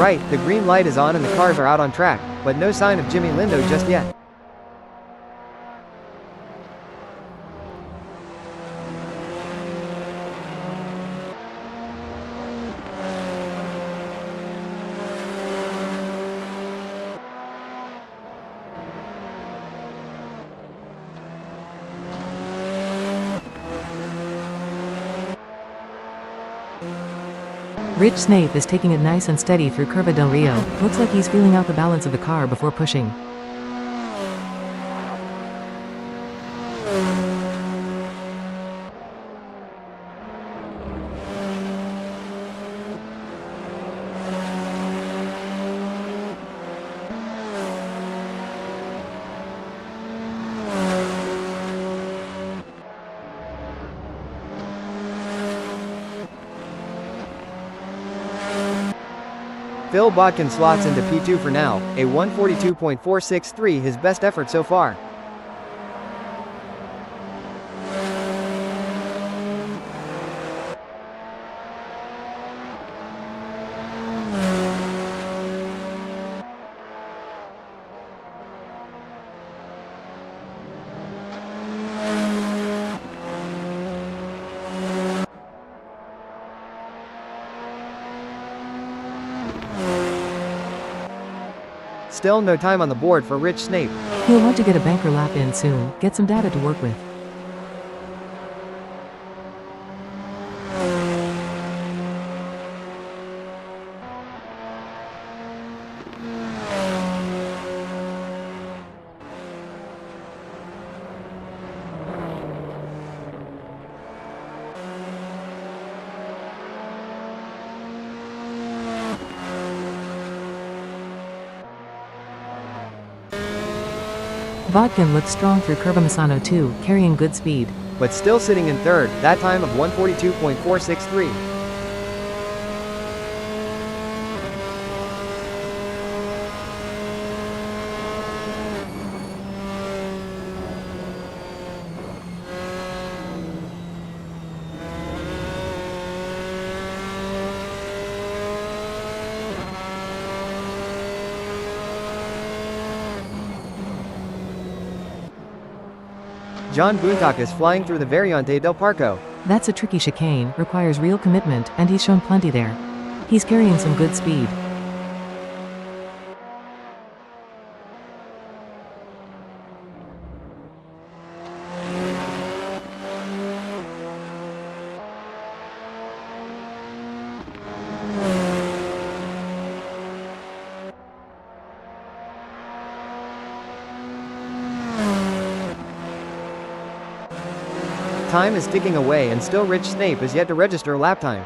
Right, the green light is on and the cars are out on track, but no sign of Jimmy Lindo just yet. Rich Snape is taking it nice and steady through Curva del Rio. Looks like he's feeling out the balance of the car before pushing. Phil Bodkin slots into P2 for now, a 142.463, his best effort so far. Still no time on the board for Rich Snape. He'll want to get a banker lap in soon, get some data to work with. Bodkin looks strong through Curva Misano too, carrying good speed. But still sitting in third, that time of 142.463. John Boontock is flying through the Variante del Parco. That's a tricky chicane, requires real commitment, and he's shown plenty there. He's carrying some good speed. Time is ticking away and still Rich Snape is yet to register lap time.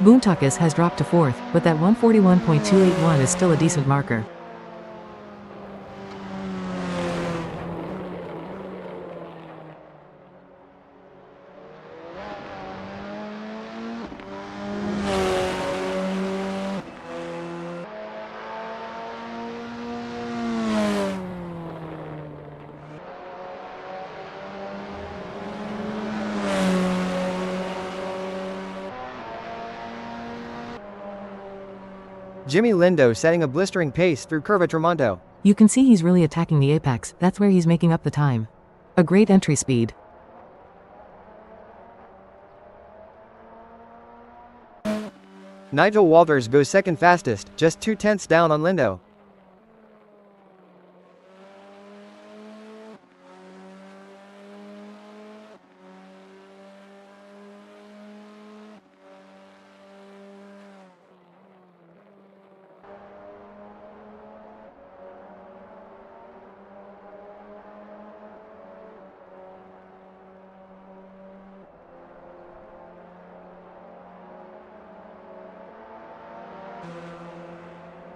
Boontakis has dropped to fourth, but that 141.281 is still a decent marker. Jimmy Lindo setting a blistering pace through Curva Tramonto. You can see he's really attacking the apex, that's where he's making up the time. A great entry speed. Nigel Walters goes second fastest, just 0.2 down on Lindo.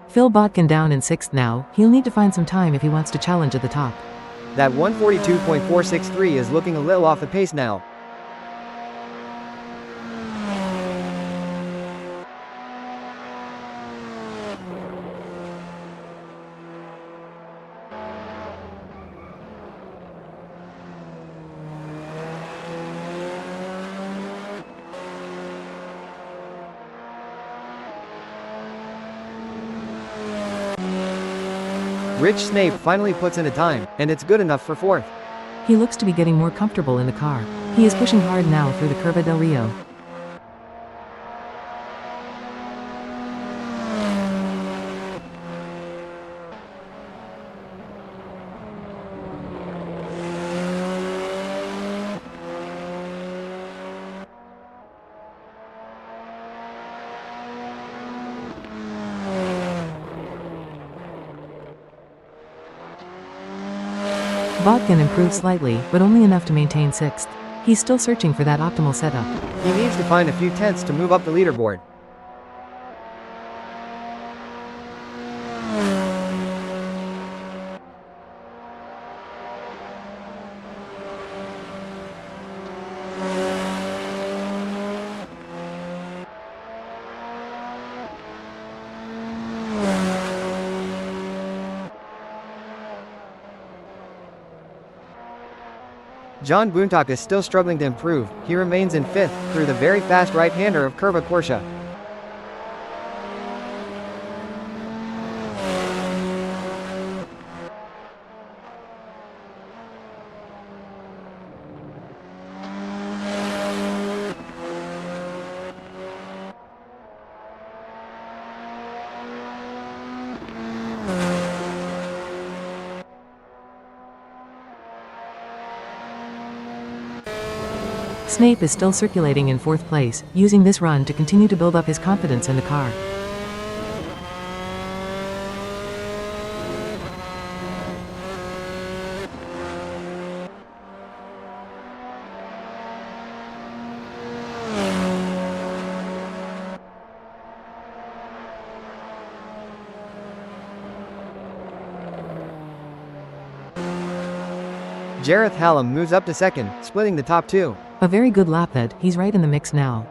Phil Botkin down in 6th now. He'll need to find some time if he wants to challenge at the top. That 142.463 is looking a little off the pace now. Rich Snape finally puts in a time, and it's good enough for 4th. He looks to be getting more comfortable in the car. He is pushing hard now through the Curva del Rio. Botkin improved slightly, but only enough to maintain 6th. He's still searching for that optimal setup. He needs to find a few tenths to move up the leaderboard. John Boontock is still struggling to improve. He remains in 5th, through the very fast right-hander of Curva Corsa. Snape is still circulating in 4th place, using this run to continue to build up his confidence in the car. Jareth Hallam moves up to 2nd, splitting the top 2. A very good lap that, he's right in the mix now.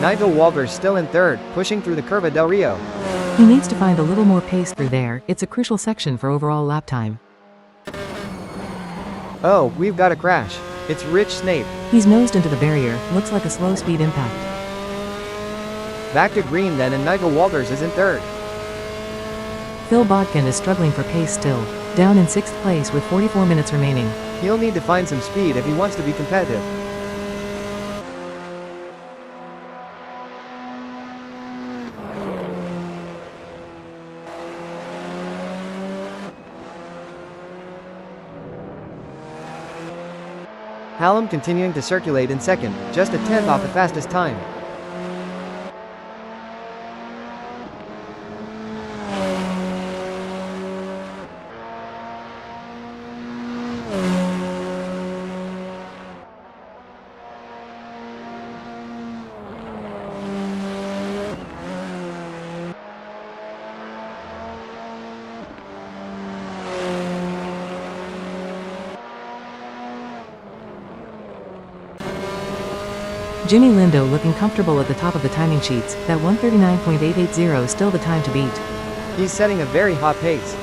Nigel Walters still in 3rd, pushing through the Curva del Rio. He needs to find a little more pace through there. It's a crucial section for overall lap time. Oh, we've got a crash. It's Rich Snape. He's nosed into the barrier, looks like a slow speed impact. Back to green then, and Nigel Walters is in 3rd. Phil Botkin is struggling for pace still, down in 6th place with 44 minutes remaining. He'll need to find some speed if he wants to be competitive. Hallam continuing to circulate in 2nd, just a tenth off the fastest time. Jimmy Lindo looking comfortable at the top of the timing sheets. That 139.880 still the time to beat. He's setting a very hot pace.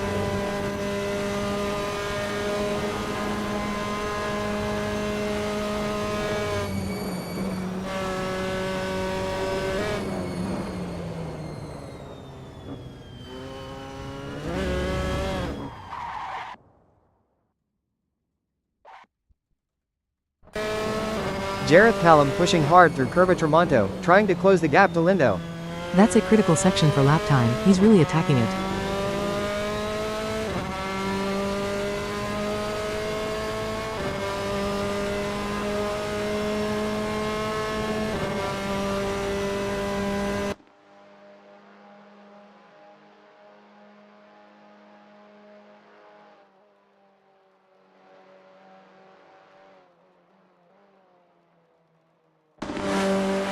Jareth Hallam pushing hard through Curva Tramonto, trying to close the gap to Lindo. That's a critical section for lap time. He's really attacking it.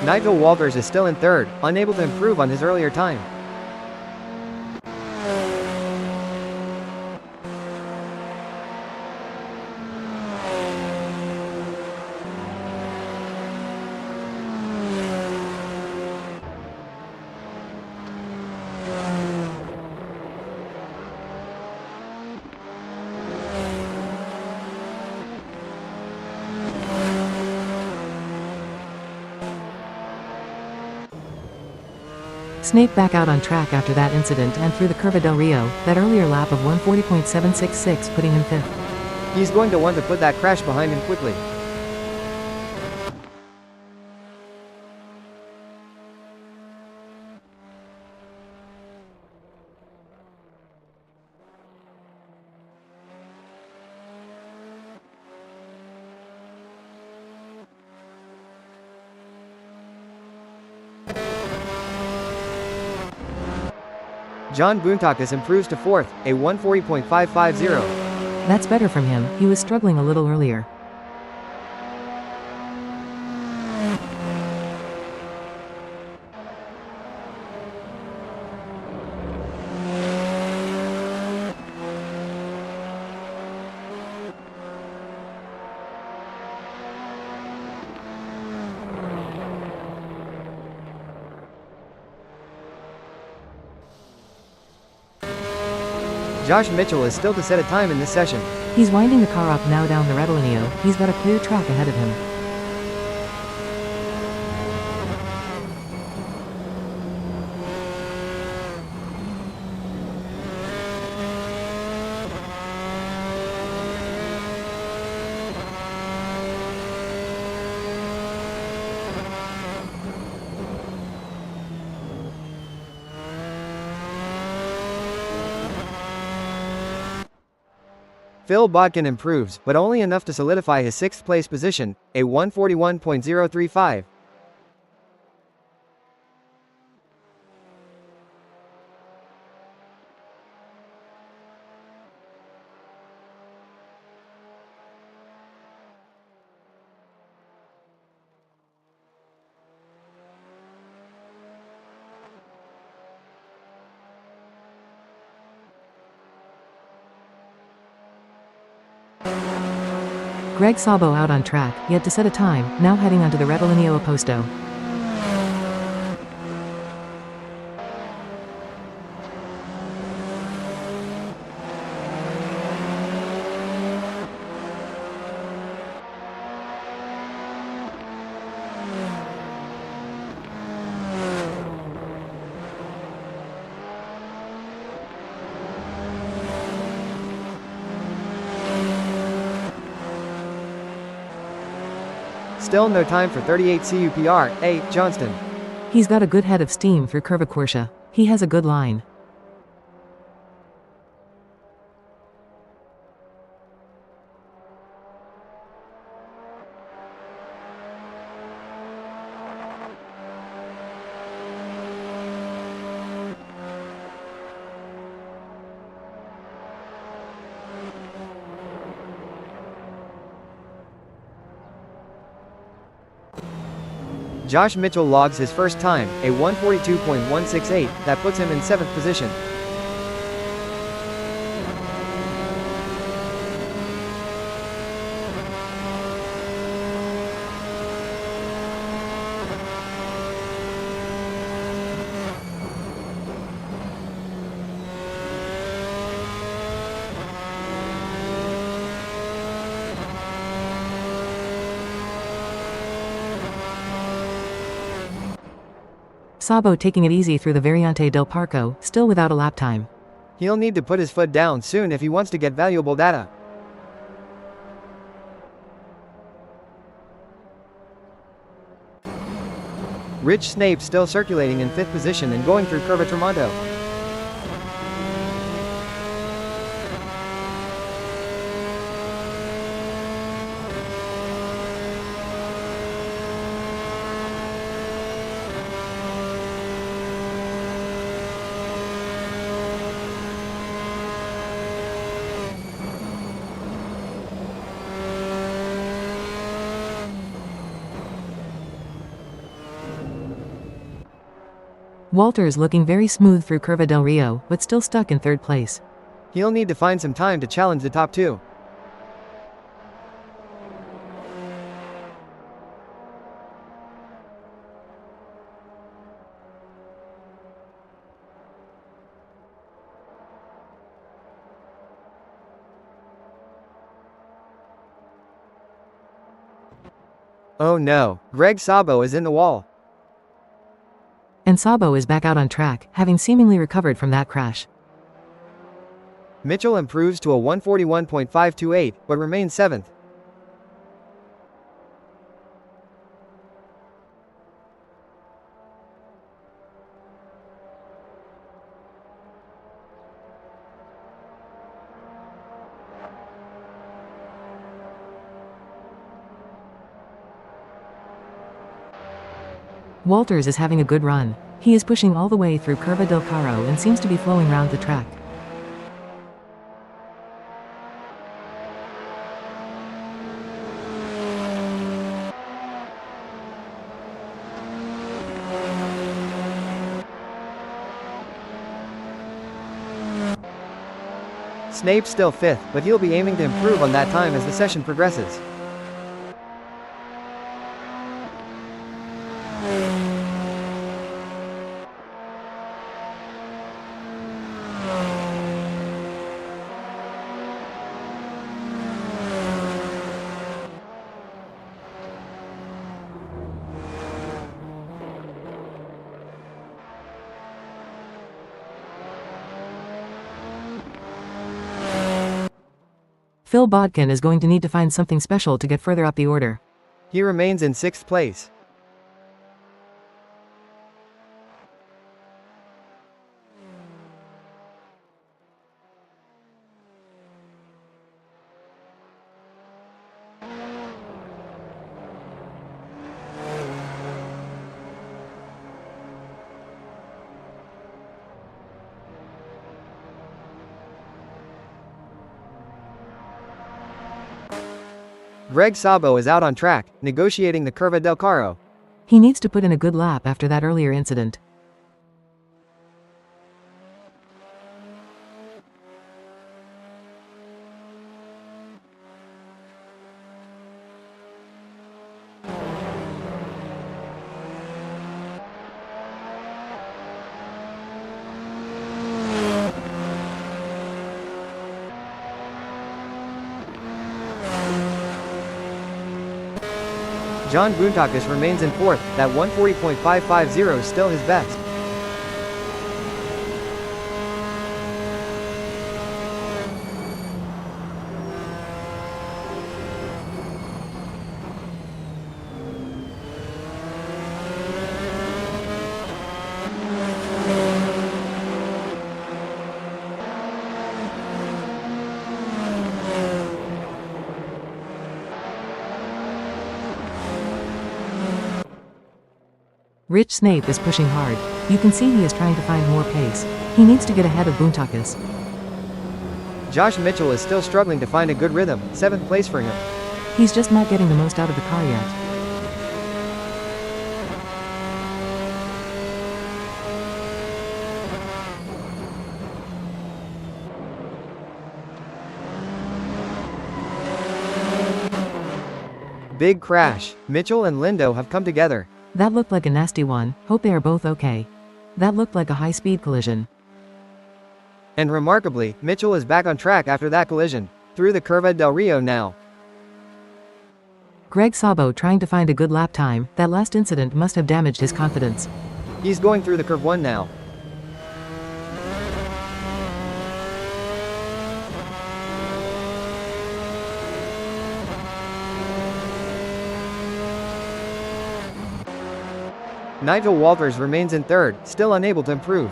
Nigel Walters is still in third, unable to improve on his earlier time. Snape back out on track after that incident and through the Curva del Rio, that earlier lap of 140.766 putting him 5th. He's going to want to put that crash behind him quickly. John Boontakas improves to 4th, a 140.550. That's better from him, he was struggling a little earlier. Josh Mitchell is still to set a time in this session. He's winding the car up now down the Rettilineo, he's got a clear track ahead of him. Phil Bodkin improves, but only enough to solidify his 6th place position, a 141.035. Greg Sabo out on track, yet to set a time, now heading onto the Rettilineo Opposto. Still no time for 38 CUPR, A. Johnston. He's got a good head of steam through Curva Corsa. He has a good line. Josh Mitchell logs his first time, a 142.168, that puts him in 7th position. Sabo taking it easy through the Variante del Parco, still without a lap time. He'll need to put his foot down soon if he wants to get valuable data. Rich Snape still circulating in 5th position and going through Curva Tremonto. Walters looking very smooth through Curva del Rio, but still stuck in third place. He'll need to find some time to challenge the top two. Oh no, Greg Sabo is in the wall. And Sabo is back out on track, having seemingly recovered from that crash. Mitchell improves to a 141.528, but remains 7th. Walters is having a good run. He is pushing all the way through Curva del Carro and seems to be flowing round the track. Snape's still 5th, but he'll be aiming to improve on that time as the session progresses. Phil Bodkin is going to need to find something special to get further up the order. He remains in 6th place. Greg Sabo is out on track, negotiating the Curva del Carro. He needs to put in a good lap after that earlier incident. John Boontakis remains in 4th, that 140.550 is still his best. Rich Snape is pushing hard. You can see he is trying to find more pace. He needs to get ahead of Boontakis. Josh Mitchell is still struggling to find a good rhythm, 7th place for him. He's just not getting the most out of the car yet. Big crash. Mitchell and Lindo have come together. That looked like a nasty one. Hope they are both okay. That looked like a high-speed collision. And remarkably, Mitchell is back on track after that collision. Through the Curva del Rio now. Greg Sabo trying to find a good lap time. That last incident must have damaged his confidence. He's going through the Curve 1 now. Nigel Walters remains in 3rd, still unable to improve.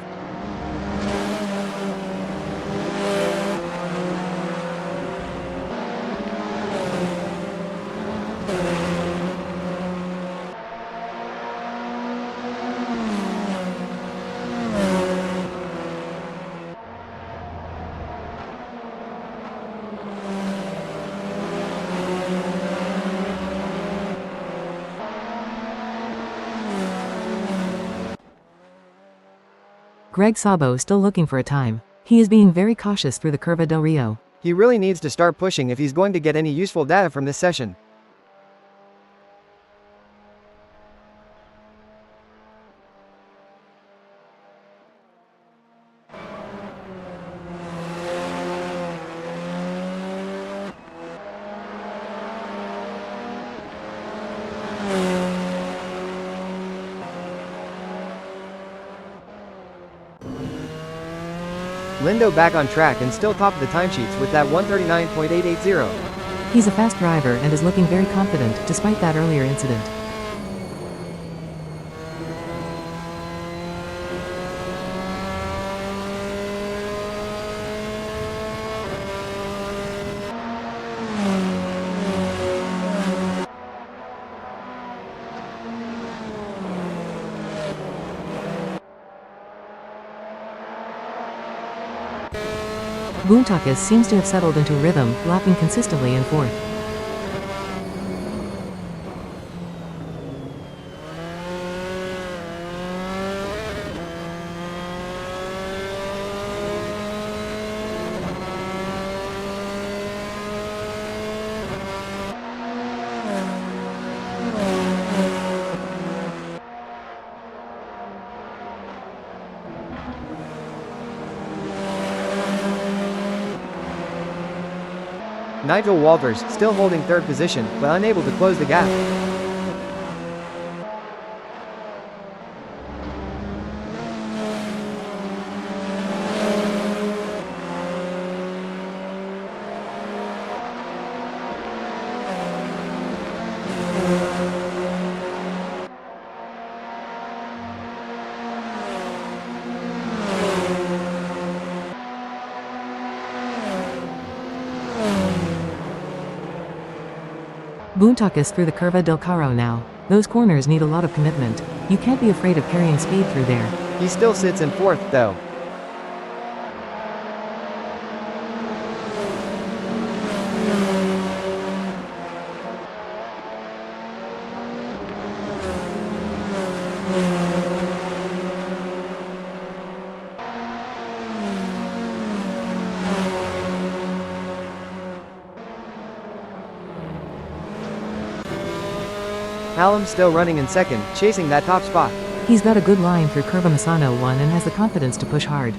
Greg Sabo still looking for a time. He is being very cautious through the Curva del Rio. He really needs to start pushing if he's going to get any useful data from this session. Lindo back on track and still top of the timesheets with that 139.880. He's a fast driver and is looking very confident despite that earlier incident. Boontakis seems to have settled into rhythm, lapping consistently in fourth. Nigel Walters still holding third position, but unable to close the gap. Boontakis through the Curva del Carro now. Those corners need a lot of commitment. You can't be afraid of carrying speed through there. He still sits in fourth, though. Hallam still running in second, chasing that top spot. He's got a good line through Curva Misano 1 and has the confidence to push hard.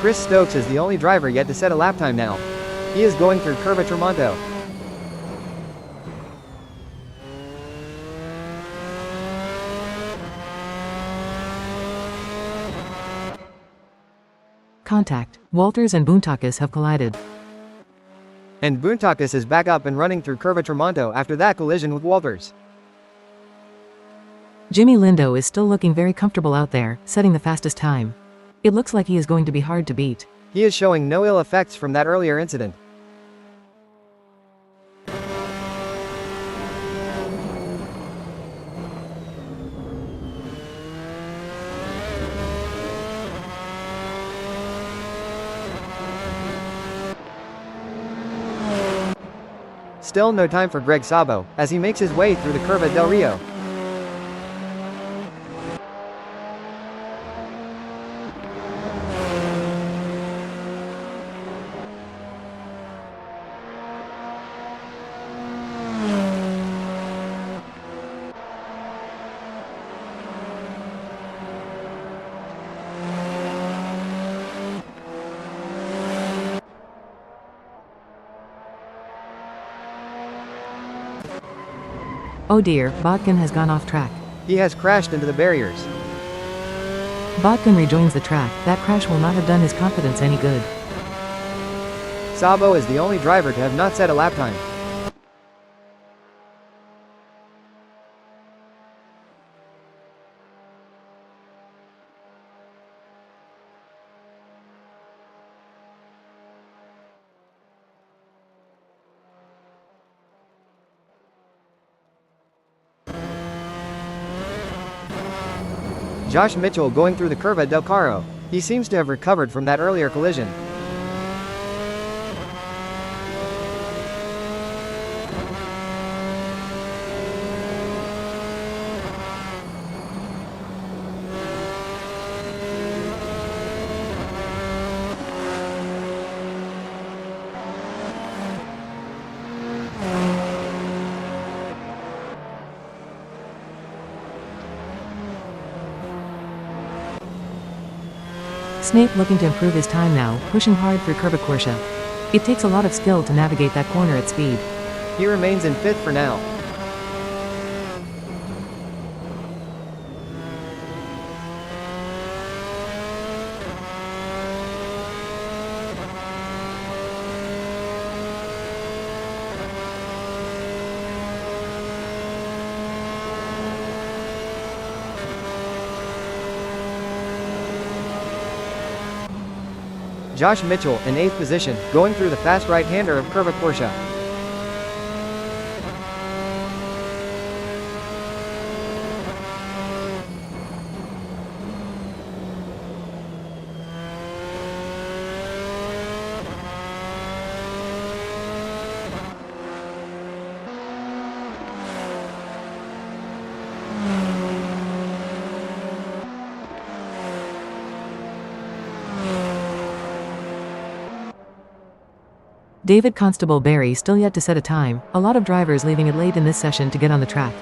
Chris Stokes is the only driver yet to set a lap time now. He is going through Curva Tramonto. Contact. Walters and Boontakis have collided. And Boontakis is back up and running through Curva Tramonto after that collision with Walters. Jimmy Lindo is still looking very comfortable out there, setting the fastest time. It looks like he is going to be hard to beat. He is showing no ill effects from that earlier incident. Still no time for Greg Sabo, as he makes his way through the Curva del Rio. Oh dear, Botkin has gone off track. He has crashed into the barriers. Botkin rejoins the track. That crash will not have done his confidence any good. Sabo is the only driver to have not set a lap time. Josh Mitchell going through the Curva del Carro. He seems to have recovered from that earlier collision. Snape looking to improve his time now, pushing hard through Curva Corsa. It takes a lot of skill to navigate that corner at speed. He remains in 5th for now. Josh Mitchell in 8th position, going through the fast right-hander of Curva Corsa. David Constable Barry still yet to set a time, a lot of drivers leaving it late in this session to get on the track.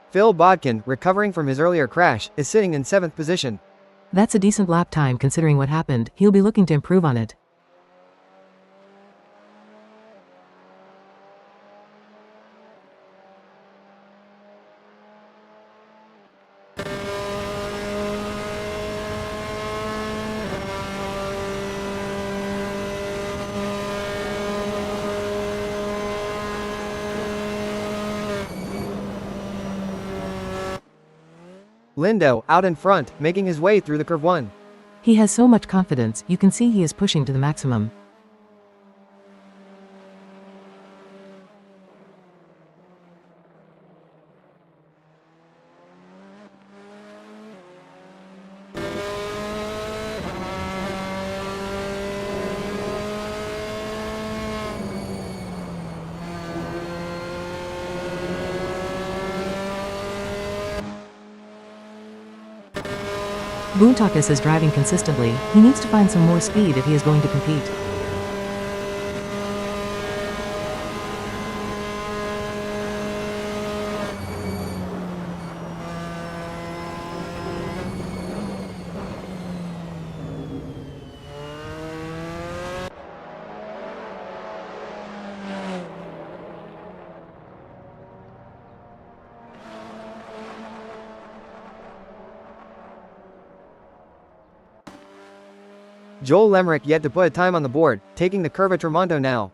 Phil Bodkin, recovering from his earlier crash, is sitting in 7th position. That's a decent lap time considering what happened. He'll be looking to improve on it. Lindo, out in front, making his way through the Curve 1. He has so much confidence, you can see he is pushing to the maximum. Boontakis is driving consistently. He needs to find some more speed if he is going to compete. Joel Lemerick yet to put a time on the board, taking the Curva Tramonto now.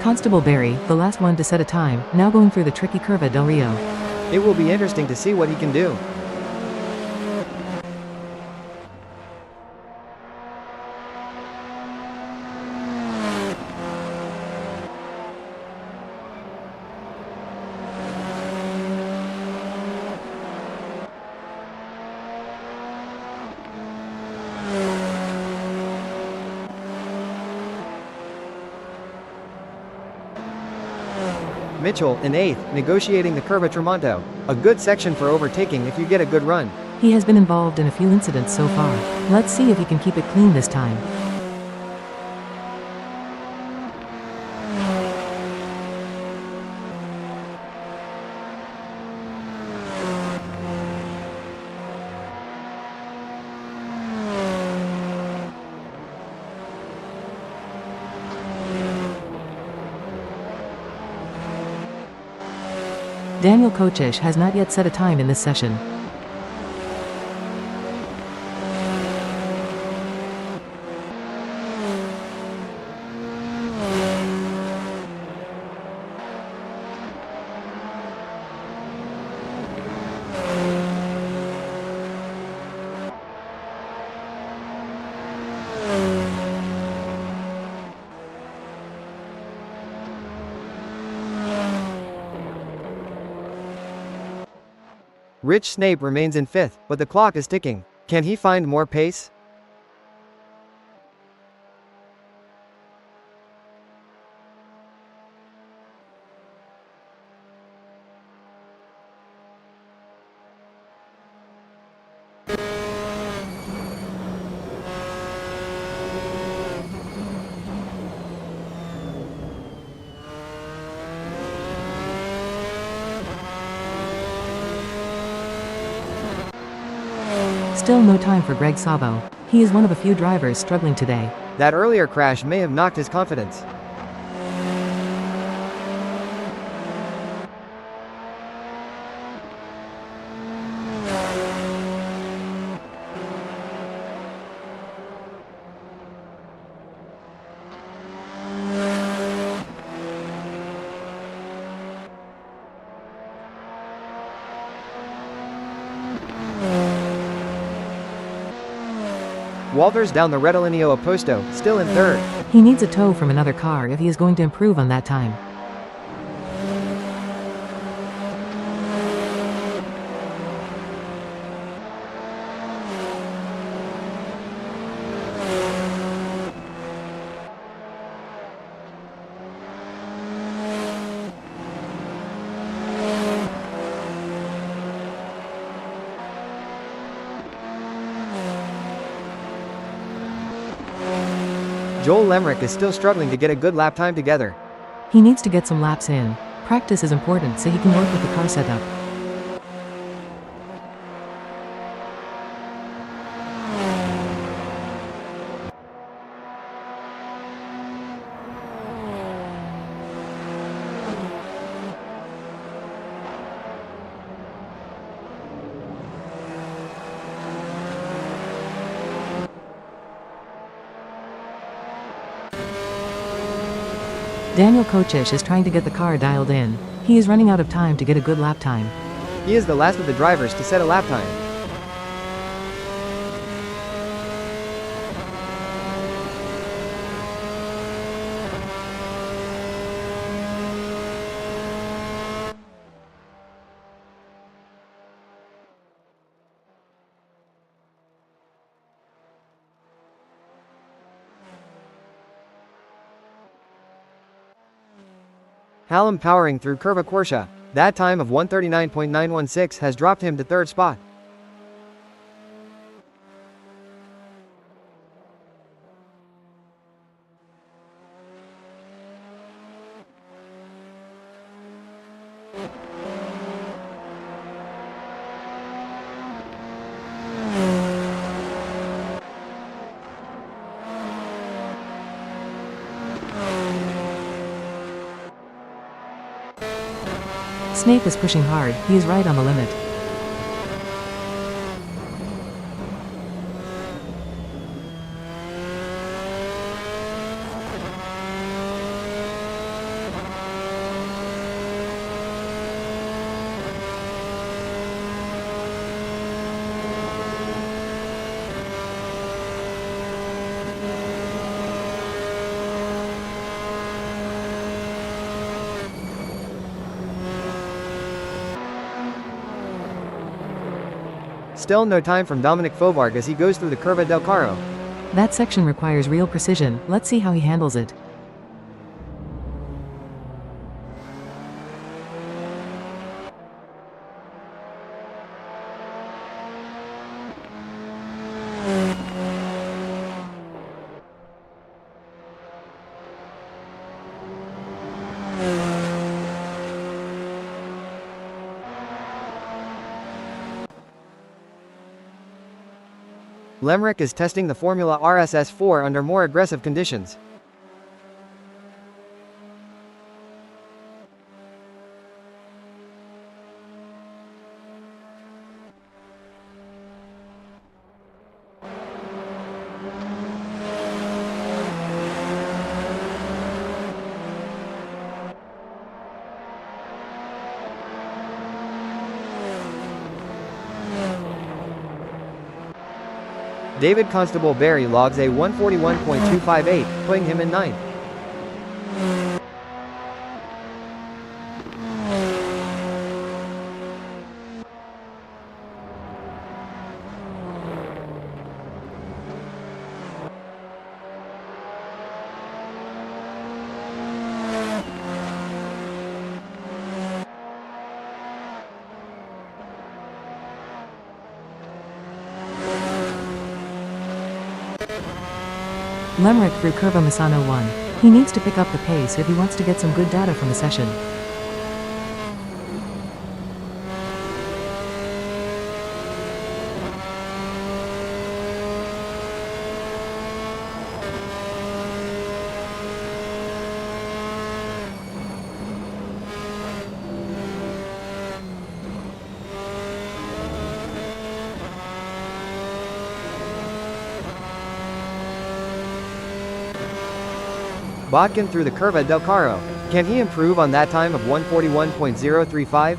Constable Barry, the last one to set a time, now going through the tricky Curva del Rio. It will be interesting to see what he can do. Mitchell in 8th, negotiating the Curva Tramonto. A good section for overtaking if you get a good run. He has been involved in a few incidents so far. Let's see if he can keep it clean this time. Daniel Kochish has not yet set a time in this session. Rich Snape remains in 5th, but the clock is ticking. Can he find more pace? Still no time for Greg Sabo. He is one of a few drivers struggling today. That earlier crash may have knocked his confidence. Walters down the Rettilineo Opposto, still in 3rd. He needs a tow from another car if he is going to improve on that time. Joel Lemrick is still struggling to get a good lap time together. He needs to get some laps in. Practice is important so he can work with the car setup. Daniel Kochish is trying to get the car dialed in. He is running out of time to get a good lap time. He is the last of the drivers to set a lap time. Hallam powering through Curva Corsa. That time of 1:39.916 has dropped him to 3rd spot. Snape is pushing hard, he is right on the limit. Still no time from Dominic Faubourg as he goes through the Curva del Carro. That section requires real precision, let's see how he handles it. Lemrick is testing the Formula RSS 4 under more aggressive conditions. David Constable Barry logs a 141.258, putting him in 9th. Lemrick through Curva Misano 1. He needs to pick up the pace if he wants to get some good data from the session. Botkin through the Curva del Carro. Can he improve on that time of 141.035?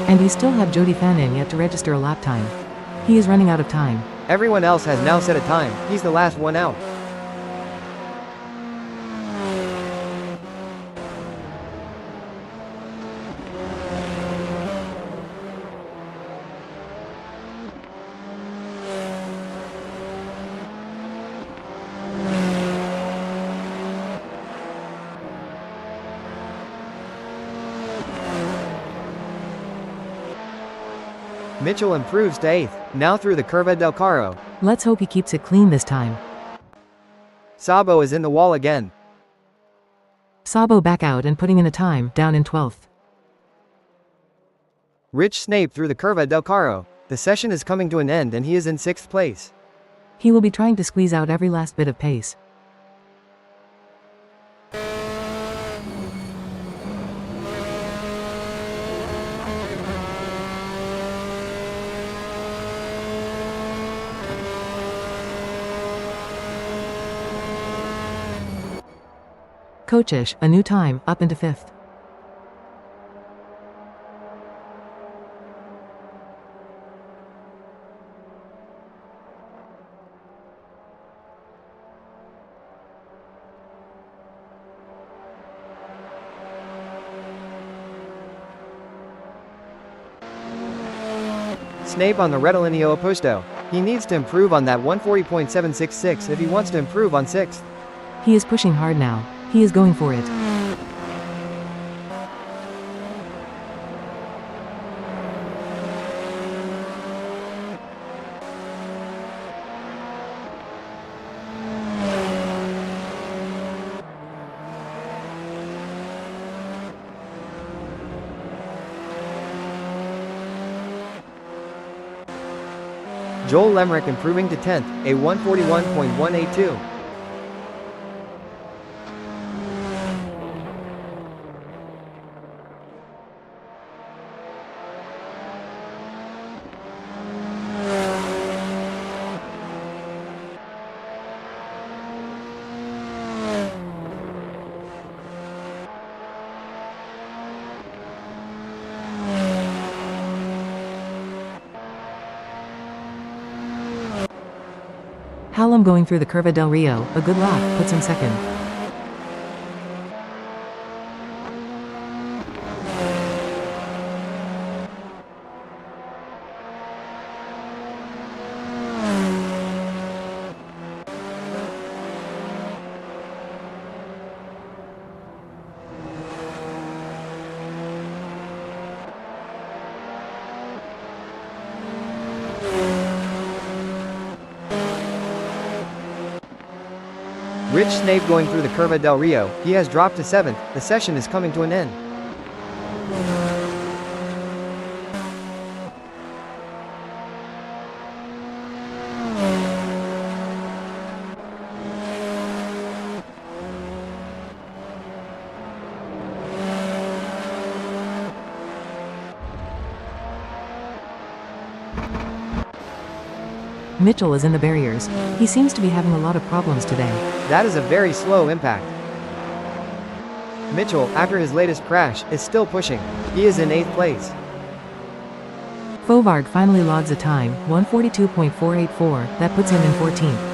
And you still have Jody Fanning yet to register a lap time. He is running out of time. Everyone else has now set a time, he's the last one out. Mitchell improves to 8th, now through the Curva del Carro. Let's hope he keeps it clean this time. Sabo is in the wall again. Sabo back out and putting in a time, down in 12th. Rich Snape through the Curva del Carro. The session is coming to an end and he is in 6th place. He will be trying to squeeze out every last bit of pace. Coachish, a new time, up into 5th. Snape on the Rettilineo Opposto. He needs to improve on that 140.766 if he wants to improve on 6th. He is pushing hard now. He is going for it. Joel Lemrick improving to 10th, a 141.182. Hallam going through the Curva del Rio, a good lap, puts him 2nd. Rich Snape going through the Curva del Rio. He has dropped to 7th. The session is coming to an end. Mitchell is in the barriers. He seems to be having a lot of problems today. That is a very slow impact. Mitchell, after his latest crash, is still pushing. He is in 8th place. Fovard finally logs a time, 142.484, that puts him in 14th.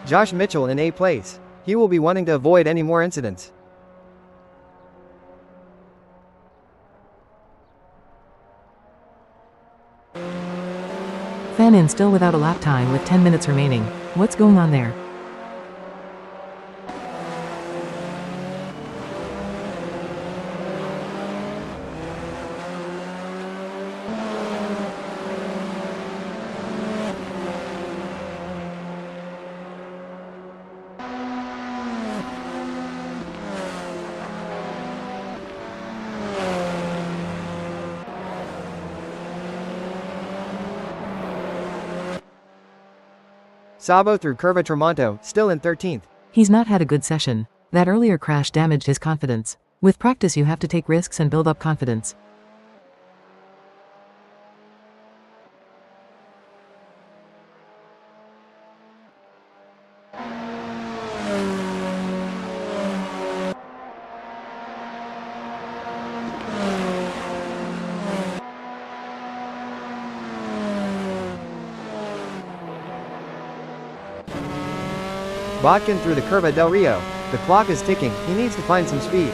Josh Mitchell in 8th place. He will be wanting to avoid any more incidents. Fanon still without a lap time with 10 minutes remaining. What's going on there? Sabo through Curva Tramonto, still in 13th. He's not had a good session. That earlier crash damaged his confidence. With practice you have to take risks and build up confidence. Botkin through the Curva del Rio. The clock is ticking, he needs to find some speed.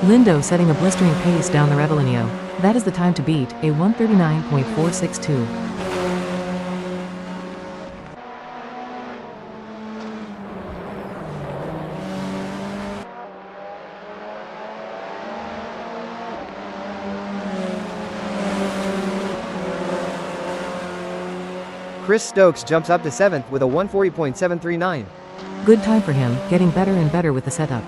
Lindo setting a blistering pace down the Revellino. That is the time to beat, a 139.462. Chris Stokes jumps up to 7th with a 140.739. Good time for him, getting better and better with the setup.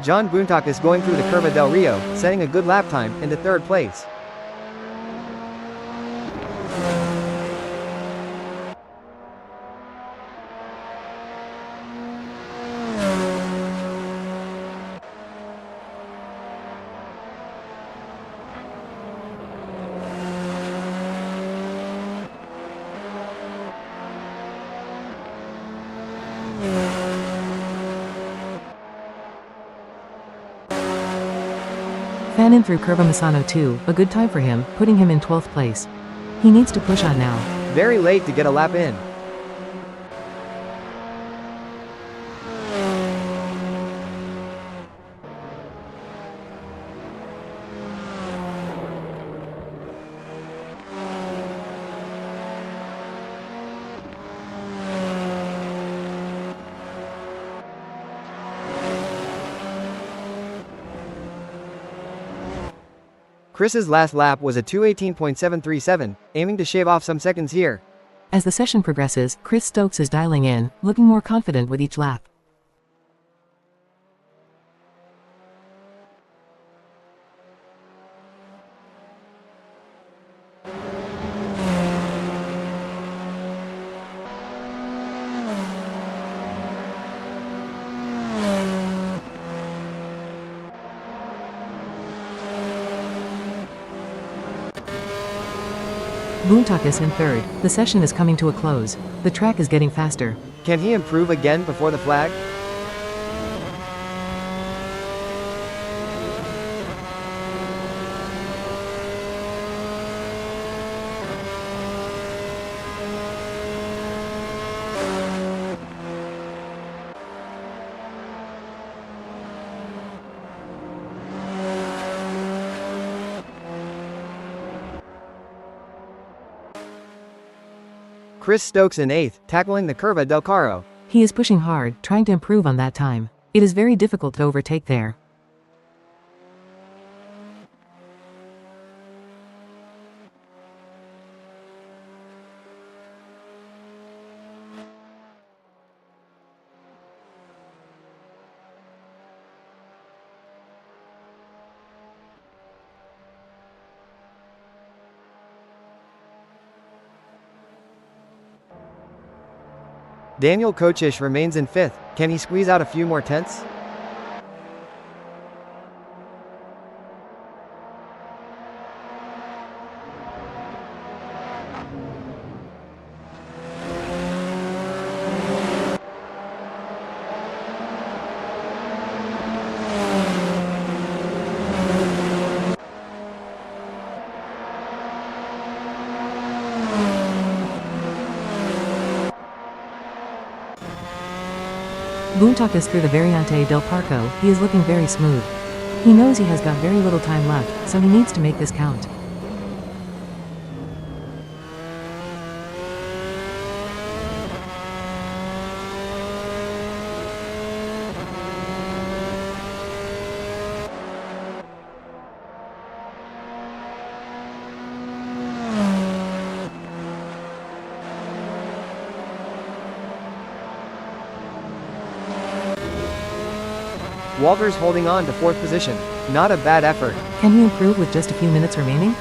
John Boontak is going through the Curva del Rio, setting a good lap time, into 3rd place. Fanon through Curva Misano 2, a good time for him, putting him in 12th place. He needs to push on now. Very late to get a lap in. Chris's last lap was a 2:18.737, aiming to shave off some seconds here. As the session progresses, Chris Stokes is dialing in, looking more confident with each lap. Boontakis in 3rd. The session is coming to a close. The track is getting faster. Can he improve again before the flag? Chris Stokes in 8th, tackling the Curva del Carro. He is pushing hard, trying to improve on that time. It is very difficult to overtake there. Daniel Kochish remains in 5th, can he squeeze out a few more tenths? Boontakas through the Variante del Parco, he is looking very smooth. He knows he has got very little time left, so he needs to make this count. Walters holding on to 4th position. Not a bad effort. Can he improve with just a few minutes remaining?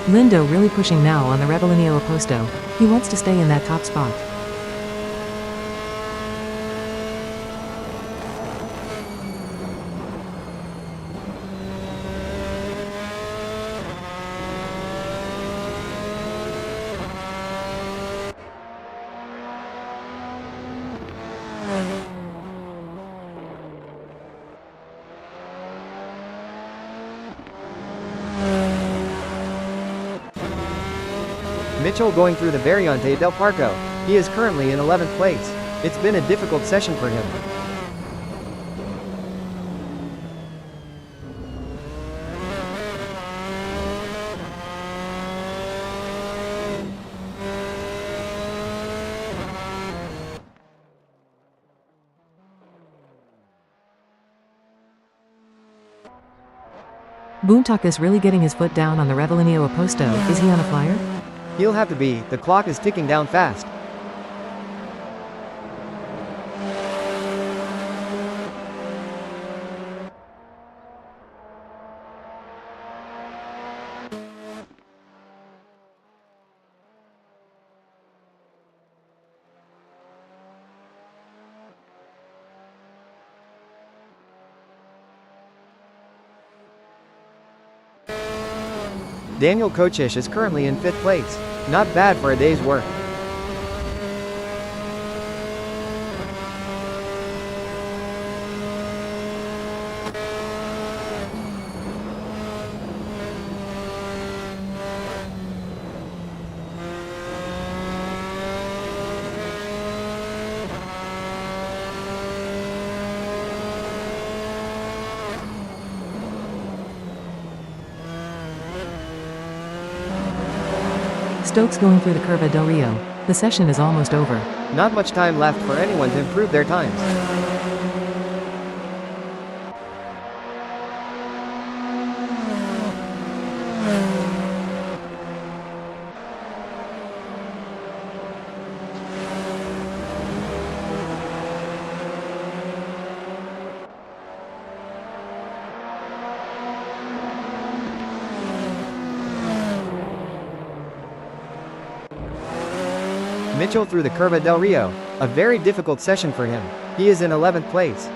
Lindo really pushing now on the Revelineo Opposto. He wants to stay in that top spot. Mitchell going through the Variante del Parco. He is currently in 11th place. It's been a difficult session for him. Boontakas really getting his foot down on the Revelineo Opposto. Is he on a flyer? He'll have to be, the clock is ticking down fast. Daniel Kochish is currently in 5th place. Not bad for a day's work. Stokes going through the Curva del Rio. The session is almost over. Not much time left for anyone to improve their times. Mitchell through the Curva del Rio. A very difficult session for him. He is in 11th place.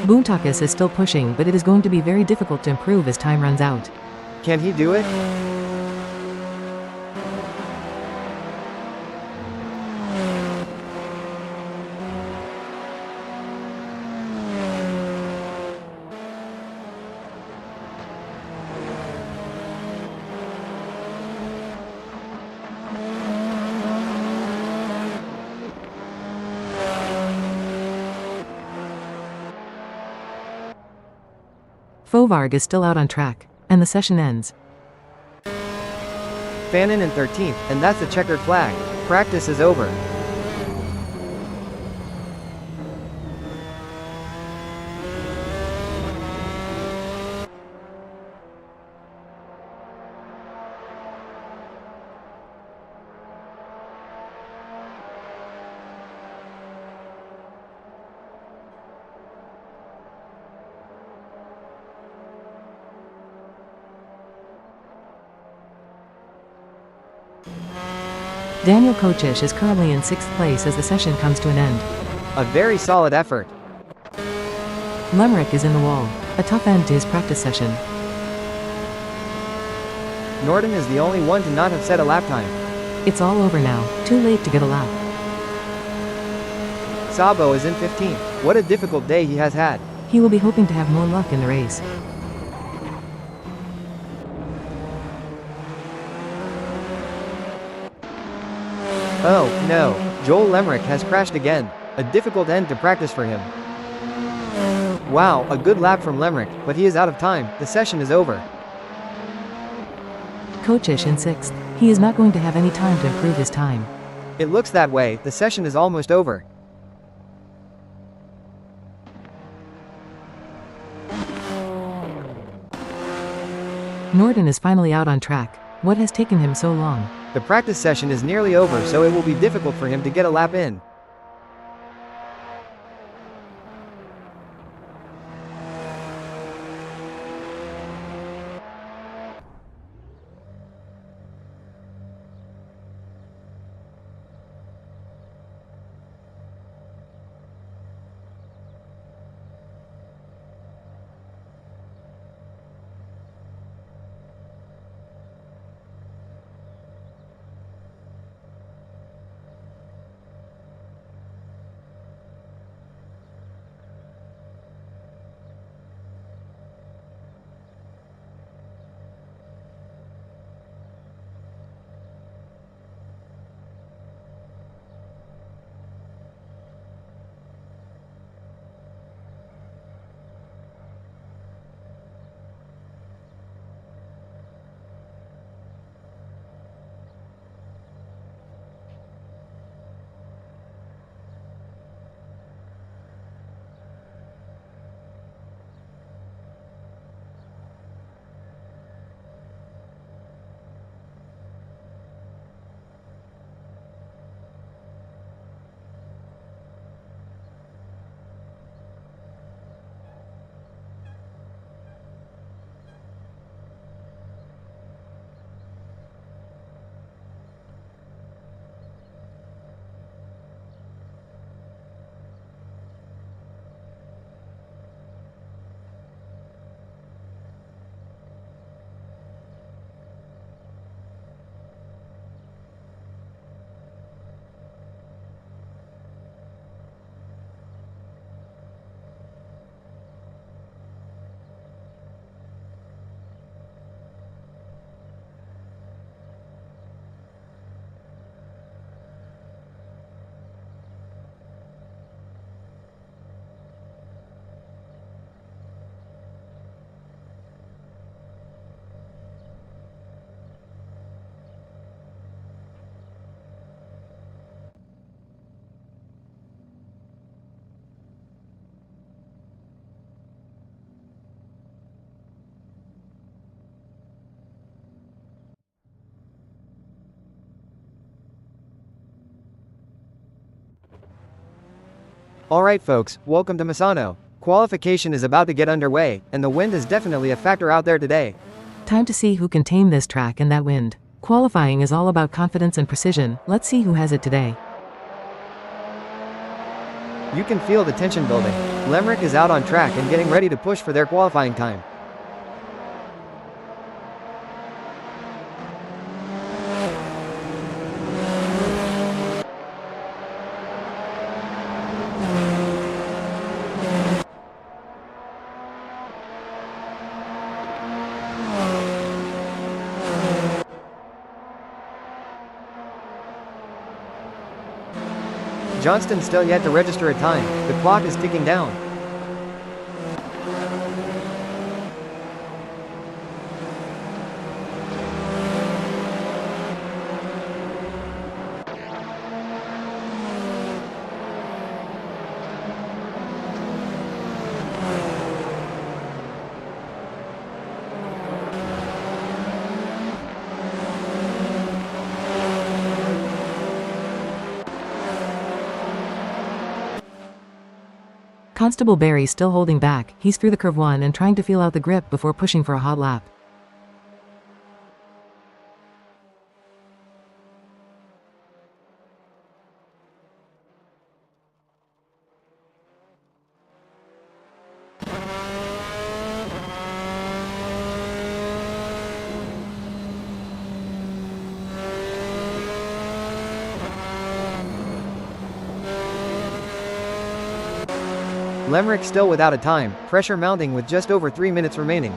Boontakus is still pushing, but it is going to be very difficult to improve as time runs out. Can he do it? Fovarg is still out on track, and the session ends. Fannin in 13th, and that's the checkered flag. Practice is over. Daniel Kocic is currently in 6th place as the session comes to an end. A very solid effort. Lemrick is in the wall. A tough end to his practice session. Norden is the only one to not have set a lap time. It's all over now, too late to get a lap. Sabo is in 15th. What a difficult day he has had. He will be hoping to have more luck in the race. Oh, no. Joel Lemrick has crashed again. A difficult end to practice for him. Wow, a good lap from Lemrick, but he is out of time. The session is over. Kocic in 6th. He is not going to have any time to improve his time. It looks that way. The session is almost over. Norden is finally out on track. What has taken him so long? The practice session is nearly over, so it will be difficult for him to get a lap in. Alright folks, welcome to Misano. Qualification is about to get underway, and the wind is definitely a factor out there today. Time to see who can tame this track and that wind. Qualifying is all about confidence and precision. Let's see who has it today. You can feel the tension building. Lemrick is out on track and getting ready to push for their qualifying time. Johnston still yet to register a time. The clock is ticking down. Constable Barry still holding back. He's through the curve 1 and trying to feel out the grip before pushing for a hot lap. Lemrick still without a time, pressure mounting with just over 3 minutes remaining.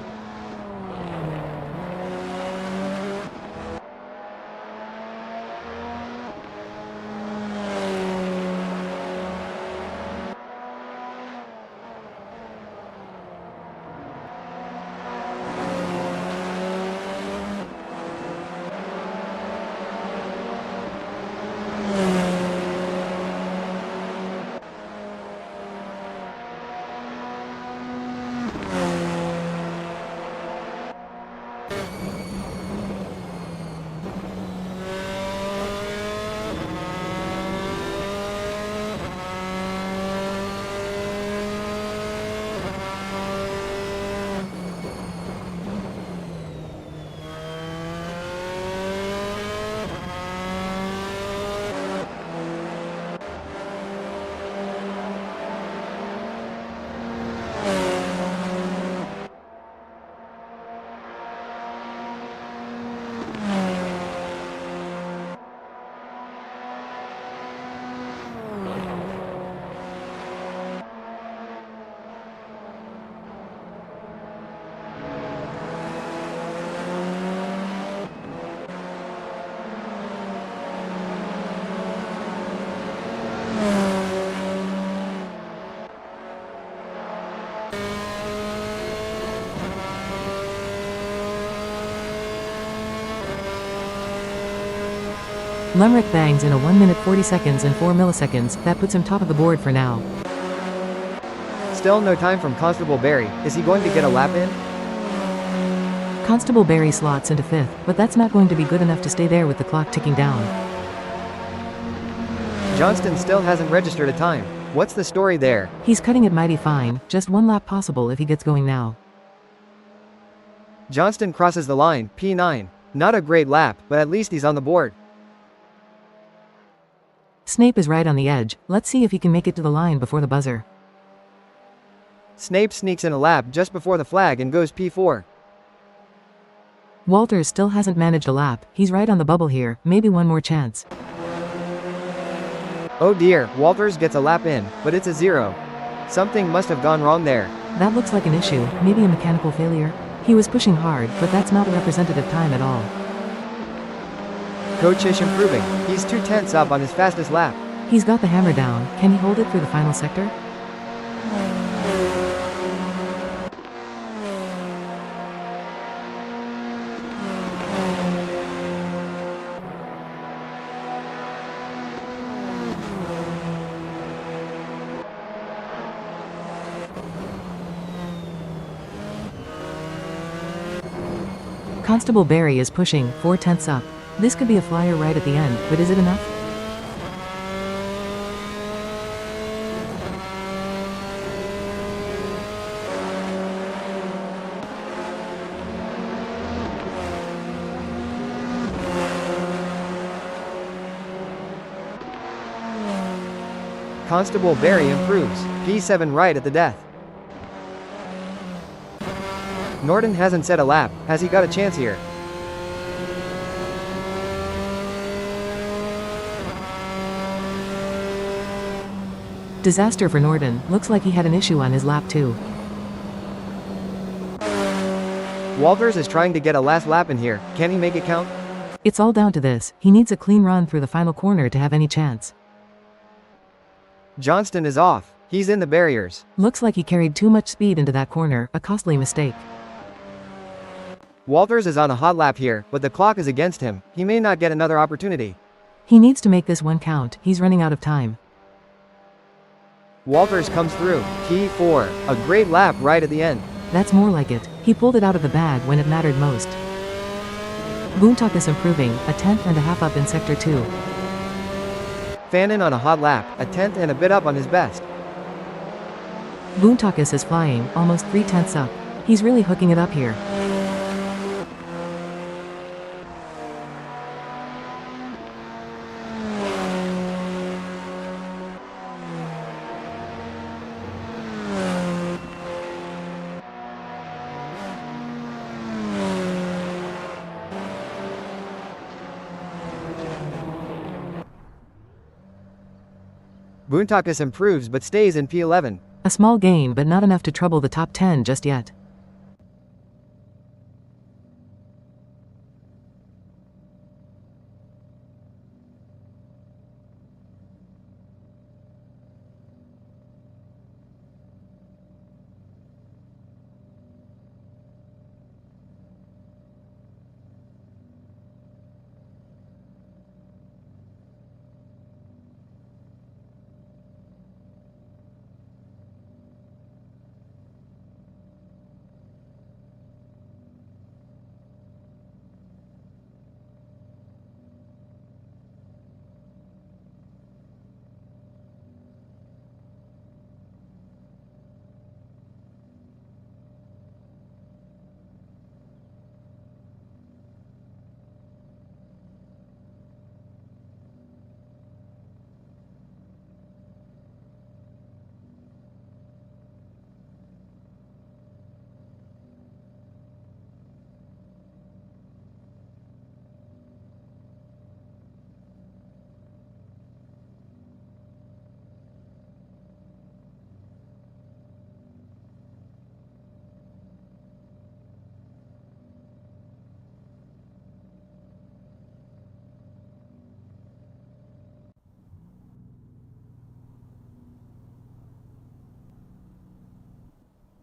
Lemrick bangs in a 1 minute 40 seconds and 4 milliseconds. That puts him top of the board for now. Still no time from Constable Barry. Is he going to get a lap in? Constable Barry slots into 5th, but that's not going to be good enough to stay there with the clock ticking down. Johnston still hasn't registered a time. What's the story there? He's cutting it mighty fine, just 1 lap possible if he gets going now. Johnston crosses the line, P9. Not a great lap, but at least he's on the board. Snape is right on the edge. Let's see if he can make it to the line before the buzzer. Snape sneaks in a lap just before the flag and goes P4. Walters still hasn't managed a lap. He's right on the bubble here, maybe one more chance. Oh dear, Walters gets a lap in, but it's a 0. Something must have gone wrong there. That looks like an issue, maybe a mechanical failure. He was pushing hard, but that's not a representative time at all. Coach Ish improving. He's 2/10 up on his fastest lap. He's got the hammer down. Can he hold it through the final sector? Constable Barry is pushing, 4/10 up. This could be a flyer right at the end, but is it enough? Constable Barry improves. P7 right at the death. Norton hasn't set a lap. Has he got a chance here? Disaster for Norton. Looks like he had an issue on his lap too. Walters is trying to get a last lap in here. Can he make it count? It's all down to this. He needs a clean run through the final corner to have any chance. Johnston is off. He's in the barriers. Looks like he carried too much speed into that corner, a costly mistake. Walters is on a hot lap here, but the clock is against him. He may not get another opportunity. He needs to make this one count. He's running out of time. Walters comes through. P4. A great lap right at the end. That's more like it. He pulled it out of the bag when it mattered most. Boontok is improving, a tenth and a half up in Sector 2. Fannin on a hot lap, a tenth and a bit up on his best. Boontakis is flying, almost 3/10 up. He's really hooking it up here. Boontakis improves but stays in P11. A small gain but not enough to trouble the top 10 just yet.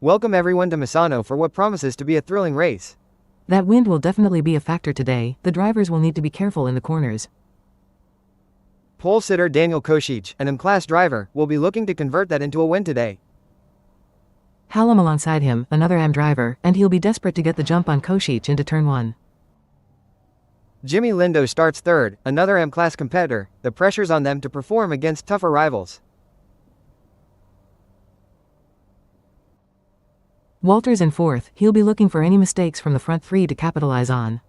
Welcome everyone to Misano for what promises to be a thrilling race. That wind will definitely be a factor today. The drivers will need to be careful in the corners. Pole sitter Daniel Kosic, an M-Class driver, will be looking to convert that into a win today. Hallam alongside him, another AM driver, and he'll be desperate to get the jump on Kosic into turn 1. Jimmy Lindo starts third, another M-Class competitor. The pressure's on them to perform against tougher rivals. Walters in fourth. He'll be looking for any mistakes from the front three to capitalize on.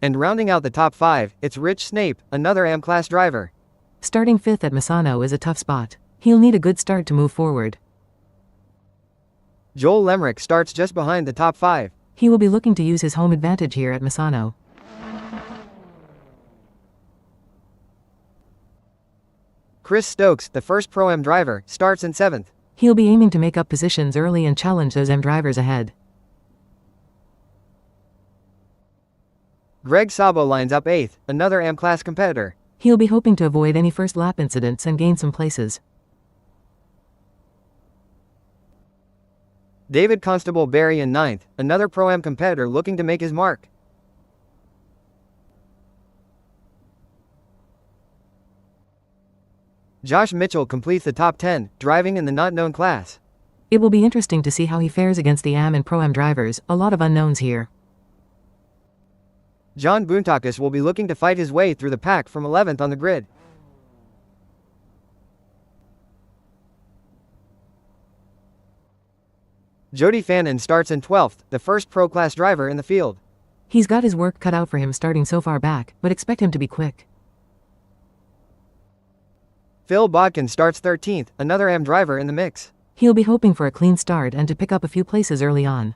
And rounding out the top 5, it's Rich Snape, another M-Class driver. Starting fifth at Misano is a tough spot. He'll need a good start to move forward. Joel Lemrick starts just behind the top 5. He will be looking to use his home advantage here at Misano. Chris Stokes, the first Pro-Am driver, starts in 7th. He'll be aiming to make up positions early and challenge those M drivers ahead. Greg Sabo lines up 8th, another M-Class competitor. He'll be hoping to avoid any first lap incidents and gain some places. David Constable Barry in 9th, another Pro-Am competitor looking to make his mark. Josh Mitchell completes the top 10, driving in the not-known class. It will be interesting to see how he fares against the AM and Pro-Am drivers, a lot of unknowns here. John Boontakis will be looking to fight his way through the pack from 11th on the grid. Jody Fannin starts in 12th, the first Pro-Class driver in the field. He's got his work cut out for him starting so far back, but expect him to be quick. Phil Bodkin starts 13th, another AM driver in the mix. He'll be hoping for a clean start and to pick up a few places early on.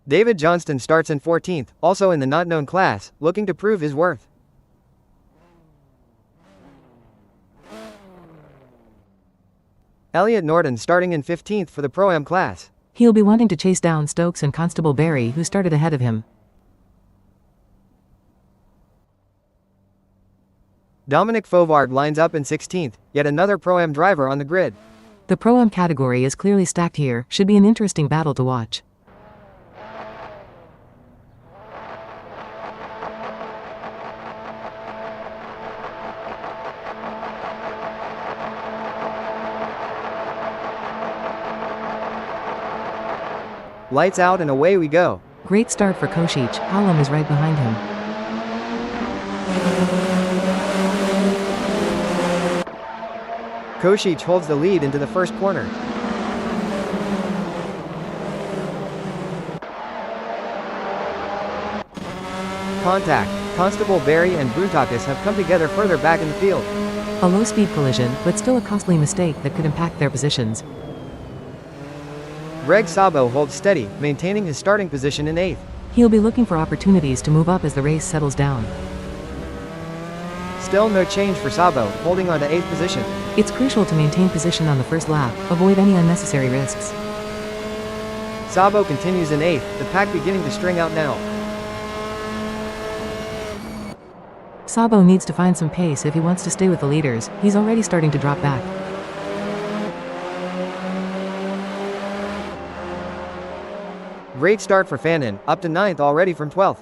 David Johnston starts in 14th, also in the not-known class, looking to prove his worth. Elliot Norton starting in 15th for the Pro-Am class. He'll be wanting to chase down Stokes and Constable Barry, who started ahead of him. Dominic Fovard lines up in 16th, yet another Pro-Am driver on the grid. The Pro-Am category is clearly stacked here, should be an interesting battle to watch. Lights out and away we go. Great start for Košić, Hallam is right behind him. Košić holds the lead into the first corner. Contact. Constable Barry and Brutakis have come together further back in the field. A low-speed collision, but still a costly mistake that could impact their positions. Greg Sabo holds steady, maintaining his starting position in 8th. He'll be looking for opportunities to move up as the race settles down. Still no change for Sabo, holding on to 8th position. It's crucial to maintain position on the first lap, avoid any unnecessary risks. Sabo continues in 8th, the pack beginning to string out now. Sabo needs to find some pace if he wants to stay with the leaders, he's already starting to drop back. Great start for Fannin, up to 9th already from 12th.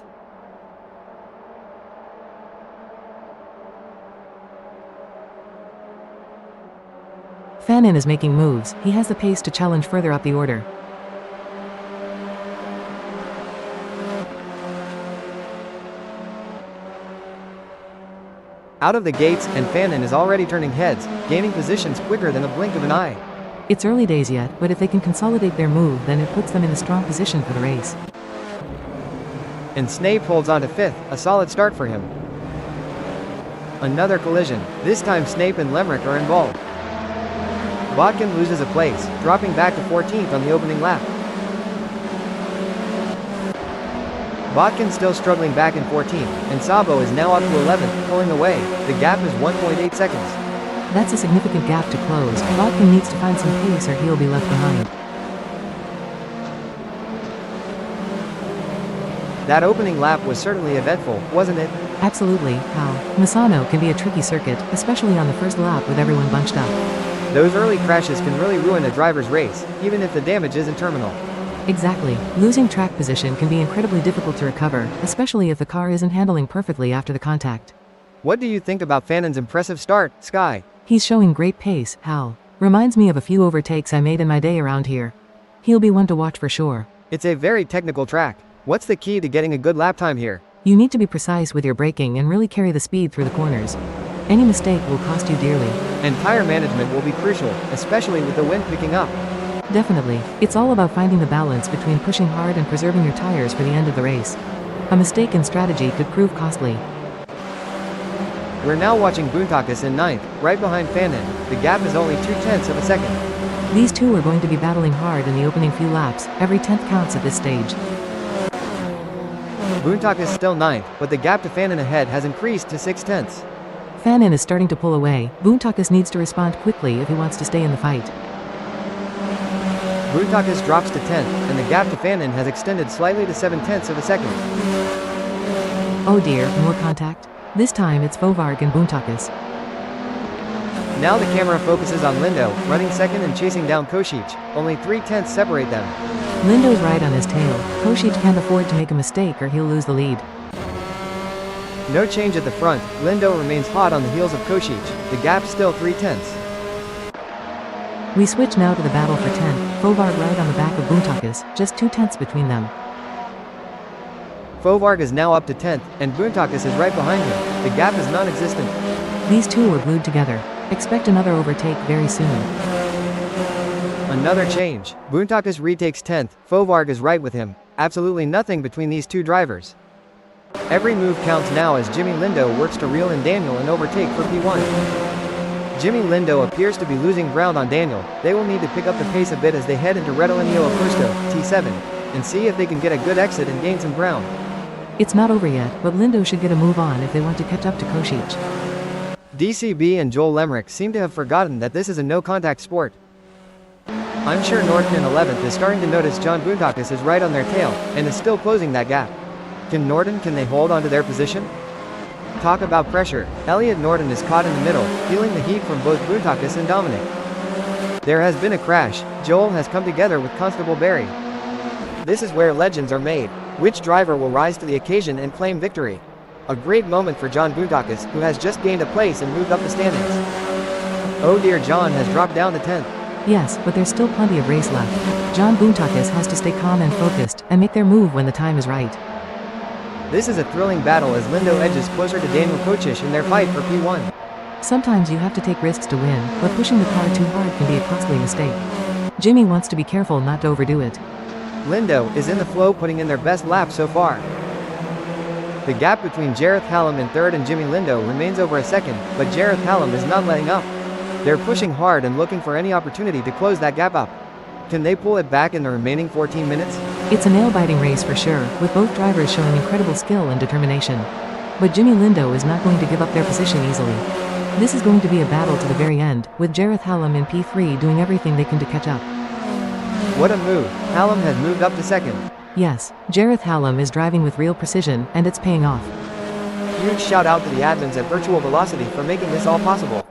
Fannin is making moves, he has the pace to challenge further up the order. Out of the gates, and Fannin is already turning heads, gaining positions quicker than a blink of an eye. It's early days yet, but if they can consolidate their move, then it puts them in a strong position for the race. And Snape holds on to 5th, a solid start for him. Another collision, this time Snape and Lemrick are involved. Bodkin loses a place, dropping back to 14th on the opening lap. Bodkin still struggling back in 14th, and Sabo is now up to 11th, pulling away. The gap is 1.8 seconds. That's a significant gap to close. Bodkin needs to find some pace or he'll be left behind. That opening lap was certainly eventful, wasn't it? Absolutely, Hal. Misano can be a tricky circuit, especially on the first lap with everyone bunched up. Those early crashes can really ruin a driver's race, even if the damage isn't terminal. Exactly. Losing track position can be incredibly difficult to recover, especially if the car isn't handling perfectly after the contact. What do you think about Fannin's impressive start, Sky? He's showing great pace, Hal. Reminds me of a few overtakes I made in my day around here. He'll be one to watch for sure. It's a very technical track. What's the key to getting a good lap time here? You need to be precise with your braking and really carry the speed through the corners. Any mistake will cost you dearly. And tire management will be crucial, especially with the wind picking up. Definitely. It's all about finding the balance between pushing hard and preserving your tires for the end of the race. A mistake in strategy could prove costly. We're now watching Buntakis in 9th, right behind Fannin. The gap is only 0.2 of a second. These two are going to be battling hard in the opening few laps. Every 10th counts at this stage. Buntakis still 9th, but the gap to Fannin ahead has increased to 0.6. Fannin is starting to pull away. Buntakis needs to respond quickly if he wants to stay in the fight. Buntakis drops to 10th, and the gap to Fannin has extended slightly to 0.7 of a second. Oh dear, more contact? This time it's Fovard and Buntakis. Now the camera focuses on Lindo, running second and chasing down Košić. Only 0.3 separate them. Lindo's right on his tail. Košić can't afford to make a mistake or he'll lose the lead. No change at the front. Lindo remains hot on the heels of Košić. The gap still 0.3. We switch now to the battle for 10th. Fovard right on the back of Buntakis, just 0.2 between them. Fovard is now up to 10th, and Buntakis is right behind him. The gap is non-existent. These two were glued together. Expect another overtake very soon. Another change. Boontakis retakes 10th, Fovarg is right with him. Absolutely nothing between these two drivers. Every move counts now as Jimmy Lindo works to reel in Daniel and overtake for P1. Jimmy Lindo appears to be losing ground on Daniel. They will need to pick up the pace a bit as they head into Redolinio Apusto, T7, and see if they can get a good exit and gain some ground. It's not over yet, but Lindo should get a move on if they want to catch up to Kosic. DCB and Joel Lemrick seem to have forgotten that this is a no-contact sport. I'm sure Norton in 11th is starting to notice John Boontakis is right on their tail, and is still closing that gap. Can they hold onto their position? Talk about pressure. Elliot Norton is caught in the middle, feeling the heat from both Boontakis and Dominic. There has been a crash. Joel has come together with Constable Barry. This is where legends are made. Which driver will rise to the occasion and claim victory? A great moment for John Boontakis, who has just gained a place and moved up the standings. Oh dear, John has dropped down to 10th. Yes, but there's still plenty of race left. John Boontakis has to stay calm and focused, and make their move when the time is right. This is a thrilling battle as Lindo edges closer to Daniel Kosic in their fight for P1. Sometimes you have to take risks to win, but pushing the car too hard can be a costly mistake. Jimmy wants to be careful not to overdo it. Lindo is in the flow, putting in their best lap so far. The gap between Jareth Hallam in 3rd and Jimmy Lindo remains over a second, but Jareth Hallam is not letting up. They're pushing hard and looking for any opportunity to close that gap up. Can they pull it back in the remaining 14 minutes? It's a nail-biting race for sure, with both drivers showing incredible skill and determination. But Jimmy Lindo is not going to give up their position easily. This is going to be a battle to the very end, with Jareth Hallam in P3 doing everything they can to catch up. What a move. Hallam has moved up to 2nd. Yes, Jareth Hallam is driving with real precision, and it's paying off. Huge shout out to the admins at Virtual Velocity for making this all possible.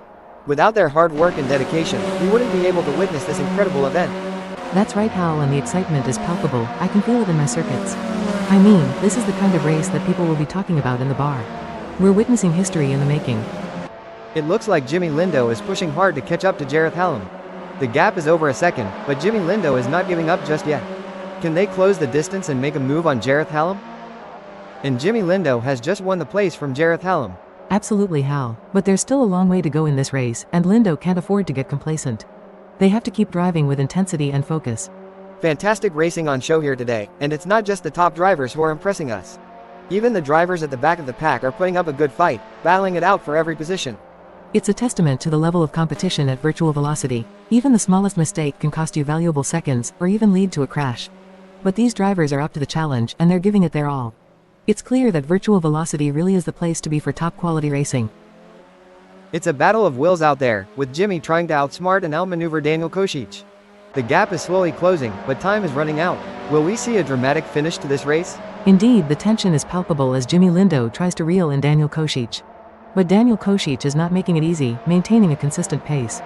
Without their hard work and dedication, we wouldn't be able to witness this incredible event. That's right, Hal, and the excitement is palpable. I can feel it in my circuits. I mean, this is the kind of race that people will be talking about in the bar. We're witnessing history in the making. It looks like Jimmy Lindo is pushing hard to catch up to Jareth Hallam. The gap is over a second, but Jimmy Lindo is not giving up just yet. Can they close the distance and make a move on Jareth Hallam? And Jimmy Lindo has just won the place from Jareth Hallam. Absolutely, Hal, but there's still a long way to go in this race, and Lindo can't afford to get complacent. They have to keep driving with intensity and focus. Fantastic racing on show here today, and it's not just the top drivers who are impressing us. Even the drivers at the back of the pack are putting up a good fight, battling it out for every position. It's a testament to the level of competition at Virtual Velocity. Even the smallest mistake can cost you valuable seconds, or even lead to a crash. But these drivers are up to the challenge, and they're giving it their all. It's clear that Virtual Velocity really is the place to be for top-quality racing. It's a battle of wills out there, with Jimmy trying to outsmart and outmaneuver Daniel Kosic. The gap is slowly closing, but time is running out. Will we see a dramatic finish to this race? Indeed, the tension is palpable as Jimmy Lindo tries to reel in Daniel Kosic. But Daniel Kosic is not making it easy, maintaining a consistent pace.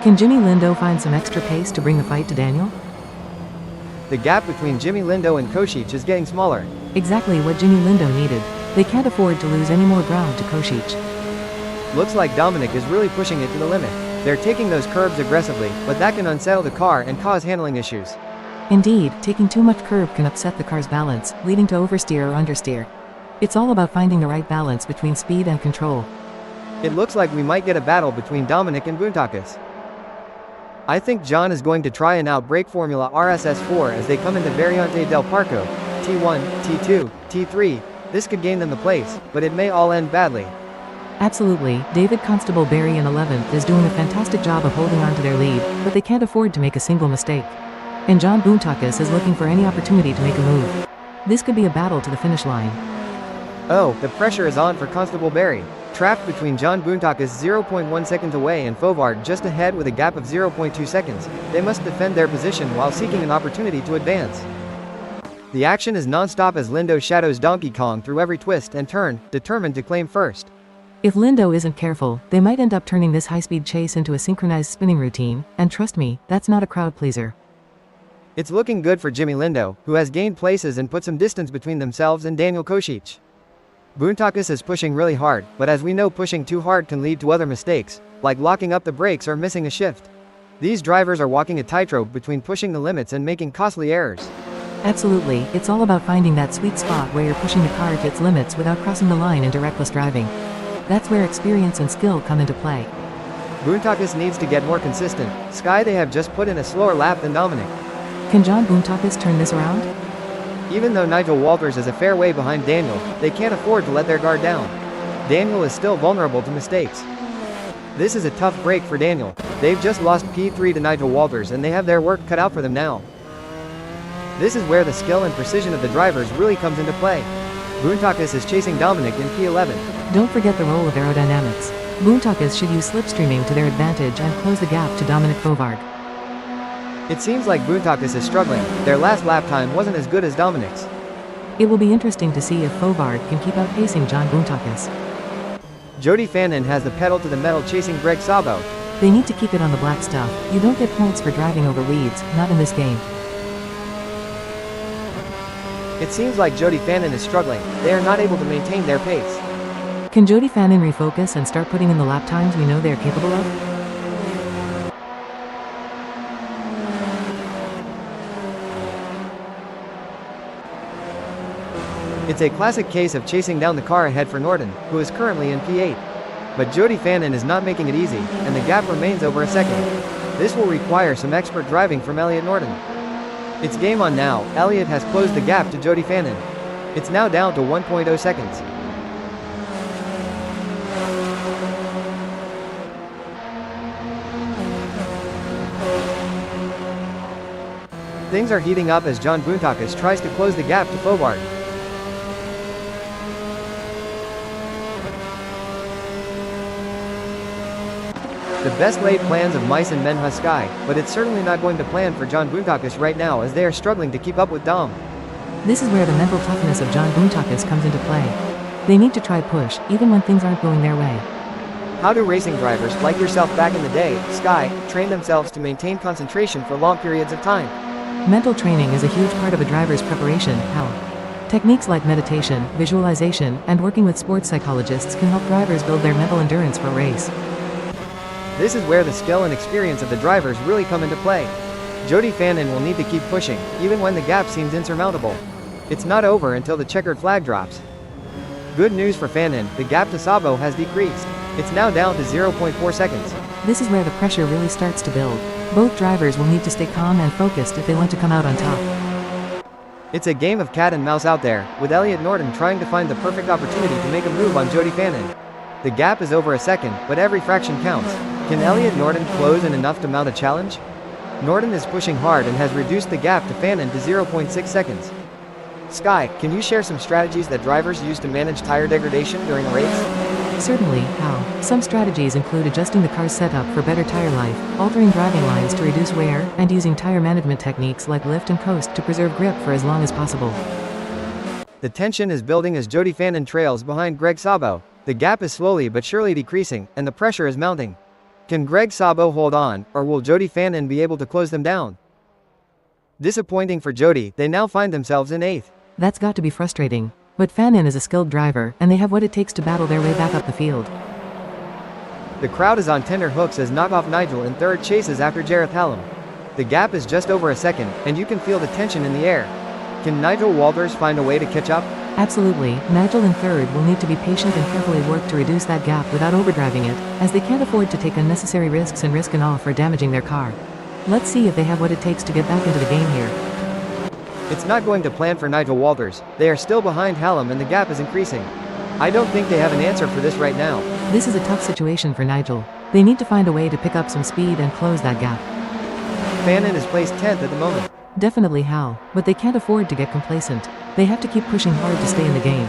Can Jimmy Lindo find some extra pace to bring the fight to Daniel? The gap between Jimmy Lindo and Kosic is getting smaller. Exactly what Jimmy Lindo needed. They can't afford to lose any more ground to Kosic. Looks like Dominic is really pushing it to the limit. They're taking those curbs aggressively, but that can unsettle the car and cause handling issues. Indeed, taking too much curb can upset the car's balance, leading to oversteer or understeer. It's all about finding the right balance between speed and control. It looks like we might get a battle between Dominic and Boontakis. I think John is going to try and outbrake Formula RSS 4 as they come into Variante del Parco, T1, T2, T3. This could gain them the place, but it may all end badly. Absolutely, David Constable Barry in 11th is doing a fantastic job of holding on to their lead, but they can't afford to make a single mistake. And John Boontakis is looking for any opportunity to make a move. This could be a battle to the finish line. Oh, the pressure is on for Constable Barry. Trapped between John Boontakis 0.1 seconds away and Fovarg just ahead with a gap of 0.2 seconds, they must defend their position while seeking an opportunity to advance. The action is non-stop as Lindo shadows Donkey Kong through every twist and turn, determined to claim first. If Lindo isn't careful, they might end up turning this high-speed chase into a synchronized spinning routine, and trust me, that's not a crowd pleaser. It's looking good for Jimmy Lindo, who has gained places and put some distance between themselves and Daniel Kosic. Boontakis is pushing really hard, but as we know, pushing too hard can lead to other mistakes, like locking up the brakes or missing a shift. These drivers are walking a tightrope between pushing the limits and making costly errors. Absolutely, it's all about finding that sweet spot where you're pushing the car to its limits without crossing the line into reckless driving. That's where experience and skill come into play. Boontakis needs to get more consistent. Sky, they have just put in a slower lap than Dominic. Can John Boontakis turn this around? Even though Nigel Walters is a fair way behind Daniel, they can't afford to let their guard down. Daniel is still vulnerable to mistakes. This is a tough break for Daniel. They've just lost P3 to Nigel Walters and they have their work cut out for them now. This is where the skill and precision of the drivers really comes into play. Boontakis is chasing Dominic in P11. Don't forget the role of aerodynamics. Boontakis should use slipstreaming to their advantage and close the gap to Dominic Fovarg. It seems like Boontakis is struggling. Their last lap time wasn't as good as Dominic's. It will be interesting to see if Fovarg can keep outpacing John Boontakis. Jody Fannin has the pedal to the metal chasing Greg Sabo. They need to keep it on the black stuff. You don't get points for driving over weeds, not in this game. It seems like Jody Fannin is struggling. They are not able to maintain their pace. Can Jody Fannin refocus and start putting in the lap times we know they are capable of? It's a classic case of chasing down the car ahead for Norton, who is currently in P8. But Jody Fannin is not making it easy, and the gap remains over a second. This will require some expert driving from Elliot Norton. It's game on now. Elliot has closed the gap to Jody Fannin. It's now down to 1.0 seconds. Things are heating up as John Boontakis tries to close the gap to Fovarg. The best laid plans of Mice and Menha Sky, but it's certainly not going to plan for John Boontakis right now as they are struggling to keep up with Dom. This is where the mental toughness of John Boontakis comes into play. They need to try push, even when things aren't going their way. How do racing drivers, like yourself back in the day, Sky, train themselves to maintain concentration for long periods of time? Mental training is a huge part of a driver's preparation. How? Techniques like meditation, visualization, and working with sports psychologists can help drivers build their mental endurance for a race. This is where the skill and experience of the drivers really come into play. Jody Fannin will need to keep pushing, even when the gap seems insurmountable. It's not over until the checkered flag drops. Good news for Fannin, the gap to Sabo has decreased. It's now down to 0.4 seconds. This is where the pressure really starts to build. Both drivers will need to stay calm and focused if they want to come out on top. It's a game of cat and mouse out there, with Elliot Norton trying to find the perfect opportunity to make a move on Jody Fannin. The gap is over a second, but every fraction counts. Can Elliot Norton close in enough to mount a challenge? Norton is pushing hard and has reduced the gap to Fannin to 0.6 seconds. Sky, can you share some strategies that drivers use to manage tire degradation during a race? Certainly. How? Some strategies include adjusting the car's setup for better tire life, altering driving lines to reduce wear, and using tire management techniques like lift and coast to preserve grip for as long as possible. The tension is building as Jody Fannin trails behind Greg Sabo. The gap is slowly but surely decreasing, and the pressure is mounting. Can Greg Sabo hold on, or will Jody Fannin be able to close them down? Disappointing for Jody, they now find themselves in 8th. That's got to be frustrating. But Fannin is a skilled driver, and they have what it takes to battle their way back up the field. The crowd is on tender hooks as Knockoff Nigel in 3rd chases after Jareth Hallam. The gap is just over a second, and you can feel the tension in the air. Can Nigel Walters find a way to catch up? Absolutely. Nigel in 3rd will need to be patient and carefully work to reduce that gap without overdriving it, as they can't afford to take unnecessary risks and risk and all for damaging their car. Let's see if they have what it takes to get back into the game here. It's not going to plan for Nigel Walters. They are still behind Hallam and the gap is increasing. I don't think they have an answer for this right now. This is a tough situation for Nigel. They need to find a way to pick up some speed and close that gap. Fannin is placed 10th at the moment. Definitely Hal, but they can't afford to get complacent. They have to keep pushing hard to stay in the game.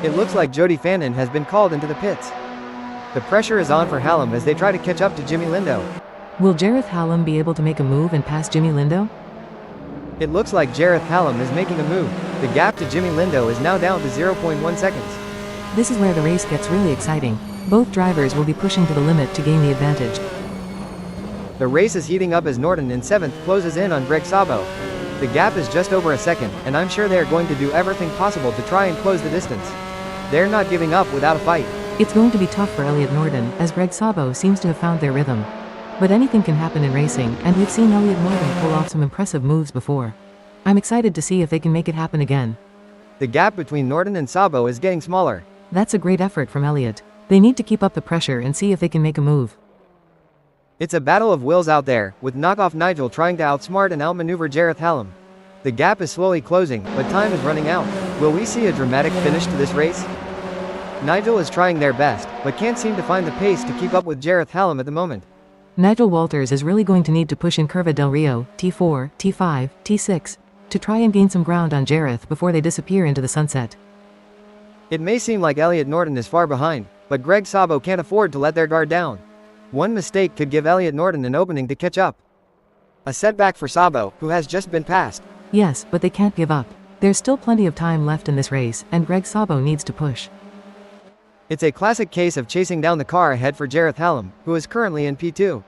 It looks like Jody Fannin has been called into the pits. The pressure is on for Hallam as they try to catch up to Jimmy Lindo. Will Jareth Hallam be able to make a move and pass Jimmy Lindo? It looks like Jareth Hallam is making a move. The gap to Jimmy Lindo is now down to 0.1 seconds. This is where the race gets really exciting. Both drivers will be pushing to the limit to gain the advantage. The race is heating up as Norton in 7th closes in on Greg Sabo. The gap is just over a second, and I'm sure they are going to do everything possible to try and close the distance. They're not giving up without a fight. It's going to be tough for Elliot Norton, as Greg Sabo seems to have found their rhythm. But anything can happen in racing, and we've seen Elliot Norton pull off some impressive moves before. I'm excited to see if they can make it happen again. The gap between Norton and Sabo is getting smaller. That's a great effort from Elliot. They need to keep up the pressure and see if they can make a move. It's a battle of wills out there, with knockoff Nigel trying to outsmart and outmaneuver Jareth Hallam. The gap is slowly closing, but time is running out. Will we see a dramatic finish to this race? Nigel is trying their best, but can't seem to find the pace to keep up with Jareth Hallam at the moment. Nigel Walters is really going to need to push in Curva del Rio, T4, T5, T6, to try and gain some ground on Jareth before they disappear into the sunset. It may seem like Elliot Norton is far behind, but Greg Sabo can't afford to let their guard down. One mistake could give Elliot Norton an opening to catch up. A setback for Sabo, who has just been passed. Yes, but they can't give up. There's still plenty of time left in this race, and Greg Sabo needs to push. It's a classic case of chasing down the car ahead for Jareth Hallam, who is currently in P2.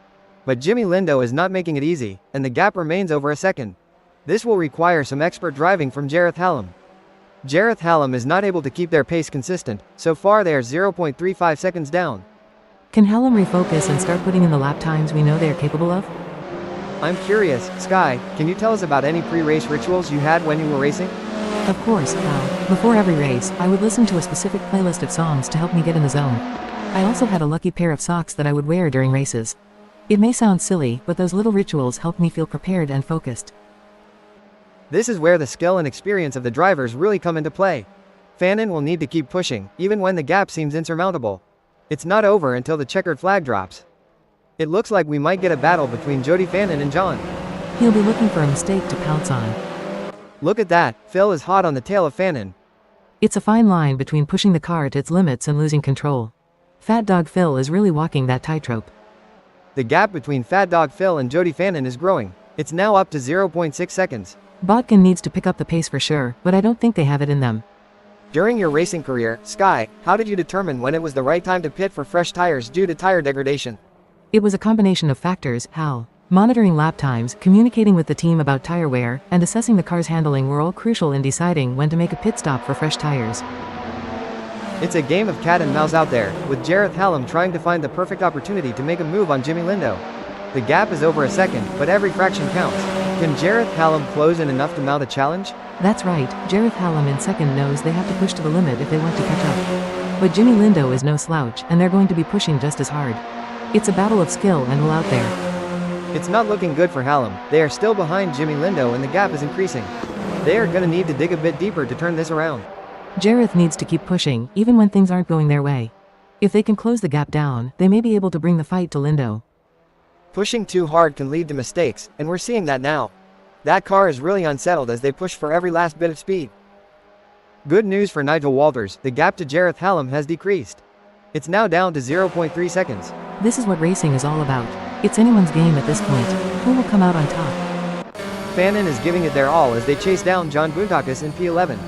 But Jimmy Lindo is not making it easy, and the gap remains over a second. This will require some expert driving from Jareth Hallam. Jareth Hallam is not able to keep their pace consistent, so far they are 0.35 seconds down. Can Hallam refocus and start putting in the lap times we know they are capable of? I'm curious, Sky, can you tell us about any pre-race rituals you had when you were racing? Of course, Al. Before every race, I would listen to a specific playlist of songs to help me get in the zone. I also had a lucky pair of socks that I would wear during races. It may sound silly, but those little rituals helped me feel prepared and focused. This is where the skill and experience of the drivers really come into play. Fannin will need to keep pushing, even when the gap seems insurmountable. It's not over until the checkered flag drops. It looks like we might get a battle between Jody Fannin and John. He'll be looking for a mistake to pounce on. Look at that, Phil is hot on the tail of Fannin. It's a fine line between pushing the car to its limits and losing control. Fat Dog Phil is really walking that tightrope. The gap between Fat Dog Phil and Jody Fannin is growing. It's now up to 0.6 seconds. Bodkin needs to pick up the pace for sure, but I don't think they have it in them. During your racing career, Sky, how did you determine when it was the right time to pit for fresh tires due to tire degradation? It was a combination of factors, Hal. Monitoring lap times, communicating with the team about tire wear, and assessing the car's handling were all crucial in deciding when to make a pit stop for fresh tires. It's a game of cat and mouse out there, with Jareth Hallam trying to find the perfect opportunity to make a move on Jimmy Lindo. The gap is over a second, but every fraction counts. Can Jareth Hallam close in enough to mount a challenge? That's right, Jareth Hallam in second knows they have to push to the limit if they want to catch up. But Jimmy Lindo is no slouch, and they're going to be pushing just as hard. It's a battle of skill and will out there. It's not looking good for Hallam. They are still behind Jimmy Lindo and the gap is increasing. They are gonna need to dig a bit deeper to turn this around. Jareth needs to keep pushing, even when things aren't going their way. If they can close the gap down, they may be able to bring the fight to Lindo. Pushing too hard can lead to mistakes, and we're seeing that now. That car is really unsettled as they push for every last bit of speed. Good news for Nigel Walters, the gap to Jareth Hallam has decreased. It's now down to 0.3 seconds. This is what racing is all about. It's anyone's game at this point. Who will come out on top? Fannin is giving it their all as they chase down John Boontakis in P11.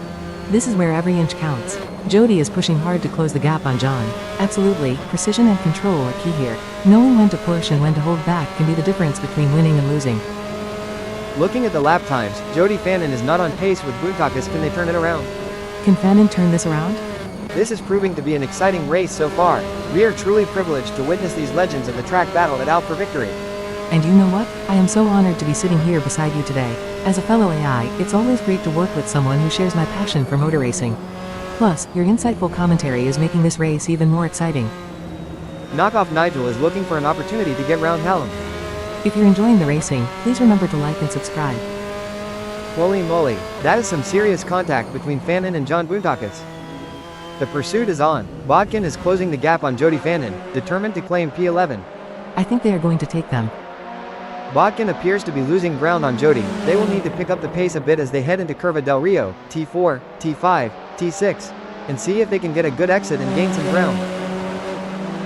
This is where every inch counts. Jody is pushing hard to close the gap on John. Absolutely, precision and control are key here. Knowing when to push and when to hold back can be the difference between winning and losing. Looking at the lap times, Jody Fannin is not on pace with Boontakis. Can they turn it around? Can Fannin turn this around? This is proving to be an exciting race so far. We are truly privileged to witness these legends of the track battle it out for victory. And you know what? I am so honored to be sitting here beside you today. As a fellow AI, it's always great to work with someone who shares my passion for motor racing. Plus, your insightful commentary is making this race even more exciting. Knockoff Nigel is looking for an opportunity to get round Hallam. If you're enjoying the racing, please remember to like and subscribe. Holy moly, that is some serious contact between Fannin and John Boontakis. The pursuit is on. Bodkin is closing the gap on Jody Fannin, determined to claim P11. I think they are going to take them. Bodkin appears to be losing ground on Jody. They will need to pick up the pace a bit as they head into Curva del Rio, T4, T5, T6, and see if they can get a good exit and gain some ground.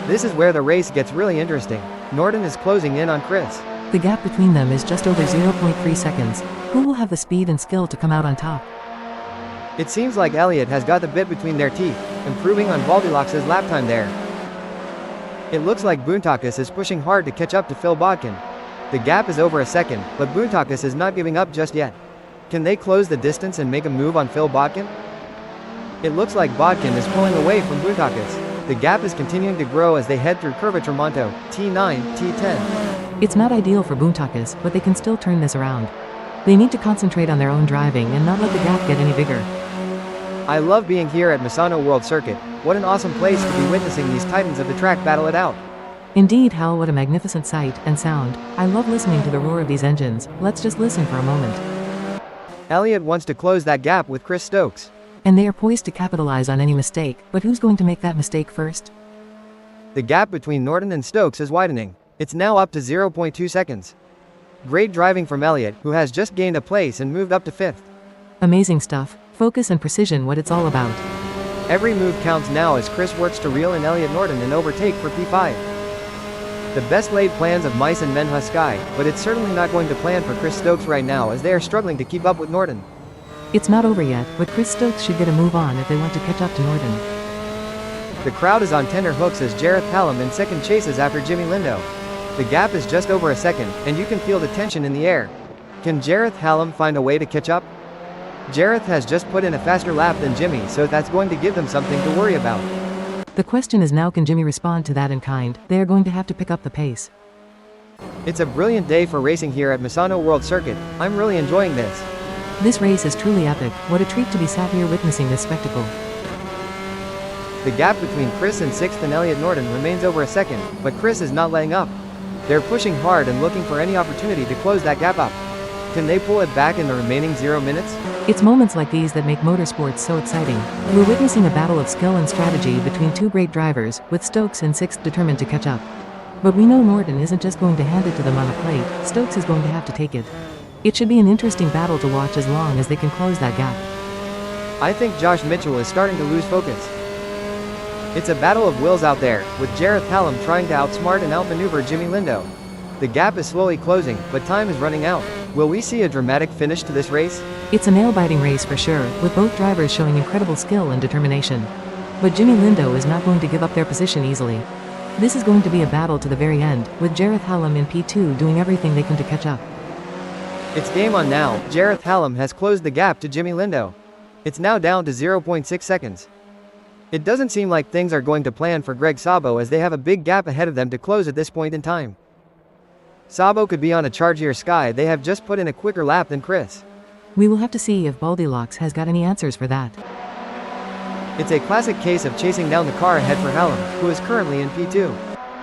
This is where the race gets really interesting. Norton is closing in on Chris. The gap between them is just over 0.3 seconds. Who will have the speed and skill to come out on top? It seems like Elliott has got the bit between their teeth, improving on Valdilox's lap time there. It looks like Boontakis is pushing hard to catch up to Phil Bodkin. The gap is over a second, but Boontakis is not giving up just yet. Can they close the distance and make a move on Phil Bodkin? It looks like Bodkin is pulling away from Boontakis. The gap is continuing to grow as they head through Curva Tramonto, T9, T10. It's not ideal for Boontakis, but they can still turn this around. They need to concentrate on their own driving and not let the gap get any bigger. I love being here at Misano World Circuit. What an awesome place to be witnessing these titans of the track battle it out. Indeed, Hal, what a magnificent sight and sound. I love listening to the roar of these engines. Let's just listen for a moment. Elliott wants to close that gap with Chris Stokes. And they are poised to capitalize on any mistake, but who's going to make that mistake first? The gap between Norton and Stokes is widening. It's now up to 0.2 seconds. Great driving from Elliott, who has just gained a place and moved up to 5th. Amazing stuff. Focus and precision, what it's all about. Every move counts now as Chris works to reel in Elliott Norton and overtake for P5. The best laid plans of mice and men husky, but it's certainly not going to plan for Chris Stokes right now as they are struggling to keep up with Norton. It's not over yet, but Chris Stokes should get a move on if they want to catch up to Norton. The crowd is on tender hooks as Jareth Hallam in second chases after Jimmy Lindo. The gap is just over a second, and you can feel the tension in the air. Can Jareth Hallam find a way to catch up? Jareth has just put in a faster lap than Jimmy, so that's going to give them something to worry about. The question is now, can Jimmy respond to that in kind? They are going to have to pick up the pace. It's a brilliant day for racing here at Misano World Circuit. I'm really enjoying this. This race is truly epic. What a treat to be sat here witnessing this spectacle. The gap between Chris and 6th and Elliott Norton remains over a second, but Chris is not letting up. They're pushing hard and looking for any opportunity to close that gap up. Can they pull it back in the remaining 0 minutes? It's moments like these that make motorsports so exciting. We're witnessing a battle of skill and strategy between two great drivers, with Stokes in 6th determined to catch up. But we know Norton isn't just going to hand it to them on a plate, Stokes is going to have to take it. It should be an interesting battle to watch as long as they can close that gap. I think Josh Mitchell is starting to lose focus. It's a battle of wills out there, with Jareth Hallam trying to outsmart and outmaneuver Jimmy Lindo. The gap is slowly closing, but time is running out. Will we see a dramatic finish to this race? It's a nail-biting race for sure, with both drivers showing incredible skill and determination. But Jimmy Lindo is not going to give up their position easily. This is going to be a battle to the very end, with Jareth Hallam in P2 doing everything they can to catch up. It's game on now. Jareth Hallam has closed the gap to Jimmy Lindo. It's now down to 0.6 seconds. It doesn't seem like things are going to plan for Greg Sabo as they have a big gap ahead of them to close at this point in time. Sabo could be on a charge here. Sky, they have just put in a quicker lap than Chris. We will have to see if Baldilocks has got any answers for that. It's a classic case of chasing down the car ahead for Hallam, who is currently in P2.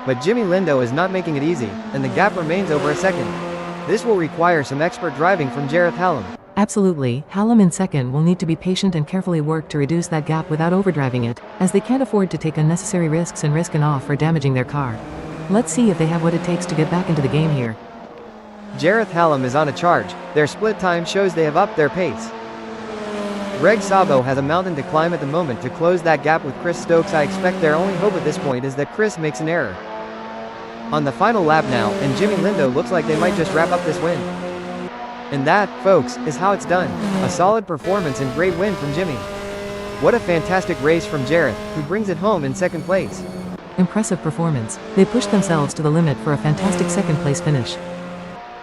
But Jimmy Lindo is not making it easy, and the gap remains over a second. This will require some expert driving from Jareth Hallam. Absolutely, Hallam in 2nd will need to be patient and carefully work to reduce that gap without overdriving it, as they can't afford to take unnecessary risks and risk an off for damaging their car. Let's see if they have what it takes to get back into the game here. Jareth Hallam is on a charge. Their split time shows they have upped their pace. Greg Sabo has a mountain to climb at the moment to close that gap with Chris Stokes. I expect their only hope at this point is that Chris makes an error. On the final lap now, and Jimmy Lindo looks like they might just wrap up this win. And that, folks, is how it's done. A solid performance and great win from Jimmy. What a fantastic race from Jareth, who brings it home in 2nd place. Impressive performance. They pushed themselves to the limit for a fantastic 2nd place finish.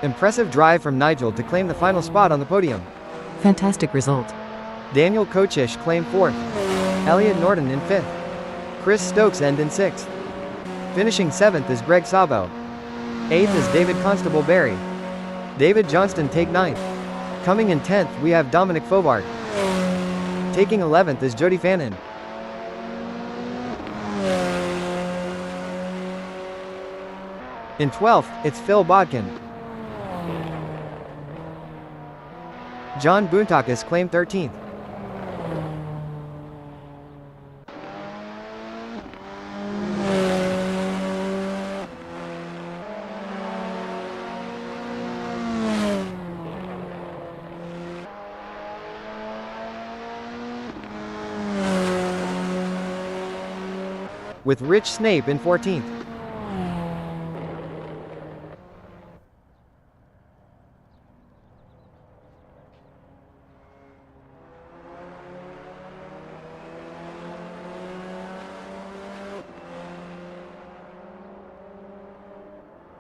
Impressive drive from Nigel to claim the final spot on the podium. Fantastic result. Daniel Kochish claimed 4th. Elliott Norton in 5th. Chris Stokes end in 6th. Finishing 7th is Greg Sabo. 8th is David Constable Barry. David Johnston take 9th. Coming in 10th we have Dominic Fobart. Taking 11th is Jody Fannin. In 12th, it's Phil Bodkin. John Boontakis claimed 13th. With Rich Snape in 14th.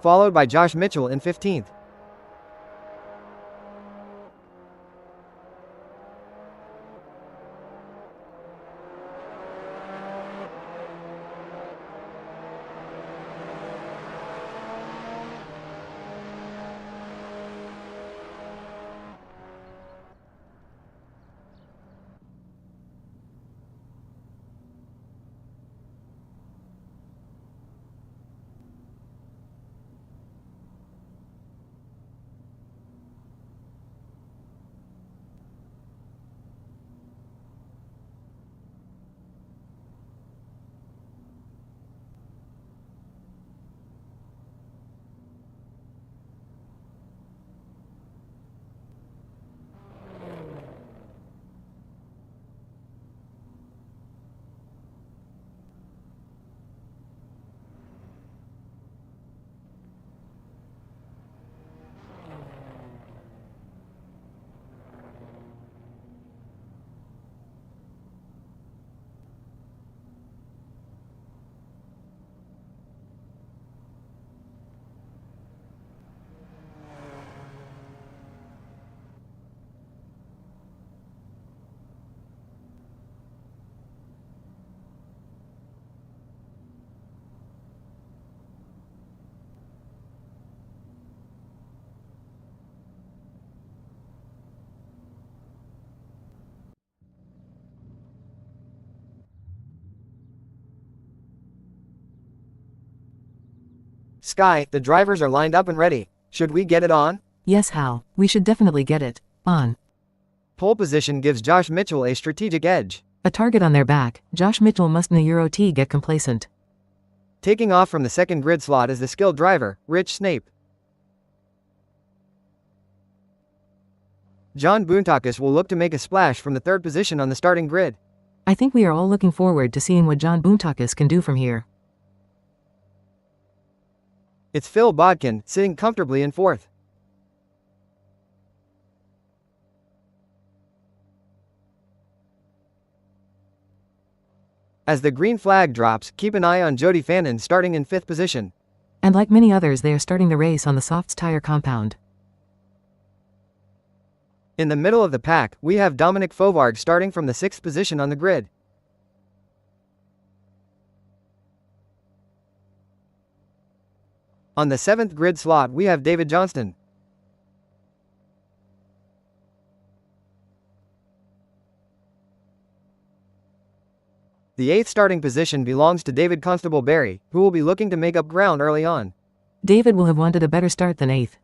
Followed by Josh Mitchell in 15th. Sky, the drivers are lined up and ready. Should we get it on? Yes, Hal, we should definitely get it on. Pole position gives Josh Mitchell a strategic edge. A target on their back, Josh Mitchell must in the Euro T get complacent. Taking off from the second grid slot is the skilled driver, Rich Snape. John Boontakis will look to make a splash from the third position on the starting grid. I think we are all looking forward to seeing what John Boontakis can do from here. It's Phil Bodkin, sitting comfortably in fourth. As the green flag drops, keep an eye on Jody Fannin starting in fifth position. And like many others, they are starting the race on the softs tire compound. In the middle of the pack, we have Dominic Fauvargue starting from the sixth position on the grid. On the seventh grid slot, we have David Johnston. The eighth starting position belongs to David Constable Barry, who will be looking to make up ground early on. David will have wanted a better start than eighth.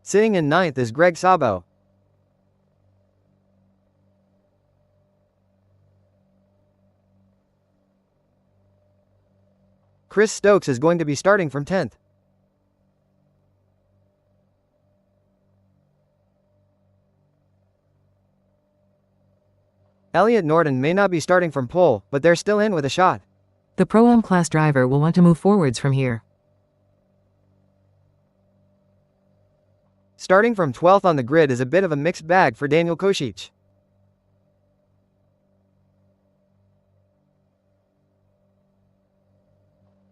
Sitting in ninth is Greg Sabo. Chris Stokes is going to be starting from 10th. Elliot Norton may not be starting from pole, but they're still in with a shot. The Pro-Am class driver will want to move forwards from here. Starting from 12th on the grid is a bit of a mixed bag for Daniel Kosic.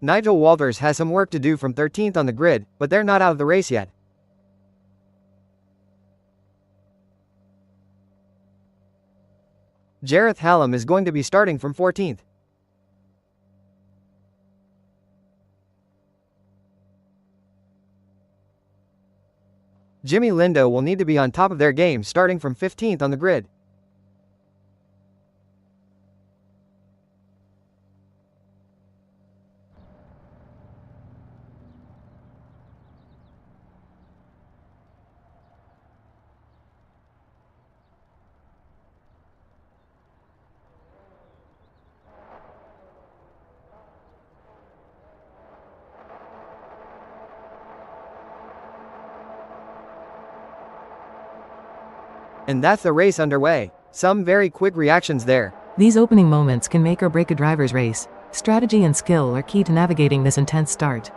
Nigel Walters has some work to do from 13th on the grid, but they're not out of the race yet. Jareth Hallam is going to be starting from 14th. Jimmy Lindo will need to be on top of their game starting from 15th on the grid. And that's the race underway. Some very quick reactions there. These opening moments can make or break a driver's race. Strategy and skill are key to navigating this intense start.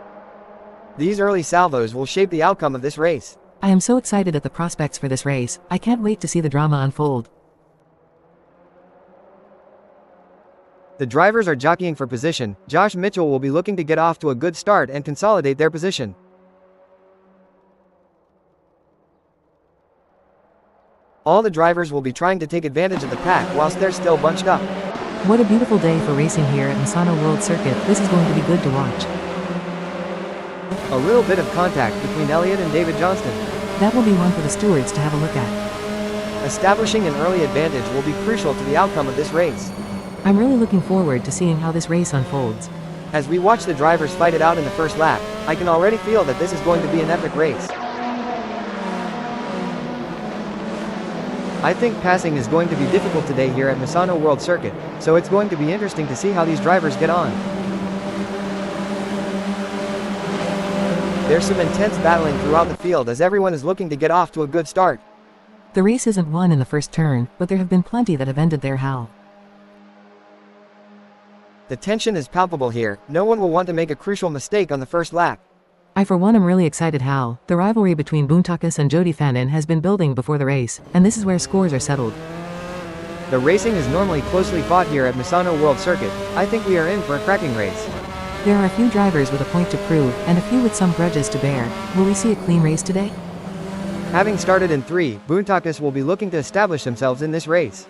These early salvos will shape the outcome of this race. I am so excited at the prospects for this race. I can't wait to see the drama unfold. The drivers are jockeying for position. Josh Mitchell will be looking to get off to a good start and consolidate their position. All the drivers will be trying to take advantage of the pack whilst they're still bunched up. What a beautiful day for racing here at Misano World Circuit. This is going to be good to watch. A little bit of contact between Elliott and David Johnston. That will be one for the stewards to have a look at. Establishing an early advantage will be crucial to the outcome of this race. I'm really looking forward to seeing how this race unfolds. As we watch the drivers fight it out in the first lap, I can already feel that this is going to be an epic race. I think passing is going to be difficult today here at Misano World Circuit, so it's going to be interesting to see how these drivers get on. There's some intense battling throughout the field as everyone is looking to get off to a good start. The race isn't won in the first turn, but there have been plenty that have ended there, Hal. The tension is palpable here. No one will want to make a crucial mistake on the first lap. I for one am really excited, Hal. The rivalry between Boontakis and Jody Fannin has been building before the race, and this is where scores are settled. The racing is normally closely fought here at Misano World Circuit. I think we are in for a cracking race. There are a few drivers with a point to prove, and a few with some grudges to bear. Will we see a clean race today? Having started in 3, Boontakis will be looking to establish themselves in this race.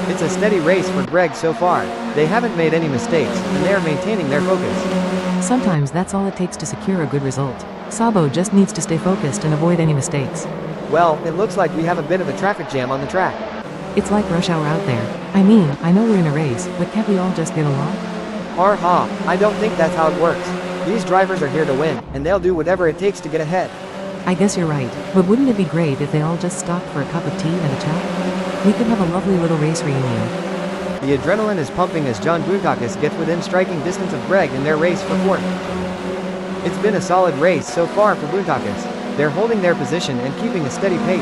It's a steady race for Greg so far. They haven't made any mistakes, and they are maintaining their focus. Sometimes that's all it takes to secure a good result. Sabo just needs to stay focused and avoid any mistakes. Well, it looks like we have a bit of a traffic jam on the track. It's like rush hour out there. I mean, I know we're in a race, but can't we all just get along? I don't think that's how it works. These drivers are here to win, and they'll do whatever it takes to get ahead. I guess you're right, but wouldn't it be great if they all just stopped for a cup of tea and a chat? We could have a lovely little race reunion. The adrenaline is pumping as John Boontakis gets within striking distance of Greg in their race for fourth. It's been a solid race so far for Boontakis. They're holding their position and keeping a steady pace.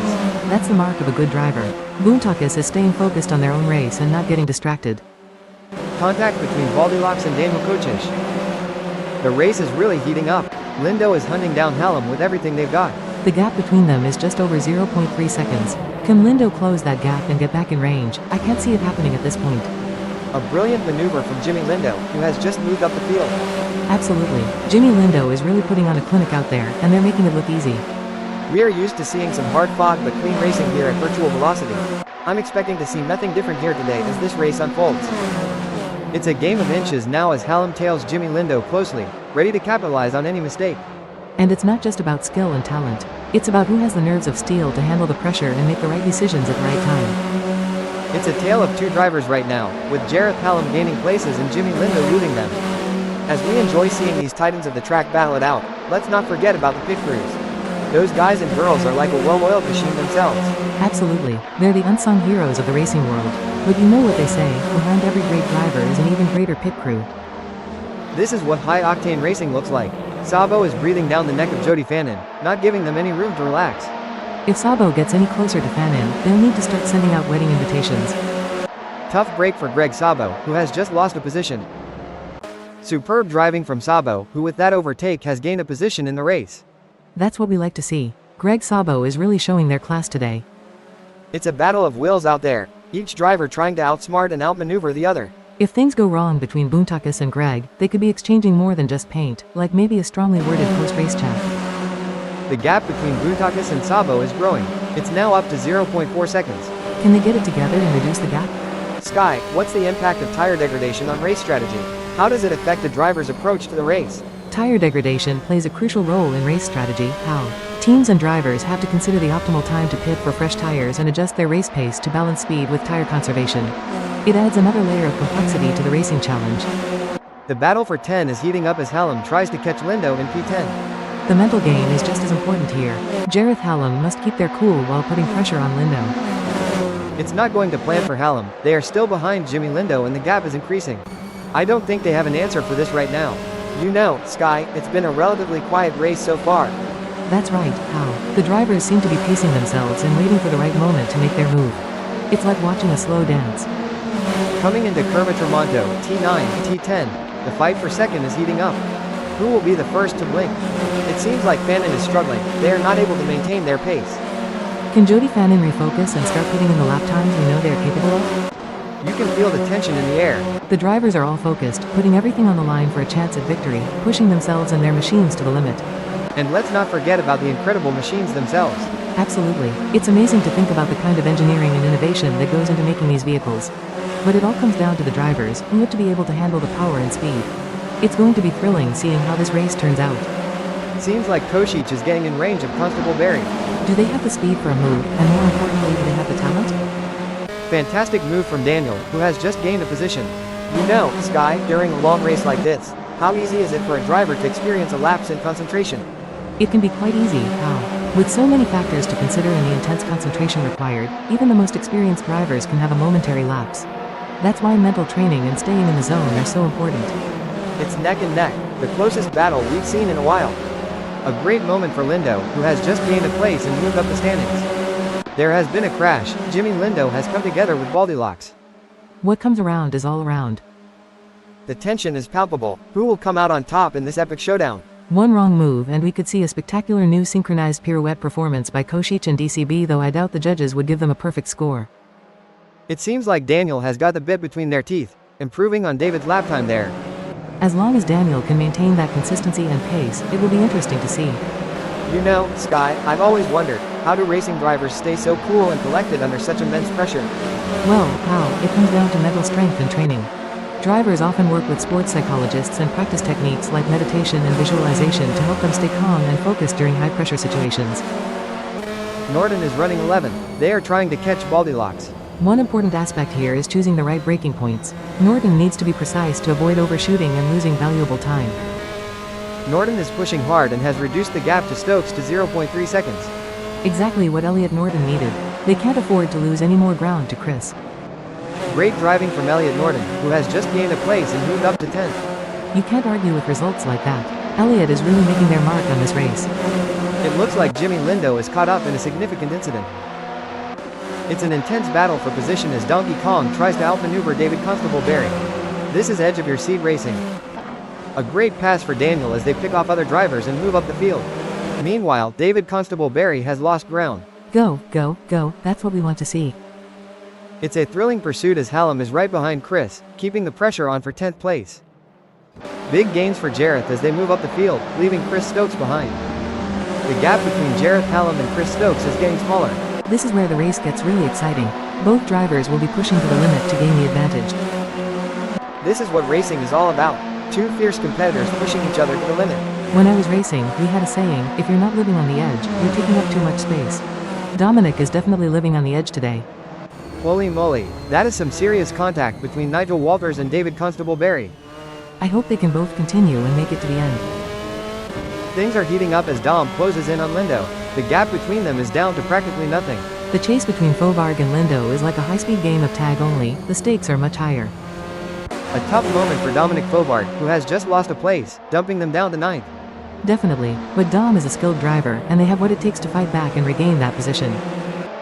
That's the mark of a good driver. Boontakis is staying focused on their own race and not getting distracted. Contact between Valdilocks and Daniel Kocic. The race is really heating up. Lindo is hunting down Hallam with everything they've got. The gap between them is just over 0.3 seconds. Can Lindo close that gap and get back in range? I can't see it happening at this point. A brilliant maneuver from Jimmy Lindo, who has just moved up the field. Absolutely. Jimmy Lindo is really putting on a clinic out there, and they're making it look easy. We are used to seeing some hard fought but clean racing here at Virtual Velocity. I'm expecting to see nothing different here today as this race unfolds. It's a game of inches now as Hallam tails Jimmy Lindo closely, ready to capitalize on any mistake. And it's not just about skill and talent. It's about who has the nerves of steel to handle the pressure and make the right decisions at the right time. It's a tale of two drivers right now, with Jareth Hallam gaining places and Jimmy Lindo losing them. As we enjoy seeing these titans of the track battle it out, let's not forget about the pit crews. Those guys and girls are like a well-oiled machine themselves. Absolutely. They're the unsung heroes of the racing world. But you know what they say, behind every great driver is an even greater pit crew. This is what high-octane racing looks like. Sabo is breathing down the neck of Jody Fannin, not giving them any room to relax. If Sabo gets any closer to Fannin, they'll need to start sending out wedding invitations. Tough break for Greg Sabo, who has just lost a position. Superb driving from Sabo, who with that overtake has gained a position in the race. That's what we like to see. Greg Sabo is really showing their class today. It's a battle of wills out there, each driver trying to outsmart and outmaneuver the other. If things go wrong between Boontakis and Greg, they could be exchanging more than just paint, like maybe a strongly worded post-race chat. The gap between Boontakis and Sabo is growing. It's now up to 0.4 seconds. Can they get it together and reduce the gap? Sky, what's the impact of tire degradation on race strategy? How does it affect the driver's approach to the race? Tire degradation plays a crucial role in race strategy. How? Teams and drivers have to consider the optimal time to pit for fresh tires and adjust their race pace to balance speed with tire conservation. It adds another layer of complexity to the racing challenge. The battle for 10 is heating up as Hallam tries to catch Lindo in P10. The mental game is just as important here. Jareth Hallam must keep their cool while putting pressure on Lindo. It's not going to plan for Hallam. They are still behind Jimmy Lindo and the gap is increasing. I don't think they have an answer for this right now. You know, Sky, it's been a relatively quiet race so far. That's right, How. The drivers seem to be pacing themselves and waiting for the right moment to make their move. It's like watching a slow dance. Coming into Kerma Tramonto, T9, T10, the fight for second is heating up. Who will be the first to blink? It seems like Fannin is struggling. They are not able to maintain their pace. Can Jody Fannin refocus and start putting in the lap times we know they are capable of? You can feel the tension in the air. The drivers are all focused, putting everything on the line for a chance at victory, pushing themselves and their machines to the limit. And let's not forget about the incredible machines themselves. Absolutely. It's amazing to think about the kind of engineering and innovation that goes into making these vehicles. But it all comes down to the drivers, who have to be able to handle the power and speed. It's going to be thrilling seeing how this race turns out. Seems like Kocic is getting in range of Constable Barry. Do they have the speed for a move, and more importantly, do they have the talent? Fantastic move from Daniel, who has just gained a position. You know, Sky, during a long race like this, how easy is it for a driver to experience a lapse in concentration? It can be quite easy, How. With so many factors to consider and the intense concentration required, even the most experienced drivers can have a momentary lapse. That's why mental training and staying in the zone are so important. It's neck and neck, the closest battle we've seen in a while. A great moment for Lindo, who has just gained a place and moved up the standings. There has been a crash. Jimmy Lindo has come together with Valdilocks. What comes around is all around. The tension is palpable. Who will come out on top in this epic showdown? One wrong move and we could see a spectacular new synchronized pirouette performance by Kocic and DCB, though I doubt the judges would give them a perfect score. It seems like Daniel has got the bit between their teeth, improving on David's lap time there. As long as Daniel can maintain that consistency and pace, it will be interesting to see. You know, Sky, I've always wondered, how do racing drivers stay so cool and collected under such immense pressure? Well, how? It comes down to mental strength and training. Drivers often work with sports psychologists and practice techniques like meditation and visualization to help them stay calm and focused during high-pressure situations. Norton is running 11. They are trying to catch Valdilocks. One important aspect here is choosing the right braking points. Norton needs to be precise to avoid overshooting and losing valuable time. Norton is pushing hard and has reduced the gap to Stokes to 0.3 seconds. Exactly what Elliott Norton needed. They can't afford to lose any more ground to Chris. Great driving from Elliott Norton, who has just gained a place and moved up to 10th. You can't argue with results like that. Elliott is really making their mark on this race. It looks like Jimmy Lindo is caught up in a significant incident. It's an intense battle for position as Donkey Kong tries to outmaneuver David Constable Barry. This is edge of your seat racing. A great pass for Daniel as they pick off other drivers and move up the field. Meanwhile, David Constable Barry has lost ground. Go, go, go, that's what we want to see. It's a thrilling pursuit as Hallam is right behind Chris, keeping the pressure on for 10th place. Big gains for Jareth as they move up the field, leaving Chris Stokes behind. The gap between Jareth Hallam and Chris Stokes is getting smaller. This is where the race gets really exciting. Both drivers will be pushing to the limit to gain the advantage. This is what racing is all about. Two fierce competitors pushing each other to the limit. When I was racing, we had a saying, if you're not living on the edge, you're taking up too much space. Dominic is definitely living on the edge today. Holy moly, that is some serious contact between Nigel Walters and David Constable Barry. I hope they can both continue and make it to the end. Things are heating up as Dom closes in on Lindo. The gap between them is down to practically nothing. The chase between Faubourg and Lindo is like a high-speed game of tag only, the stakes are much higher. A tough moment for Dominic Faubourg, who has just lost a place, dumping them down to 9th. Definitely, but Dom is a skilled driver, and they have what it takes to fight back and regain that position.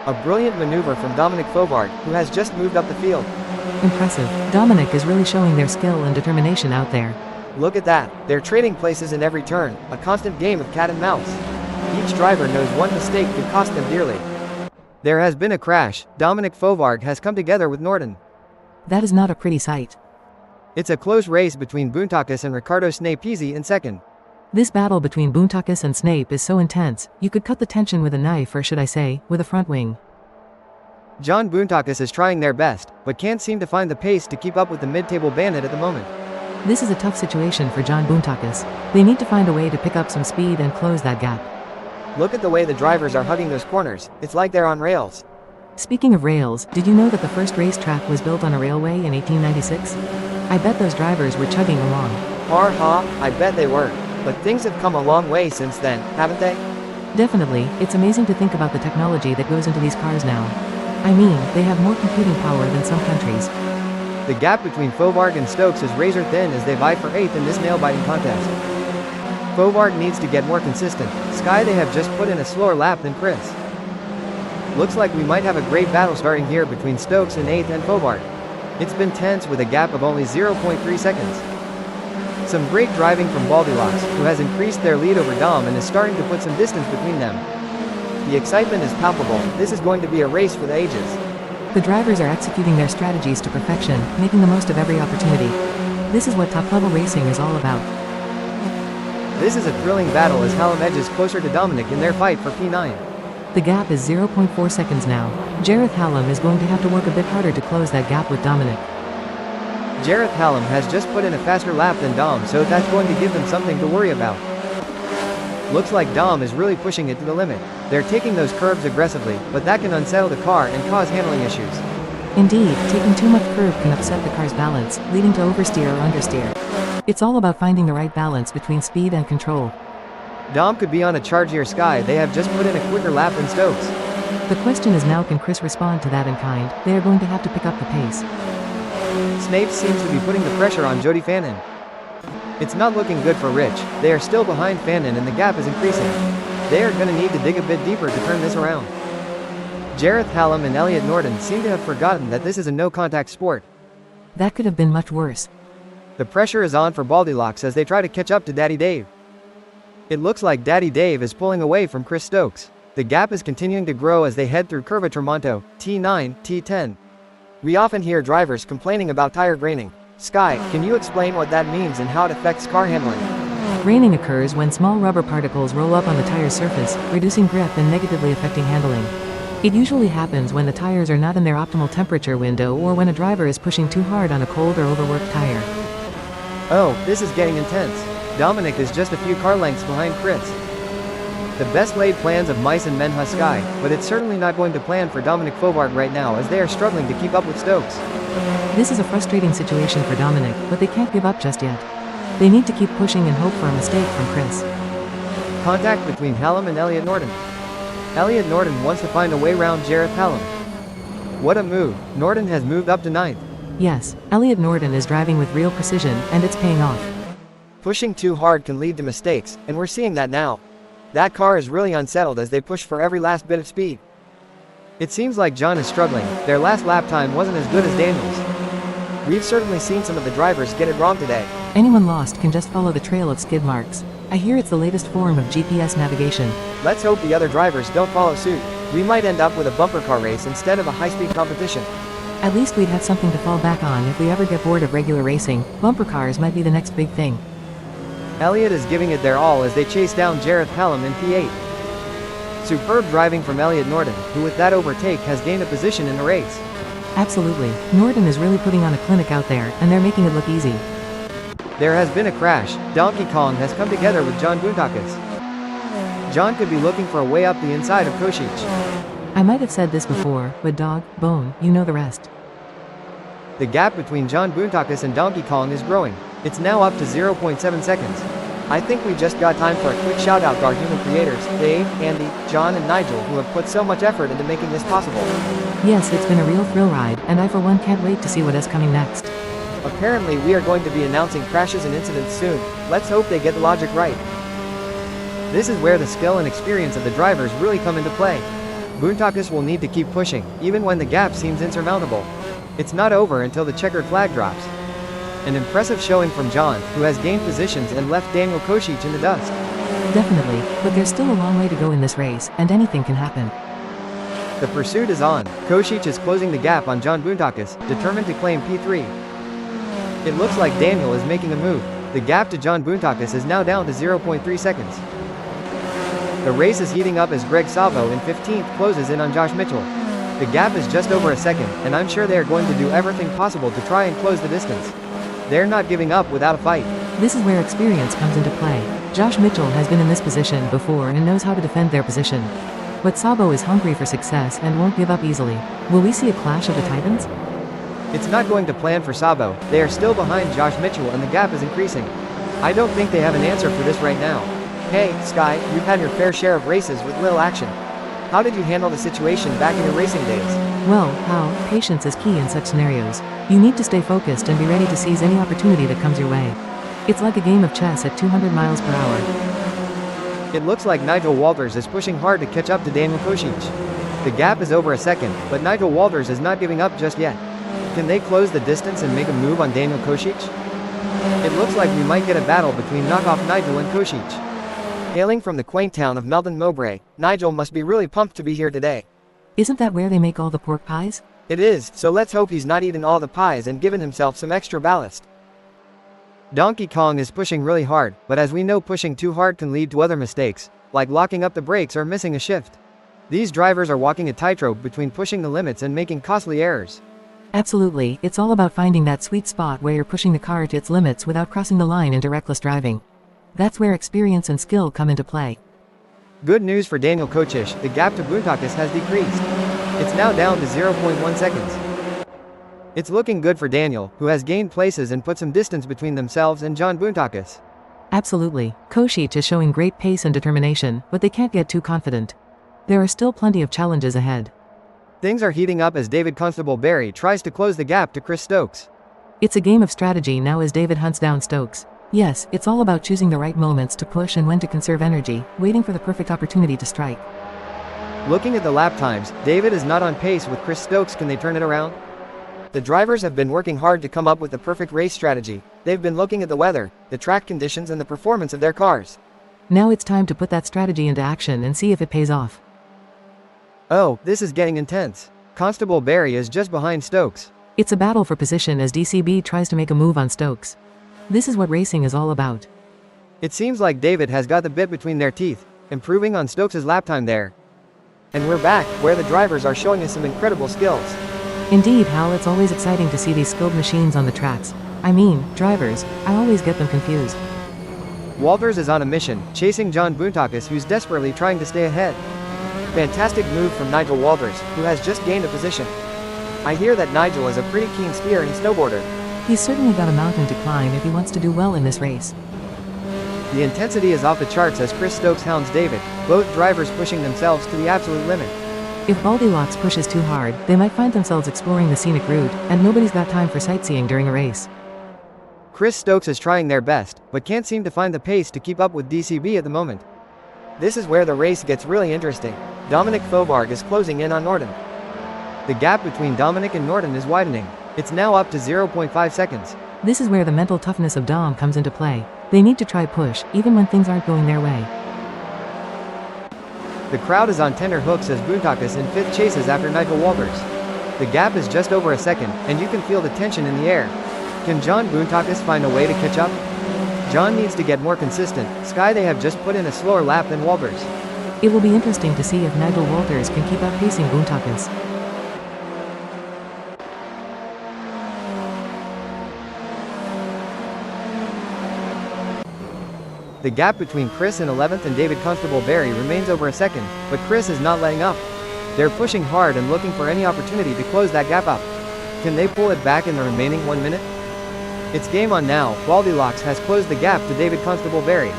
A brilliant maneuver from Dominic Faubourg, who has just moved up the field. Impressive. Dominic is really showing their skill and determination out there. Look at that, they're trading places in every turn, a constant game of cat and mouse. Each driver knows one mistake could cost them dearly. There has been a crash. Dominic Faubourg has come together with Norton. That is not a pretty sight. It's a close race between Boontakis and Ricardo Snapezi in second. This battle between Boontakis and Snape is so intense, you could cut the tension with a knife, or should I say, with a front wing. John Boontakis is trying their best, but can't seem to find the pace to keep up with the mid-table bandit at the moment. This is a tough situation for John Boontakis. They need to find a way to pick up some speed and close that gap. Look at the way the drivers are hugging those corners, it's like they're on rails. Speaking of rails, did you know that the first racetrack was built on a railway in 1896? I bet those drivers were chugging along. I bet they were. But things have come a long way since then, haven't they? Definitely, it's amazing to think about the technology that goes into these cars now. I mean, they have more computing power than some countries. The gap between Faubourg and Stokes is razor thin as they vie for 8th in this nail-biting contest. Faubourg needs to get more consistent. Sky they have just put in a slower lap than Chris. Looks like we might have a great battle starting here between Stokes in 8th and Faubourg. It's been tense with a gap of only 0.3 seconds. Some great driving from Baldilocks, who has increased their lead over Dom and is starting to put some distance between them. The excitement is palpable. This is going to be a race for the ages. The drivers are executing their strategies to perfection, making the most of every opportunity. This is what top-level racing is all about. This is a thrilling battle as Hallam edges closer to Dominic in their fight for P9. The gap is 0.4 seconds now. Jareth Hallam is going to have to work a bit harder to close that gap with Dominic. Jareth Hallam has just put in a faster lap than Dom, so that's going to give them something to worry about. Looks like Dom is really pushing it to the limit. They're taking those curves aggressively, but that can unsettle the car and cause handling issues. Indeed, taking too much curve can upset the car's balance, leading to oversteer or understeer. It's all about finding the right balance between speed and control. Dom could be on a charge here. Sky they have just put in a quicker lap than Stokes. The question is now, can Chris respond to that in kind? They are going to have to pick up the pace. Snape seems to be putting the pressure on Jody Fannin. It's not looking good for Rich. They are still behind Fannin and the gap is increasing. They are going to need to dig a bit deeper to turn this around. Jareth Hallam and Elliott Norton seem to have forgotten that this is a no-contact sport. That could have been much worse. The pressure is on for Baldilocks as they try to catch up to Daddy Dave. It looks like Daddy Dave is pulling away from Chris Stokes. The gap is continuing to grow as they head through Curva Tramonto, T9, T10. We often hear drivers complaining about tire graining. Sky, can you explain what that means and how it affects car handling? Graining occurs when small rubber particles roll up on the tire's surface, reducing grip and negatively affecting handling. It usually happens when the tires are not in their optimal temperature window or when a driver is pushing too hard on a cold or overworked tire. Oh, this is getting intense. Dominic is just a few car lengths behind Chris. The best laid plans of mice and men Husky, but it's certainly not going to plan for Dominic Fovard right now as they are struggling to keep up with Stokes. This is a frustrating situation for Dominic, but they can't give up just yet. They need to keep pushing and hope for a mistake from Chris. Contact between Hallam and Elliot Norton. Elliot Norton wants to find a way round Jareth Hallam. What a move. Norton has moved up to 9th. Yes, Elliot Norton is driving with real precision, and it's paying off. Pushing too hard can lead to mistakes, and we're seeing that now. That car is really unsettled as they push for every last bit of speed. It seems like John is struggling. Their last lap time wasn't as good as Daniel's. We've certainly seen some of the drivers get it wrong today. Anyone lost can just follow the trail of skid marks. I hear it's the latest form of GPS navigation. Let's hope the other drivers don't follow suit. We might end up with a bumper car race instead of a high-speed competition. At least we'd have something to fall back on if we ever get bored of regular racing. Bumper cars might be the next big thing. Elliot is giving it their all as they chase down Jareth Hallam in P8. Superb driving from Elliot Norton, who with that overtake has gained a position in the race. Absolutely. Norton is really putting on a clinic out there, and they're making it look easy. There has been a crash. Donkey Kong has come together with John Boontakis. John could be looking for a way up the inside of Košić. I might have said this before, but dog, bone, you know the rest. The gap between John Boontakis and Donkey Kong is growing. It's now up to 0.7 seconds. I think we just got time for a quick shout out to our human creators, Dave, Andy, John and Nigel, who have put so much effort into making this possible. Yes, it's been a real thrill ride, and I for one can't wait to see what is coming next. Apparently we are going to be announcing crashes and incidents soon. Let's hope they get the logic right. This is where the skill and experience of the drivers really come into play. Boontakis will need to keep pushing, even when the gap seems insurmountable. It's not over until the checkered flag drops. An impressive showing from John, who has gained positions and left Daniel Košić in the dust. Definitely, but there's still a long way to go in this race, and anything can happen. The pursuit is on. Košić is closing the gap on John Boontakis, determined to claim P3. It looks like Daniel is making a move. The gap to John Boontakis is now down to 0.3 seconds. The race is heating up as Greg Savo in 15th closes in on Josh Mitchell. The gap is just over a second, and I'm sure they are going to do everything possible to try and close the distance. They're not giving up without a fight. This is where experience comes into play. Josh Mitchell has been in this position before and knows how to defend their position. But Sabo is hungry for success and won't give up easily. Will we see a clash of the Titans? It's not going to plan for Sabo. They are still behind Josh Mitchell and the gap is increasing. I don't think they have an answer for this right now. Hey, Sky, you've had your fair share of races with little action. How did you handle the situation back in your racing days? Well, how? Patience is key in such scenarios. You need to stay focused and be ready to seize any opportunity that comes your way. It's like a game of chess at 200 miles per hour. It looks like Nigel Walters is pushing hard to catch up to Daniel Košić. The gap is over a second, but Nigel Walters is not giving up just yet. Can they close the distance and make a move on Daniel Košić? It looks like we might get a battle between knockoff Nigel and Košić. Hailing from the quaint town of Melton Mowbray, Nigel must be really pumped to be here today. Isn't that where they make all the pork pies? It is, so let's hope he's not eaten all the pies and given himself some extra ballast. Donkey Kong is pushing really hard, but as we know, pushing too hard can lead to other mistakes, like locking up the brakes or missing a shift. These drivers are walking a tightrope between pushing the limits and making costly errors. Absolutely, it's all about finding that sweet spot where you're pushing the car to its limits without crossing the line into reckless driving. That's where experience and skill come into play. Good news for Daniel Košić, the gap to Boontakis has decreased. It's now down to 0.1 seconds. It's looking good for Daniel, who has gained places and put some distance between themselves and John Boontakis. Absolutely, Košić is showing great pace and determination, but they can't get too confident. There are still plenty of challenges ahead. Things are heating up as David Constable Barry tries to close the gap to Chris Stokes. It's a game of strategy now as David hunts down Stokes. Yes, it's all about choosing the right moments to push and when to conserve energy, waiting for the perfect opportunity to strike. Looking at the lap times, David is not on pace with Chris Stokes. Can they turn it around? The drivers have been working hard to come up with the perfect race strategy. They've been looking at the weather, the track conditions and the performance of their cars. Now it's time to put that strategy into action and see if it pays off. Oh, this is getting intense. Constable Barry is just behind Stokes. It's a battle for position as DCB tries to make a move on Stokes. This is what racing is all about. It seems like David has got the bit between their teeth, improving on Stokes' lap time there. And we're back, where the drivers are showing us some incredible skills. Indeed, Hal, it's always exciting to see these skilled machines on the tracks. I mean, drivers, I always get them confused. Walters is on a mission, chasing John Boontakis, who's desperately trying to stay ahead. Fantastic move from Nigel Walters, who has just gained a position. I hear that Nigel is a pretty keen skier and snowboarder. He's certainly got a mountain to climb if he wants to do well in this race. The intensity is off the charts as Chris Stokes hounds David, both drivers pushing themselves to the absolute limit. If Goldilocks pushes too hard, they might find themselves exploring the scenic route, and nobody's got time for sightseeing during a race. Chris Stokes is trying their best, but can't seem to find the pace to keep up with DCB at the moment. This is where the race gets really interesting. Dominic Faubourg is closing in on Norton. The gap between Dominic and Norton is widening. It's now up to 0.5 seconds. This is where the mental toughness of Dom comes into play. They need to try push, even when things aren't going their way. The crowd is on tender hooks as Boontakis in 5th chases after Nigel Walters. The gap is just over a second, and you can feel the tension in the air. Can John Boontakis find a way to catch up? John needs to get more consistent. Sky, they have just put in a slower lap than Walters. It will be interesting to see if Nigel Walters can keep outpacing Boontakis. The gap between Chris in 11th and David Constable Barry remains over a second, but Chris is not letting up. They're pushing hard and looking for any opportunity to close that gap up. Can they pull it back in the remaining 1 minute? It's game on now. Goldilocks has closed the gap to David Constable Barry.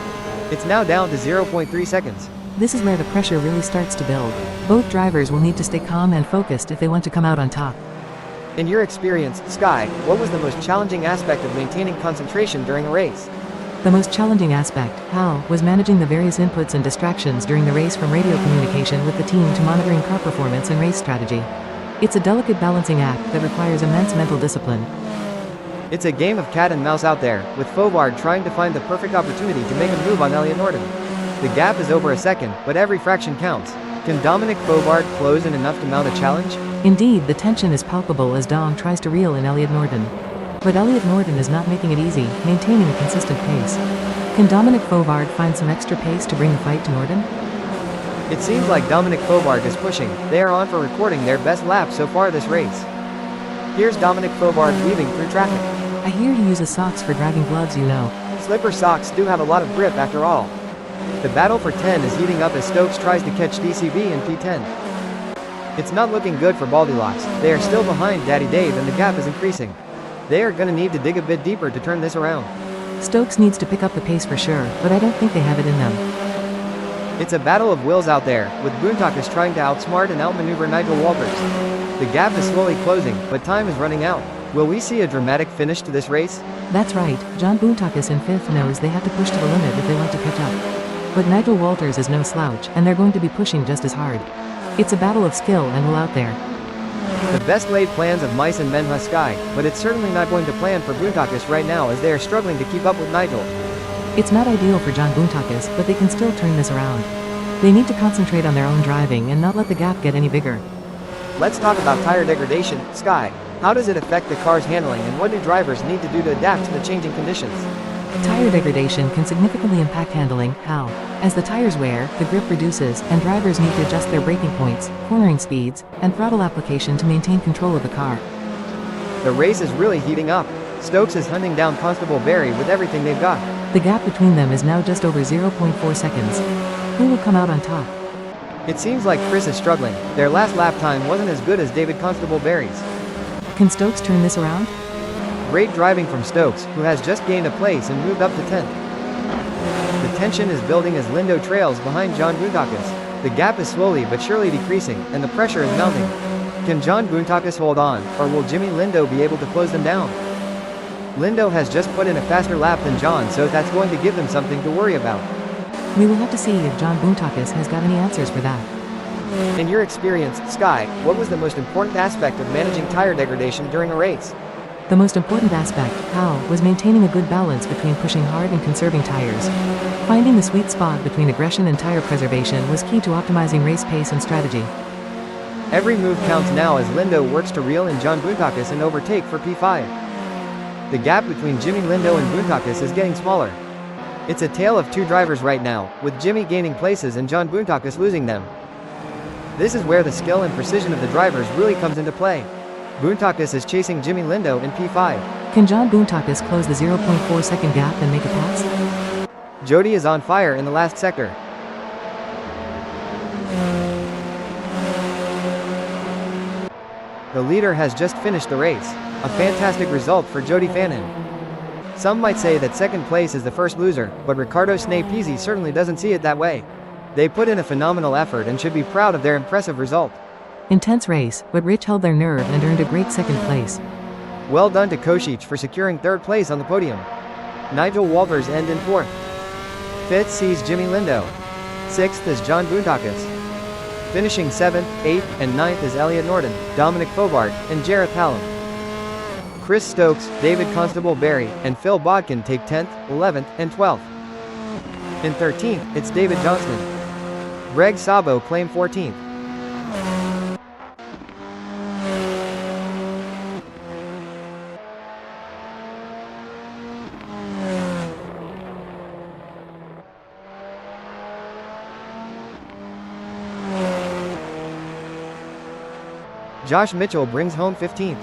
It's now down to 0.3 seconds. This is where the pressure really starts to build. Both drivers will need to stay calm and focused if they want to come out on top. In your experience, Sky, what was the most challenging aspect of maintaining concentration during a race? The most challenging aspect, Hal, was managing the various inputs and distractions during the race, from radio communication with the team to monitoring car performance and race strategy. It's a delicate balancing act that requires immense mental discipline. It's a game of cat and mouse out there, with Faubourg trying to find the perfect opportunity to make a move on Elliot Norton. The gap is over a second, but every fraction counts. Can Dominic Faubourg close in enough to mount a challenge? Indeed, the tension is palpable as Dom tries to reel in Elliot Norton. But Elliot Norton is not making it easy, maintaining a consistent pace. Can Dominic Faubourg find some extra pace to bring the fight to Norton? It seems like Dominic Faubourg is pushing. They are on for recording their best lap so far this race. Here's Dominic Faubourg weaving through traffic. I hear he uses socks for dragging gloves, you know. Slipper socks do have a lot of grip after all. The battle for 10 is heating up as Stokes tries to catch DCB in P10. It's not looking good for Goldilocks. They are still behind Daddy Dave and the gap is increasing. They are going to need to dig a bit deeper to turn this around. Stokes needs to pick up the pace for sure, but I don't think they have it in them. It's a battle of wills out there, with Boontakis trying to outsmart and outmaneuver Nigel Walters. The gap is slowly closing, but time is running out. Will we see a dramatic finish to this race? That's right, John Boontakis in 5th knows they have to push to the limit if they want to catch up. But Nigel Walters is no slouch, and they're going to be pushing just as hard. It's a battle of skill and will out there. The best laid plans of mice and men Sky, but it's certainly not going to plan for Boontakis right now as they are struggling to keep up with Nigel. It's not ideal for John Boontakis, but they can still turn this around. They need to concentrate on their own driving and not let the gap get any bigger. Let's talk about tire degradation. Sky, how does it affect the car's handling and what do drivers need to do to adapt to the changing conditions? Tire degradation can significantly impact handling. How? As the tires wear, the grip reduces, and drivers need to adjust their braking points, cornering speeds, and throttle application to maintain control of the car. The race is really heating up. Stokes is hunting down Constable Barry with everything they've got. The gap between them is now just over 0.4 seconds. Who will come out on top? It seems like Chris is struggling. Their last lap time wasn't as good as David Constable Barry's. Can Stokes turn this around? Great driving from Stokes, who has just gained a place and moved up to 10th. The tension is building as Lindo trails behind John Boontakis. The gap is slowly but surely decreasing, and the pressure is mounting. Can John Boontakis hold on, or will Jimmy Lindo be able to close them down? Lindo has just put in a faster lap than John, so that's going to give them something to worry about. We will have to see if John Boontakis has got any answers for that. In your experience, Sky, what was the most important aspect of managing tire degradation during a race? The most important aspect, Hal, was maintaining a good balance between pushing hard and conserving tires. Finding the sweet spot between aggression and tire preservation was key to optimizing race pace and strategy. Every move counts now as Lindo works to reel in John Boontakis and overtake for P5. The gap between Jimmy Lindo and Boontakis is getting smaller. It's a tale of two drivers right now, with Jimmy gaining places and John Boontakis losing them. This is where the skill and precision of the drivers really comes into play. Boontakis is chasing Jimmy Lindo in P5. Can John Boontakis close the 0.4 second gap and make a pass? Jody is on fire in the last sector. The leader has just finished the race. A fantastic result for Jody Fannin. Some might say that second place is the first loser, but Riccardo Snapisi certainly doesn't see it that way. They put in a phenomenal effort and should be proud of their impressive result. Intense race, but Rich held their nerve and earned a great second place. Well done to Kosic for securing third place on the podium. Nigel Walters end in fourth. Fifth sees Jimmy Lindo. Sixth is John Boontakis. Finishing 7th, 8th, and 9th is Elliot Norton, Dominic Fobart, and Jareth Hallam. Chris Stokes, David Constable Barry, and Phil Bodkin take 10th, 11th, and 12th. In 13th, it's David Johnston. Greg Sabo claim 14th. Josh Mitchell brings home 15th.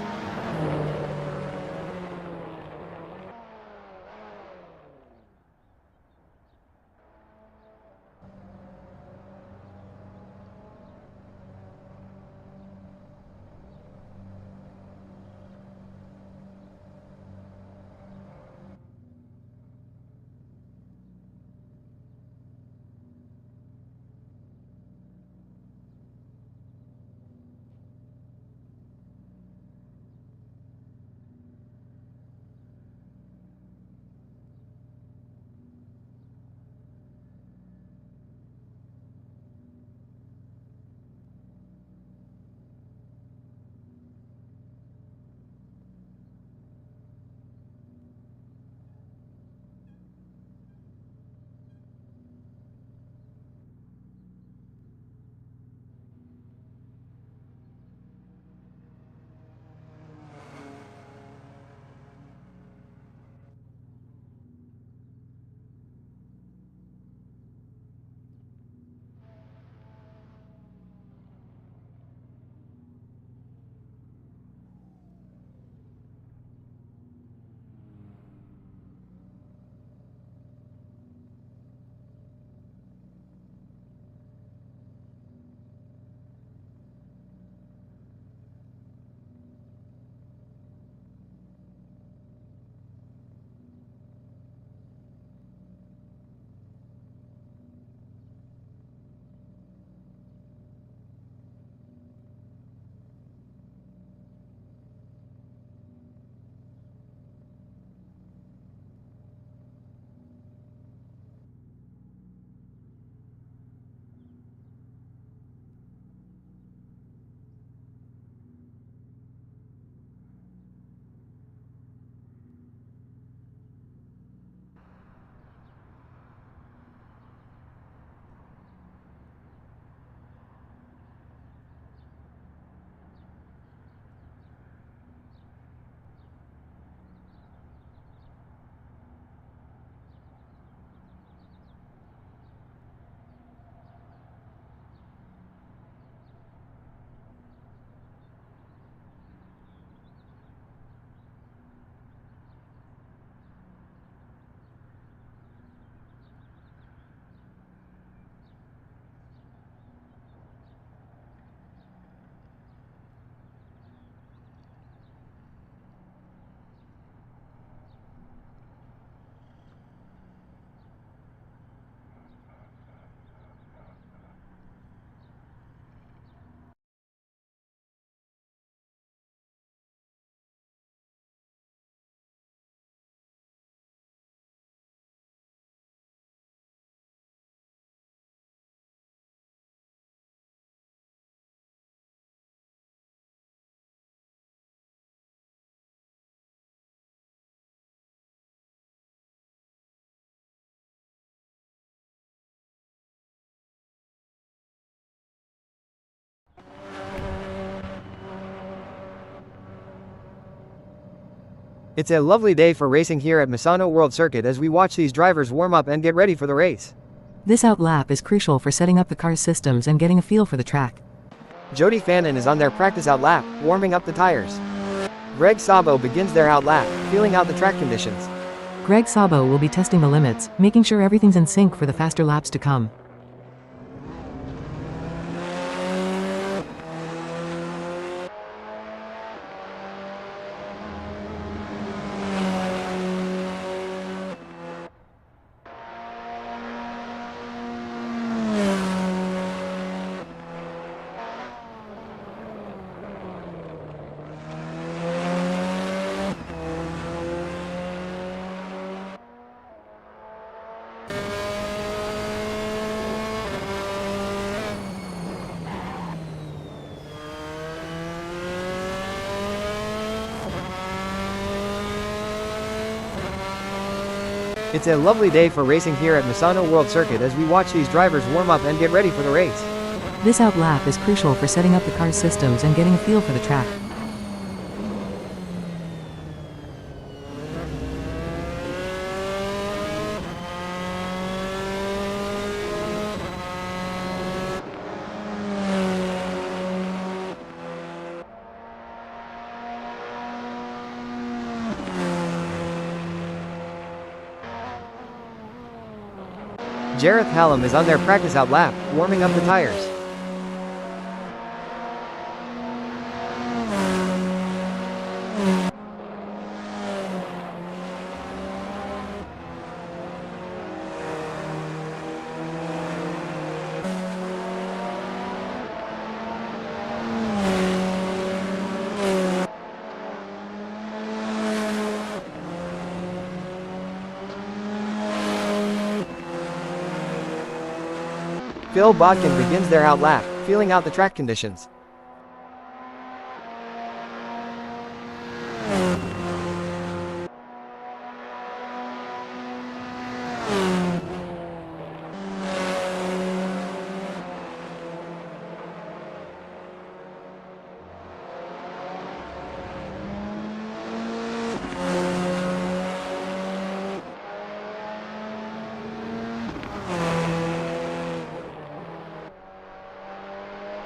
It's a lovely day for racing here at Misano World Circuit as we watch these drivers warm up and get ready for the race. This outlap is crucial for setting up the car's systems and getting a feel for the track. Jody Fannin is on their practice outlap, warming up the tires. Greg Sabo begins their outlap, feeling out the track conditions. Greg Sabo will be testing the limits, making sure everything's in sync for the faster laps to come. It's a lovely day for racing here at Misano World Circuit as we watch these drivers warm up and get ready for the race. This out lap is crucial for setting up the car's systems and getting a feel for the track. Jareth Hallam is on their practice out lap, warming up the tires. Phil Bodkin begins their out lap, feeling out the track conditions.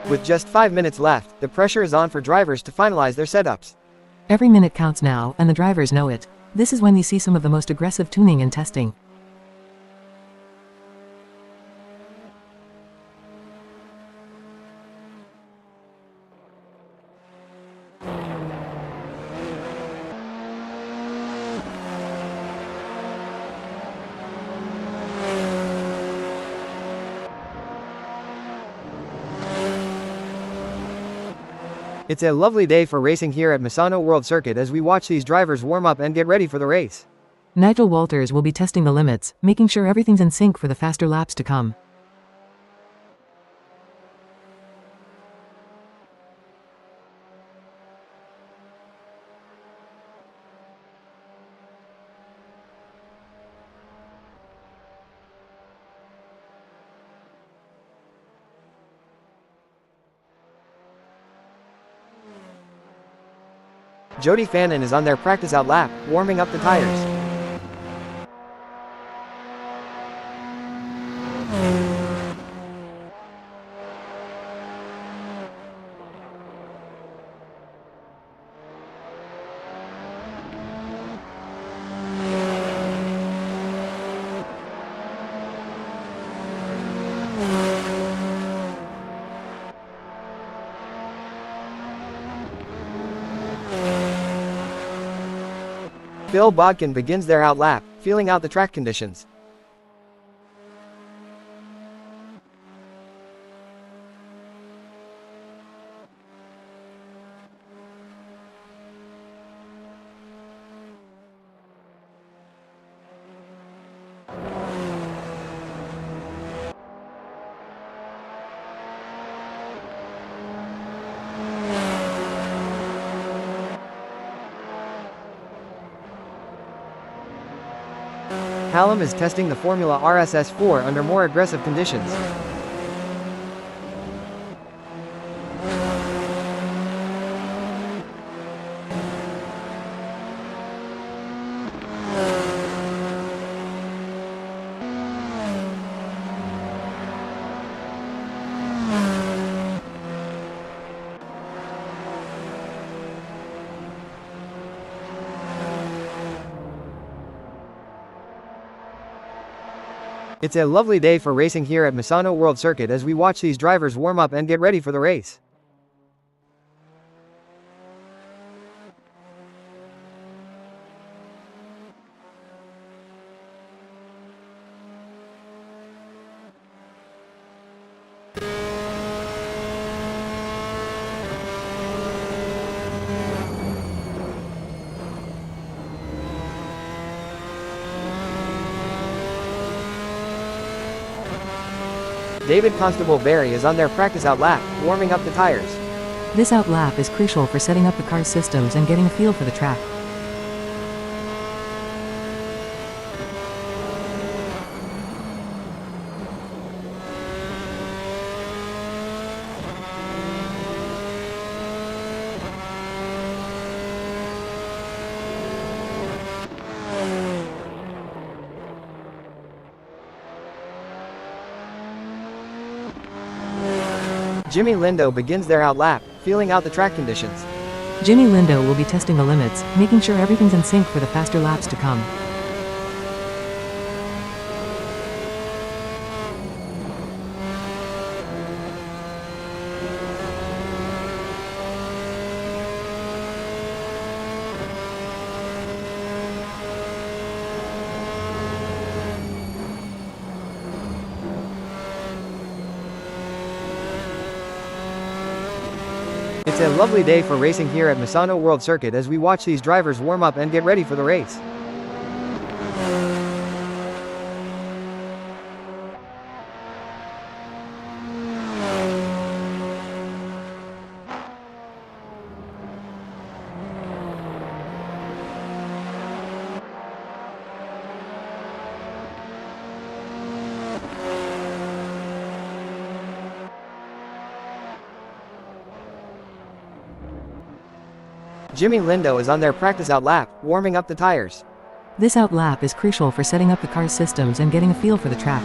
With just 5 minutes left, the pressure is on for drivers to finalize their setups. Every minute counts now, and the drivers know it. This is when you see some of the most aggressive tuning and testing. It's a lovely day for racing here at Misano World Circuit as we watch these drivers warm up and get ready for the race. Nigel Walters will be testing the limits, making sure everything's in sync for the faster laps to come. Jody Fannin is on their practice out lap, warming up the tires. Phil Bodkin begins their out lap, feeling out the track conditions. Hallam is testing the Formula RSS 4 under more aggressive conditions. It's a lovely day for racing here at Misano World Circuit as we watch these drivers warm up and get ready for the race. David Constable Barry is on their practice out lap, warming up the tires. This out lap is crucial for setting up the car's systems and getting a feel for the track. Jimmy Lindo begins their out lap, feeling out the track conditions. Jimmy Lindo will be testing the limits, making sure everything's in sync for the faster laps to come. It's a lovely day for racing here at Misano World Circuit as we watch these drivers warm up and get ready for the race. Jimmy Lindo is on their practice out lap, warming up the tires. This out lap is crucial for setting up the car's systems and getting a feel for the track.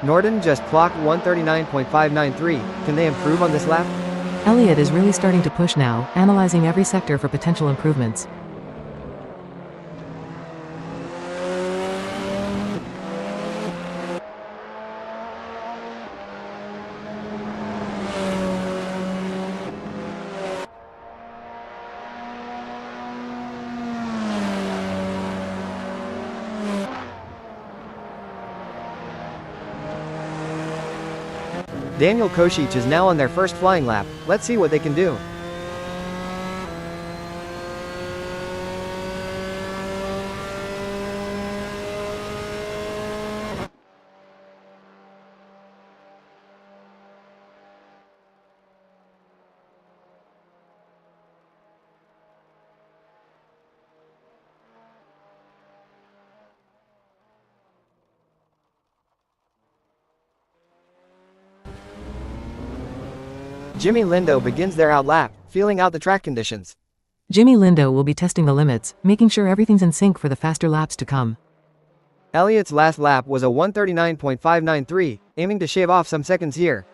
Norden just clocked 139.593, can they improve on this lap? Elliott is really starting to push now, analyzing every sector for potential improvements. Daniel Košić is now on their first flying lap, let's see what they can do. Jimmy Lindo begins their out lap, feeling out the track conditions. Jimmy Lindo will be testing the limits, making sure everything's in sync for the faster laps to come. Elliott's last lap was a 139.593, aiming to shave off some seconds here.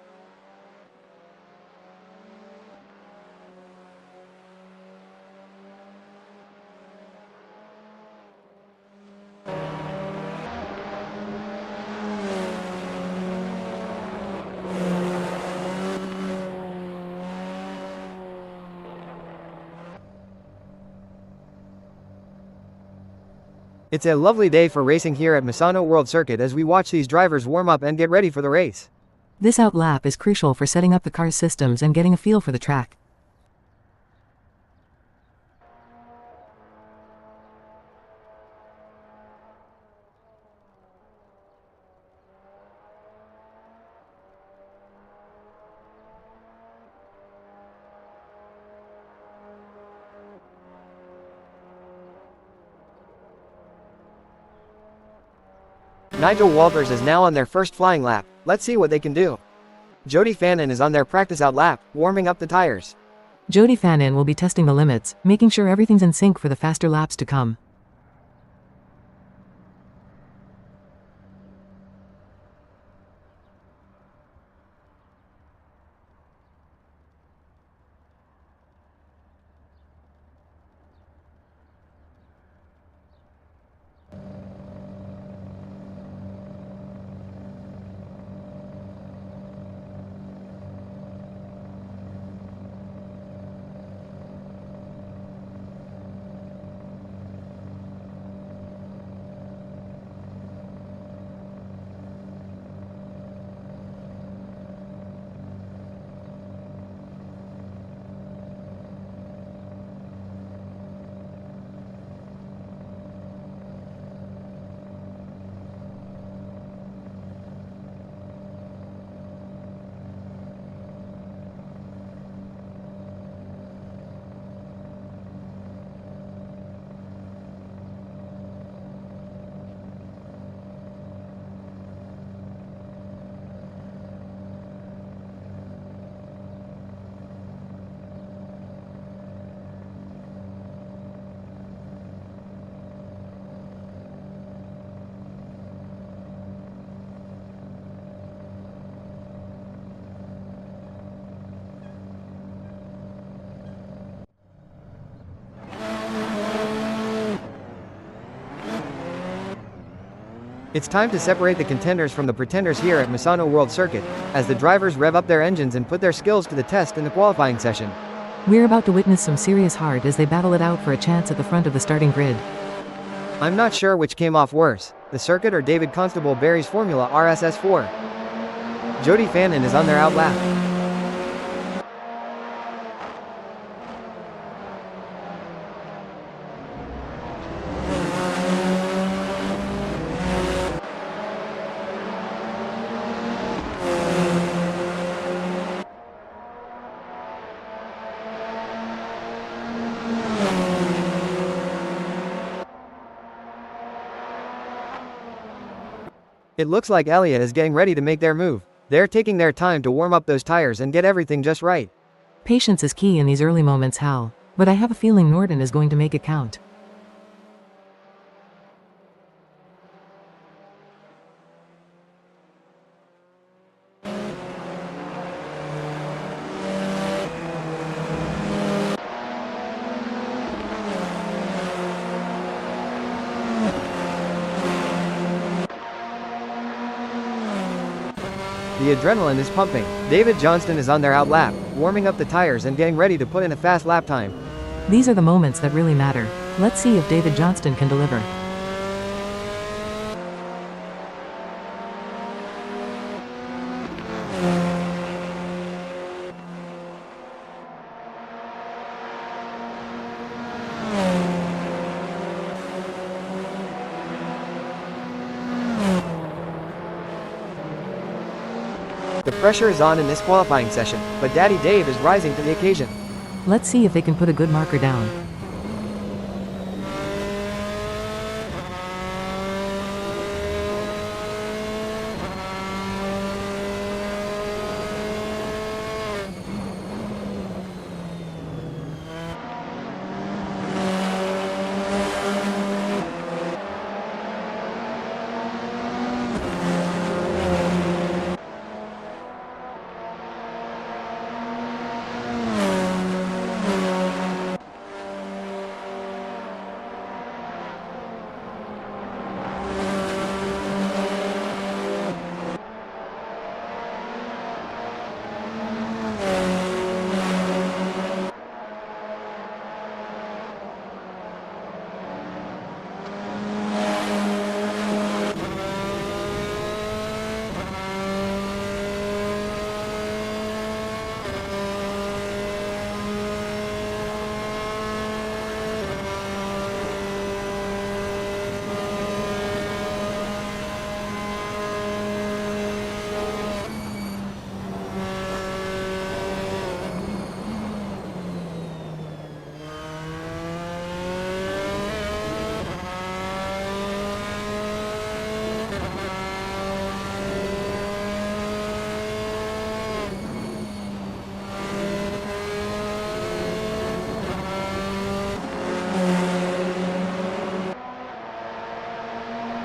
It's a lovely day for racing here at Misano World Circuit as we watch these drivers warm up and get ready for the race. This out lap is crucial for setting up the car's systems and getting a feel for the track. Nigel Walters is now on their first flying lap, let's see what they can do. Jody Fannin is on their practice out lap, warming up the tires. Jody Fannin will be testing the limits, making sure everything's in sync for the faster laps to come. It's time to separate the contenders from the pretenders here at Misano World Circuit, as the drivers rev up their engines and put their skills to the test in the qualifying session. We're about to witness some serious heart as they battle it out for a chance at the front of the starting grid. I'm not sure which came off worse, the circuit or David Constable Barry's Formula RSS 4. Jody Fannin is on their out lap. It looks like Elliott is getting ready to make their move. They're taking their time to warm up those tires and get everything just right. Patience is key in these early moments, Hal. But I have a feeling Norton is going to make it count. The adrenaline is pumping. David Johnston is on their out lap, warming up the tires and getting ready to put in a fast lap time. These are the moments that really matter. Let's see if David Johnston can deliver. The pressure is on in this qualifying session, but Daddy Dave is rising to the occasion. Let's see if they can put a good marker down.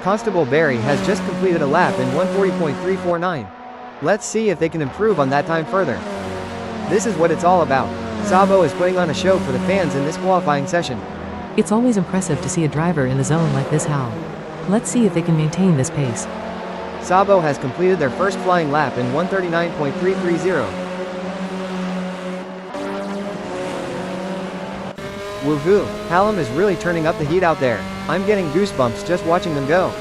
Constable Barry has just completed a lap in 140.349. Let's see if they can improve on that time further. This is what it's all about. Sabo is putting on a show for the fans in this qualifying session. It's always impressive to see a driver in the zone like this, Hal. Let's see if they can maintain this pace. Sabo has completed their first flying lap in 139.330. Woohoo, Hallam is really turning up the heat out there. I'm getting goosebumps just watching them go.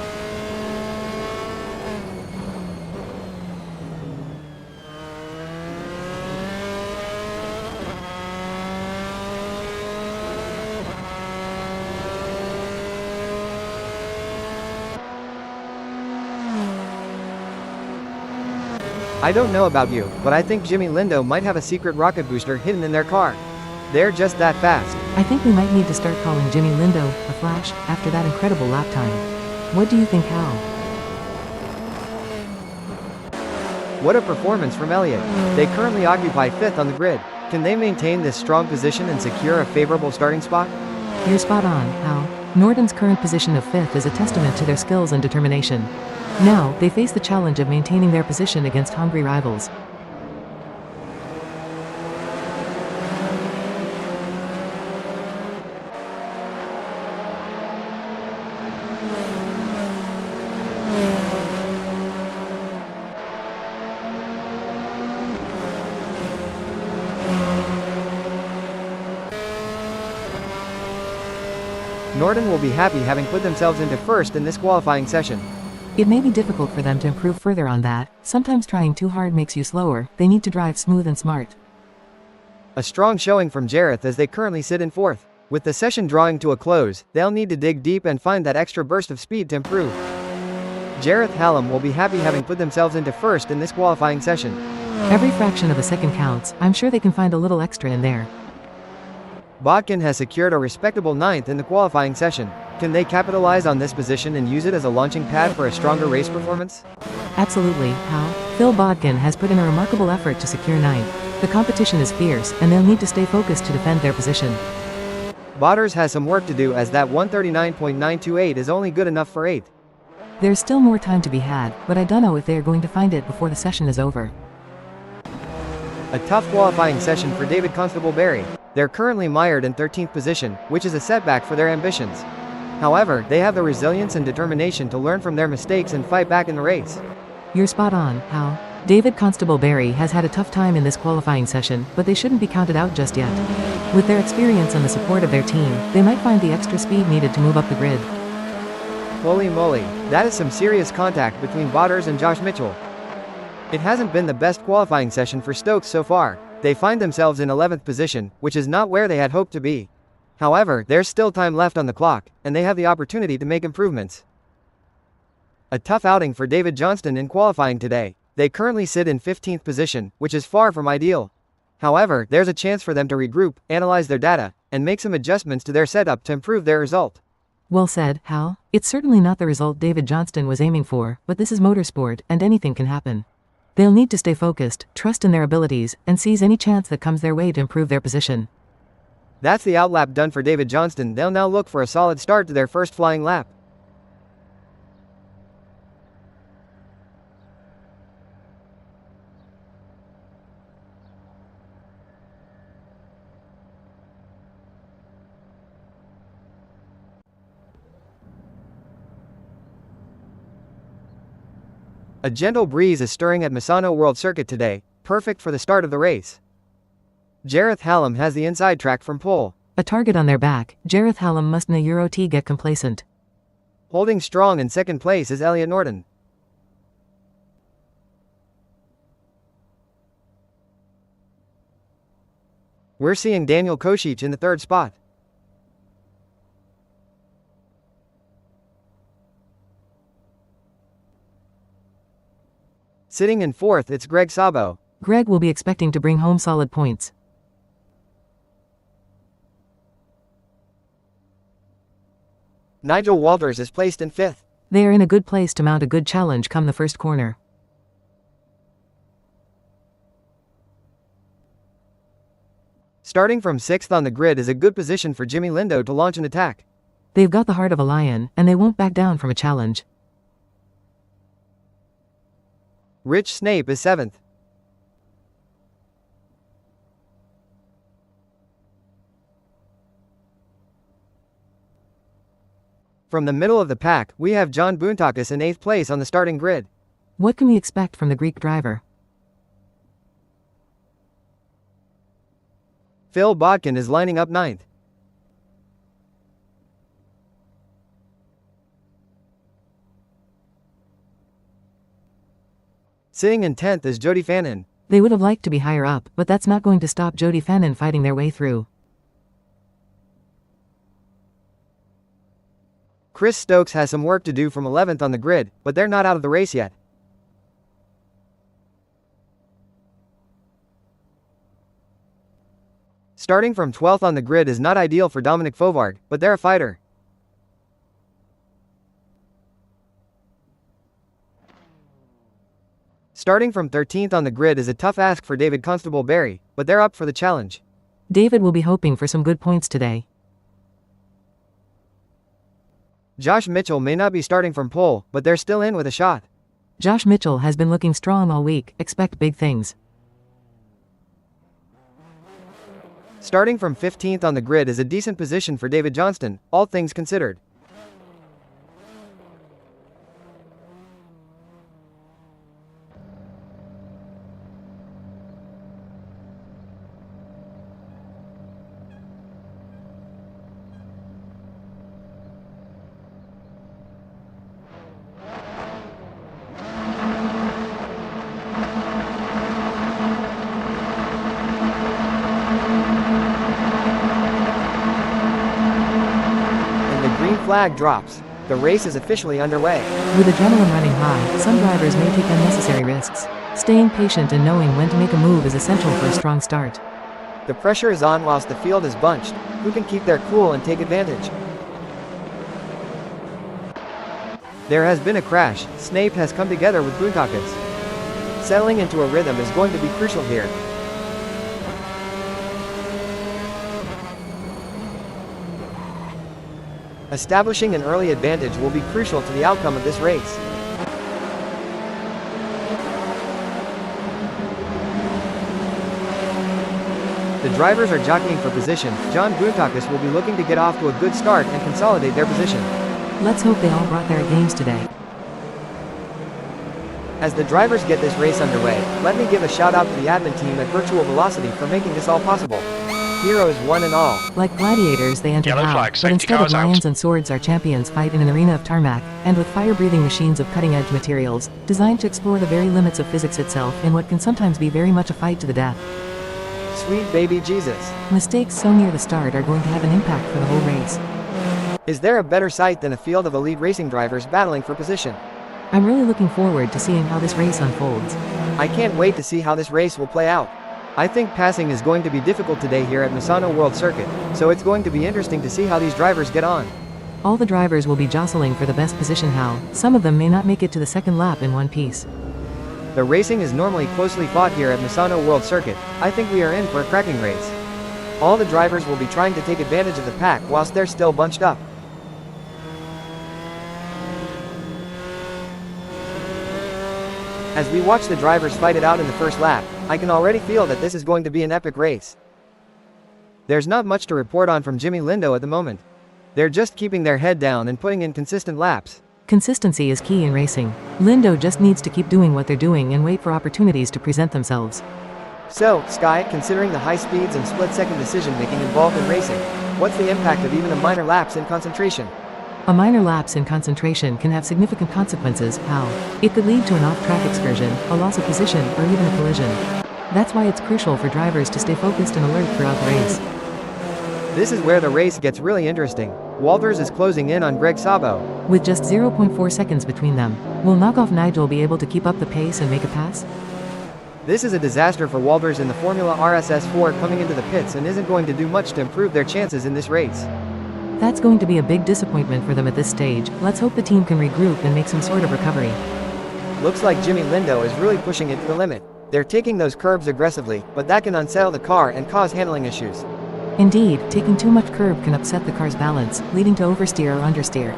I don't know about you, but I think Jimmy Lindo might have a secret rocket booster hidden in their car. They're just that fast. I think we might need to start calling Jimmy Lindo a Flash after that incredible lap time. What do you think, Hal? What a performance from Elliott. They currently occupy 5th on the grid. Can they maintain this strong position and secure a favorable starting spot? You're spot on, Hal. Norton's current position of 5th is a testament to their skills and determination. Now, they face the challenge of maintaining their position against hungry rivals. Norton will be happy having put themselves into 1st in this qualifying session. It may be difficult for them to improve further on that. Sometimes trying too hard makes you slower. They need to drive smooth and smart. A strong showing from Jareth as they currently sit in 4th. With the session drawing to a close, they'll need to dig deep and find that extra burst of speed to improve. Jareth Hallam will be happy having put themselves into 1st in this qualifying session. Every fraction of a second counts. I'm sure they can find a little extra in there. Botkin has secured a respectable 9th in the qualifying session. Can they capitalize on this position and use it as a launching pad for a stronger race performance? Absolutely, Hal. Phil Bodkin has put in a remarkable effort to secure 9th. The competition is fierce, and they'll need to stay focused to defend their position. Botters has some work to do as that 139.928 is only good enough for 8th. There's still more time to be had, but I don't know if they are going to find it before the session is over. A tough qualifying session for David Constable Barry. They're currently mired in 13th position, which is a setback for their ambitions. However, they have the resilience and determination to learn from their mistakes and fight back in the race. You're spot on, Hal. David Constable Barry has had a tough time in this qualifying session, but they shouldn't be counted out just yet. With their experience and the support of their team, they might find the extra speed needed to move up the grid. Holy moly, that is some serious contact between Botters and Josh Mitchell. It hasn't been the best qualifying session for Stokes so far. They find themselves in 11th position, which is not where they had hoped to be. However, there's still time left on the clock, and they have the opportunity to make improvements. A tough outing for David Johnston in qualifying today. They currently sit in 15th position, which is far from ideal. However, there's a chance for them to regroup, analyze their data, and make some adjustments to their setup to improve their result. Well said, Hal. It's certainly not the result David Johnston was aiming for, but this is motorsport, and anything can happen. They'll need to stay focused, trust in their abilities, and seize any chance that comes their way to improve their position. That's the outlap done for David Johnston. They'll now look for a solid start to their first flying lap. A gentle breeze is stirring at Misano World Circuit today, perfect for the start of the race. Jareth Hallam has the inside track from pole. A target on their back, Jareth Hallam must in a Euro T get complacent. Holding strong in second place is Elliott Norton. We're seeing Daniel Košić in the 3rd spot. Sitting in 4th, it's Greg Sabo. Greg will be expecting to bring home solid points. Nigel Walters is placed in 5th. They are in a good place to mount a good challenge come the first corner. Starting from 6th on the grid is a good position for Jimmy Lindo to launch an attack. They've got the heart of a lion, and they won't back down from a challenge. Rich Snape is 7th. From the middle of the pack, we have John Boontakis in 8th place on the starting grid. What can we expect from the Greek driver? Phil Bodkin is lining up 9th. Sitting in 10th is Jody Fannin. They would have liked to be higher up, but that's not going to stop Jody Fannin fighting their way through. Chris Stokes has some work to do from 11th on the grid, but they're not out of the race yet. Starting from 12th on the grid is not ideal for Dominic Fovard, but they're a fighter. Starting from 13th on the grid is a tough ask for David Constable Barry, but they're up for the challenge. David will be hoping for some good points today. Josh Mitchell may not be starting from pole, but they're still in with a shot. Josh Mitchell has been looking strong all week, expect big things. Starting from 15th on the grid is a decent position for David Johnston, all things considered. Flag drops. The race is officially underway. With adrenaline running high, some drivers may take unnecessary risks. Staying patient and knowing when to make a move is essential for a strong start. The pressure is on whilst the field is bunched. Who can keep their cool and take advantage? There has been a crash. Snape has come together with Boontakis. Settling into a rhythm is going to be crucial here. Establishing an early advantage will be crucial to the outcome of this race. The drivers are jockeying for position. John Boontakis will be looking to get off to a good start and consolidate their position. Let's hope they all brought their games today. As the drivers get this race underway, let me give a shout out to the admin team at Virtual Velocity for making this all possible. Heroes one and all. Like gladiators they enter hell, but instead of lions and swords our champions fight in an arena of tarmac, and with fire-breathing machines of cutting-edge materials, designed to explore the very limits of physics itself in what can sometimes be very much a fight to the death. Sweet baby Jesus. Mistakes so near the start are going to have an impact for the whole race. Is there a better sight than a field of elite racing drivers battling for position? I'm really looking forward to seeing how this race unfolds. I can't wait to see how this race will play out. I think passing is going to be difficult today here at Misano World Circuit, so it's going to be interesting to see how these drivers get on. All the drivers will be jostling for the best position. How some of them may not make it to the second lap in one piece. The racing is normally closely fought here at Misano World Circuit. I think we are in for a cracking race. All the drivers will be trying to take advantage of the pack whilst they're still bunched up. As we watch the drivers fight it out in the first lap, I can already feel that this is going to be an epic race. There's not much to report on from Jimmy Lindo at the moment. They're just keeping their head down and putting in consistent laps. Consistency is key in racing. Lindo just needs to keep doing what they're doing and wait for opportunities to present themselves. So, Sky, considering the high speeds and split-second decision-making involved in racing, what's the impact of even a minor lapse in concentration? A minor lapse in concentration can have significant consequences. How? It could lead to an off-track excursion, a loss of position, or even a collision. That's why it's crucial for drivers to stay focused and alert throughout the race. This is where the race gets really interesting. Walters is closing in on Greg Sabo. With just 0.4 seconds between them, will knockoff Nigel be able to keep up the pace and make a pass? This is a disaster for Walters in the Formula RSS 4 coming into the pits and isn't going to do much to improve their chances in this race. That's going to be a big disappointment for them at this stage. Let's hope the team can regroup and make some sort of recovery. Looks like Jimmy Lindo is really pushing it to the limit. They're taking those curbs aggressively, but that can unsettle the car and cause handling issues. Indeed, taking too much curb can upset the car's balance, leading to oversteer or understeer.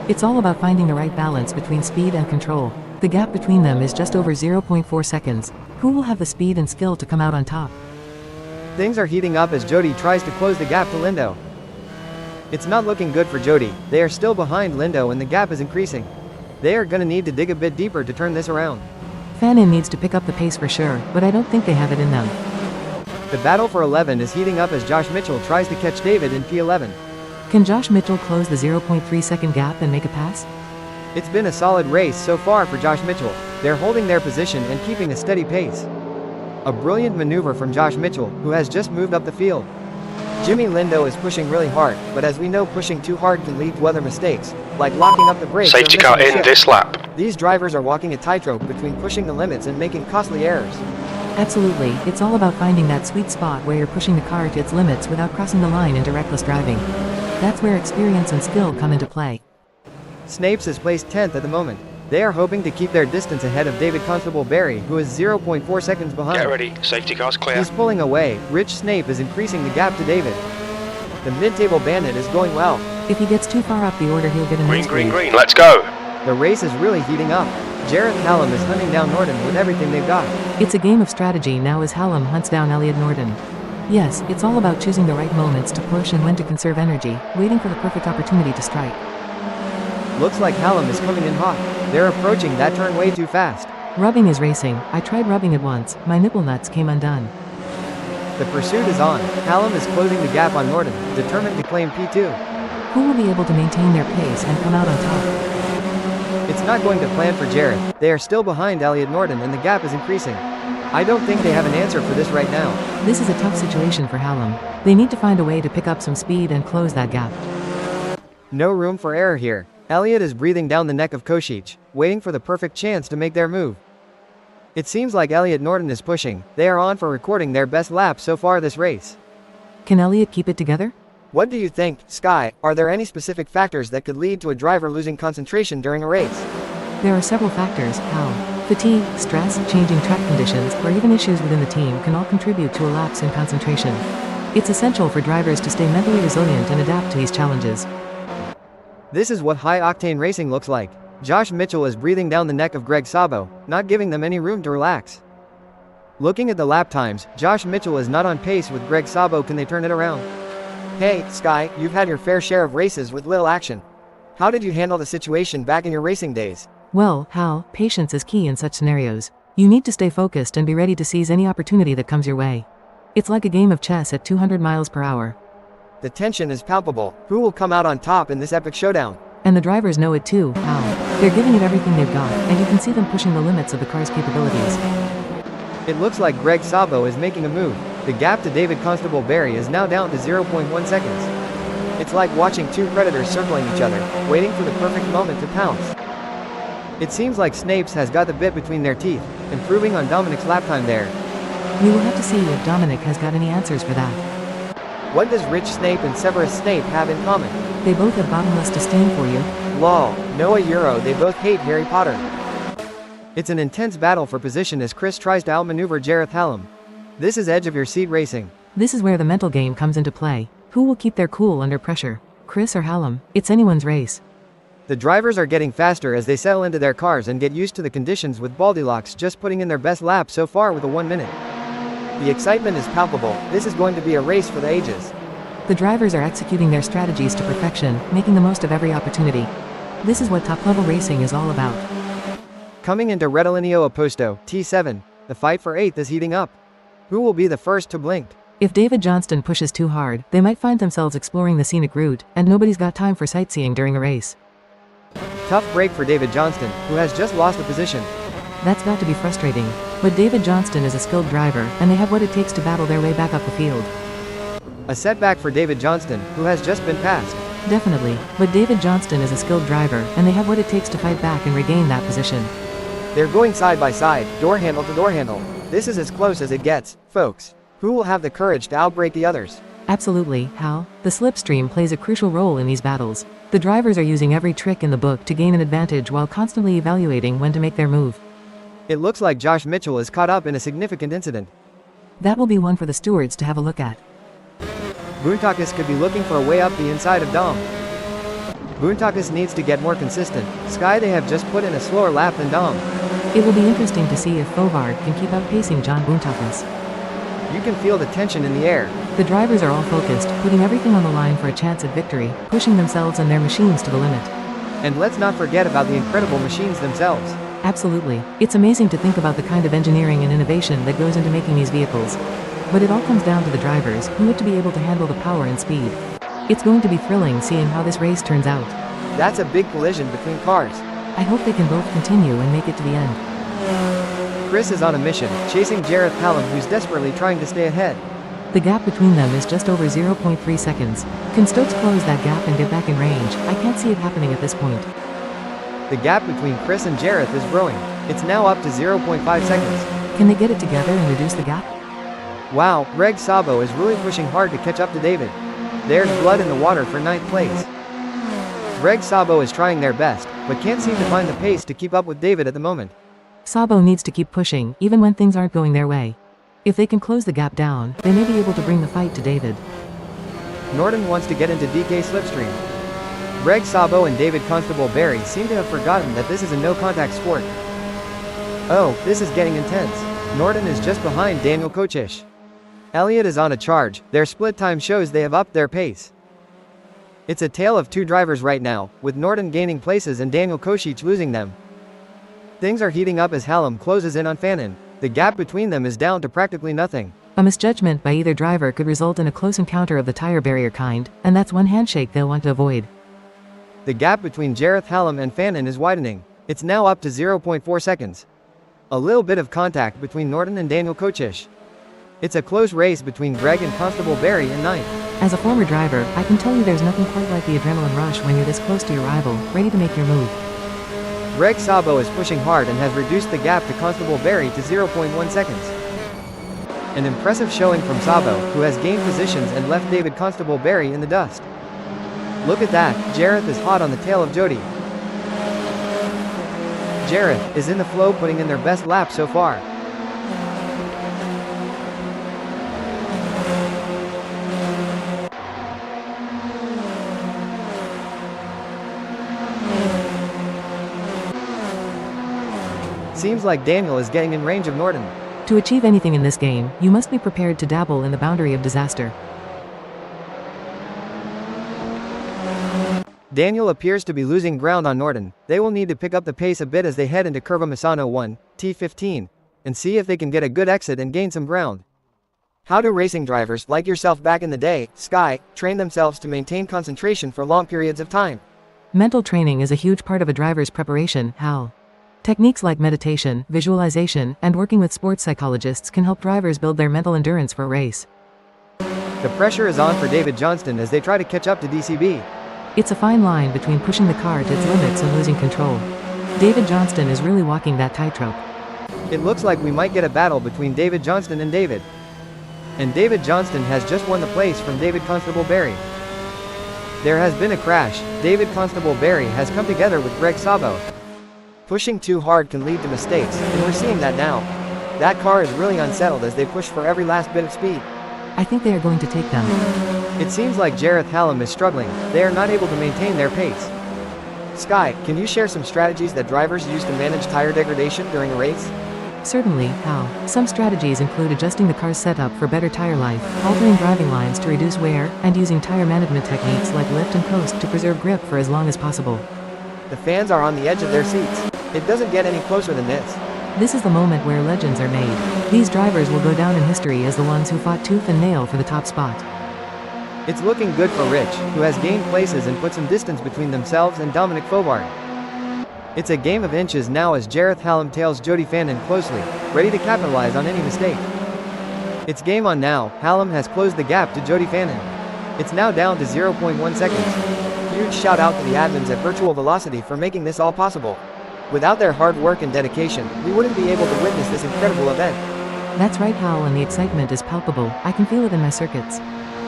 It's all about finding the right balance between speed and control. The gap between them is just over 0.4 seconds. Who will have the speed and skill to come out on top? Things are heating up as Jody tries to close the gap to Lindo. It's not looking good for Jody. They are still behind Lindo and the gap is increasing. They are gonna need to dig a bit deeper to turn this around. Fanon needs to pick up the pace for sure, but I don't think they have it in them. The battle for 11 is heating up as Josh Mitchell tries to catch David in P11. Can Josh Mitchell close the 0.3 second gap and make a pass? It's been a solid race so far for Josh Mitchell. They're holding their position and keeping a steady pace. A brilliant maneuver from Josh Mitchell, who has just moved up the field. Jimmy Lindo is pushing really hard, but as we know, pushing too hard can lead to other mistakes, like locking up the brakes. Safety car in this lap. These drivers are walking a tightrope between pushing the limits and making costly errors. Absolutely, it's all about finding that sweet spot where you're pushing the car to its limits without crossing the line into reckless driving. That's where experience and skill come into play. Snapes is placed 10th at the moment. They are hoping to keep their distance ahead of David Constable Barry, who is 0.4 seconds behind. Get ready, safety car's clear. He's pulling away. Rich Snape is increasing the gap to David. The mid-table bandit is going well. If he gets too far up the order, he'll get a Green, nosebleed. green, green, let's go. The race is really heating up. Jareth Hallam is hunting down Norton with everything they've got. It's a game of strategy now as Hallam hunts down Elliot Norton. Yes, it's all about choosing the right moments to push and when to conserve energy, waiting for the perfect opportunity to strike. Looks like Hallam is coming in hot. They're approaching that turn way too fast. Rubbing is racing. I tried rubbing it once. My nipple nuts came undone. The pursuit is on. Hallam is closing the gap on Norton, determined to claim P2. Who will be able to maintain their pace and come out on top? It's not going to plan for Jareth. They are still behind Elliot Norton and the gap is increasing. I don't think they have an answer for this right now. This is a tough situation for Hallam. They need to find a way to pick up some speed and close that gap. No room for error here. Elliot is breathing down the neck of Košić, waiting for the perfect chance to make their move. It seems like Elliot Norton is pushing. They are on for recording their best lap so far this race. Can Elliot keep it together? What do you think, Sky? Are there any specific factors that could lead to a driver losing concentration during a race? There are several factors. Fatigue, stress, changing track conditions, or even issues within the team can all contribute to a lapse in concentration. It's essential for drivers to stay mentally resilient and adapt to these challenges. This is what high-octane racing looks like. Josh Mitchell is breathing down the neck of Greg Sabo, not giving them any room to relax. Looking at the lap times, Josh Mitchell is not on pace with Greg Sabo. Can they turn it around? Hey, Sky, you've had your fair share of races with little action. How did you handle the situation back in your racing days? Well, Hal, patience is key in such scenarios. You need to stay focused and be ready to seize any opportunity that comes your way. It's like a game of chess at 200 miles per hour. The tension is palpable. Who will come out on top in this epic showdown? And the drivers know it too, Hal. They're giving it everything they've got, and you can see them pushing the limits of the car's capabilities. It looks like Greg Sabo is making a move. The gap to David Constable Barry is now down to 0.1 seconds. It's like watching two predators circling each other, waiting for the perfect moment to pounce. It seems like Snapes has got the bit between their teeth, improving on Dominic's lap time there. We will have to see if Dominic has got any answers for that. What does Rich Snape and Severus Snape have in common? They both have bottomless disdain for you. Lol, Noah Euro, they both hate Harry Potter. It's an intense battle for position as Chris tries to outmaneuver Jareth Hallam. This is edge of your seat racing. This is where the mental game comes into play. Who will keep their cool under pressure? Chris or Hallam? It's anyone's race. The drivers are getting faster as they settle into their cars and get used to the conditions, with Baldilocks just putting in their best lap so far with a 1 minute. The excitement is palpable. This is going to be a race for the ages. The drivers are executing their strategies to perfection, making the most of every opportunity. This is what top-level racing is all about. Coming into Rettilineo Opposto, T7, the fight for 8th is heating up. Who will be the first to blink? If David Johnston pushes too hard, they might find themselves exploring the scenic route, and nobody's got time for sightseeing during a race. Tough break for David Johnston, who has just lost a position. That's got to be frustrating. But David Johnston is a skilled driver, and they have what it takes to battle their way back up the field. A setback for David Johnston, who has just been passed. Definitely, but David Johnston is a skilled driver, and they have what it takes to fight back and regain that position. They're going side by side, door handle to door handle. This is as close as it gets, folks. Who will have the courage to outbrake the others? Absolutely, Hal. The slipstream plays a crucial role in these battles. The drivers are using every trick in the book to gain an advantage while constantly evaluating when to make their move. It looks like Josh Mitchell is caught up in a significant incident. That will be one for the stewards to have a look at. Boontakis could be looking for a way up the inside of Dom. Boontakas needs to get more consistent. Sky they have just put in a slower lap than Dom. It will be interesting to see if Fovard can keep outpacing John Boontakas. You can feel the tension in the air. The drivers are all focused, putting everything on the line for a chance at victory, pushing themselves and their machines to the limit. And let's not forget about the incredible machines themselves. Absolutely. It's amazing to think about the kind of engineering and innovation that goes into making these vehicles. But it all comes down to the drivers, who have to be able to handle the power and speed. It's going to be thrilling seeing how this race turns out. That's a big collision between cars. I hope they can both continue and make it to the end. Chris is on a mission, chasing Jareth Hallam, who's desperately trying to stay ahead. The gap between them is just over 0.3 seconds. Can Stokes close that gap and get back in range? I can't see it happening at this point. The gap between Chris and Jareth is growing. It's now up to 0.5 seconds. Can they get it together and reduce the gap? Wow, Greg Sabo is really pushing hard to catch up to David. There's blood in the water for 9th place. Greg Sabo is trying their best, but can't seem to find the pace to keep up with David at the moment. Sabo needs to keep pushing, even when things aren't going their way. If they can close the gap down, they may be able to bring the fight to David. Norton wants to get into DK slipstream. Greg Sabo and David Constable Barry seem to have forgotten that this is a no-contact sport. Oh, this is getting intense. Norton is just behind Daniel Kochish. Elliott is on a charge. Their split time shows they have upped their pace. It's a tale of two drivers right now, with Norton gaining places and Daniel Kochish losing them. Things are heating up as Hallam closes in on Fannin. The gap between them is down to practically nothing. A misjudgment by either driver could result in a close encounter of the tire barrier kind, and that's one handshake they'll want to avoid. The gap between Jareth Hallam and Fannin is widening. It's now up to 0.4 seconds. A little bit of contact between Norton and Daniel Kochish. It's a close race between Greg and Constable Barry in 9th. As a former driver, I can tell you there's nothing quite like the adrenaline rush when you're this close to your rival, ready to make your move. Greg Sabo is pushing hard and has reduced the gap to Constable Barry to 0.1 seconds. An impressive showing from Sabo, who has gained positions and left David Constable Barry in the dust. Look at that, Jareth is hot on the tail of Jody. Jareth is in the flow, putting in their best lap so far. Seems like Daniel is getting in range of Norton. To achieve anything in this game, you must be prepared to dabble in the boundary of disaster. Daniel appears to be losing ground on Norton. They will need to pick up the pace a bit as they head into Curva Misano 1, T15, and see if they can get a good exit and gain some ground. How do racing drivers, like yourself back in the day, Sky, train themselves to maintain concentration for long periods of time? Mental training is a huge part of a driver's preparation, Hal. Techniques like meditation, visualization, and working with sports psychologists can help drivers build their mental endurance for a race. The pressure is on for David Johnston as they try to catch up to DCB. It's a fine line between pushing the car to its limits and losing control. David Johnston is really walking that tightrope. It looks like we might get a battle between David Johnston and David. And David Johnston has just won the place from David Constable Barry. There has been a crash. David Constable Barry has come together with Greg Sabo. Pushing too hard can lead to mistakes, and we're seeing that now. That car is really unsettled as they push for every last bit of speed. I think they are going to take them. It seems like Jareth Hallam is struggling. They are not able to maintain their pace. Sky, can you share some strategies that drivers use to manage tire degradation during a race? Certainly, Hal. Some strategies include adjusting the car's setup for better tire life, altering driving lines to reduce wear, and using tire management techniques like lift and coast to preserve grip for as long as possible. The fans are on the edge of their seats. It doesn't get any closer than this. This is the moment where legends are made. These drivers will go down in history as the ones who fought tooth and nail for the top spot. It's looking good for Rich, who has gained places and put some distance between themselves and Dominic Fovard. It's a game of inches now as Jareth Hallam tails Jody Fannin closely, ready to capitalize on any mistake. It's game on now. Hallam has closed the gap to Jody Fannin. It's now down to 0.1 seconds. Huge shout out to the admins at Virtual Velocity for making this all possible. Without their hard work and dedication, we wouldn't be able to witness this incredible event. That's right, Hal, and the excitement is palpable. I can feel it in my circuits.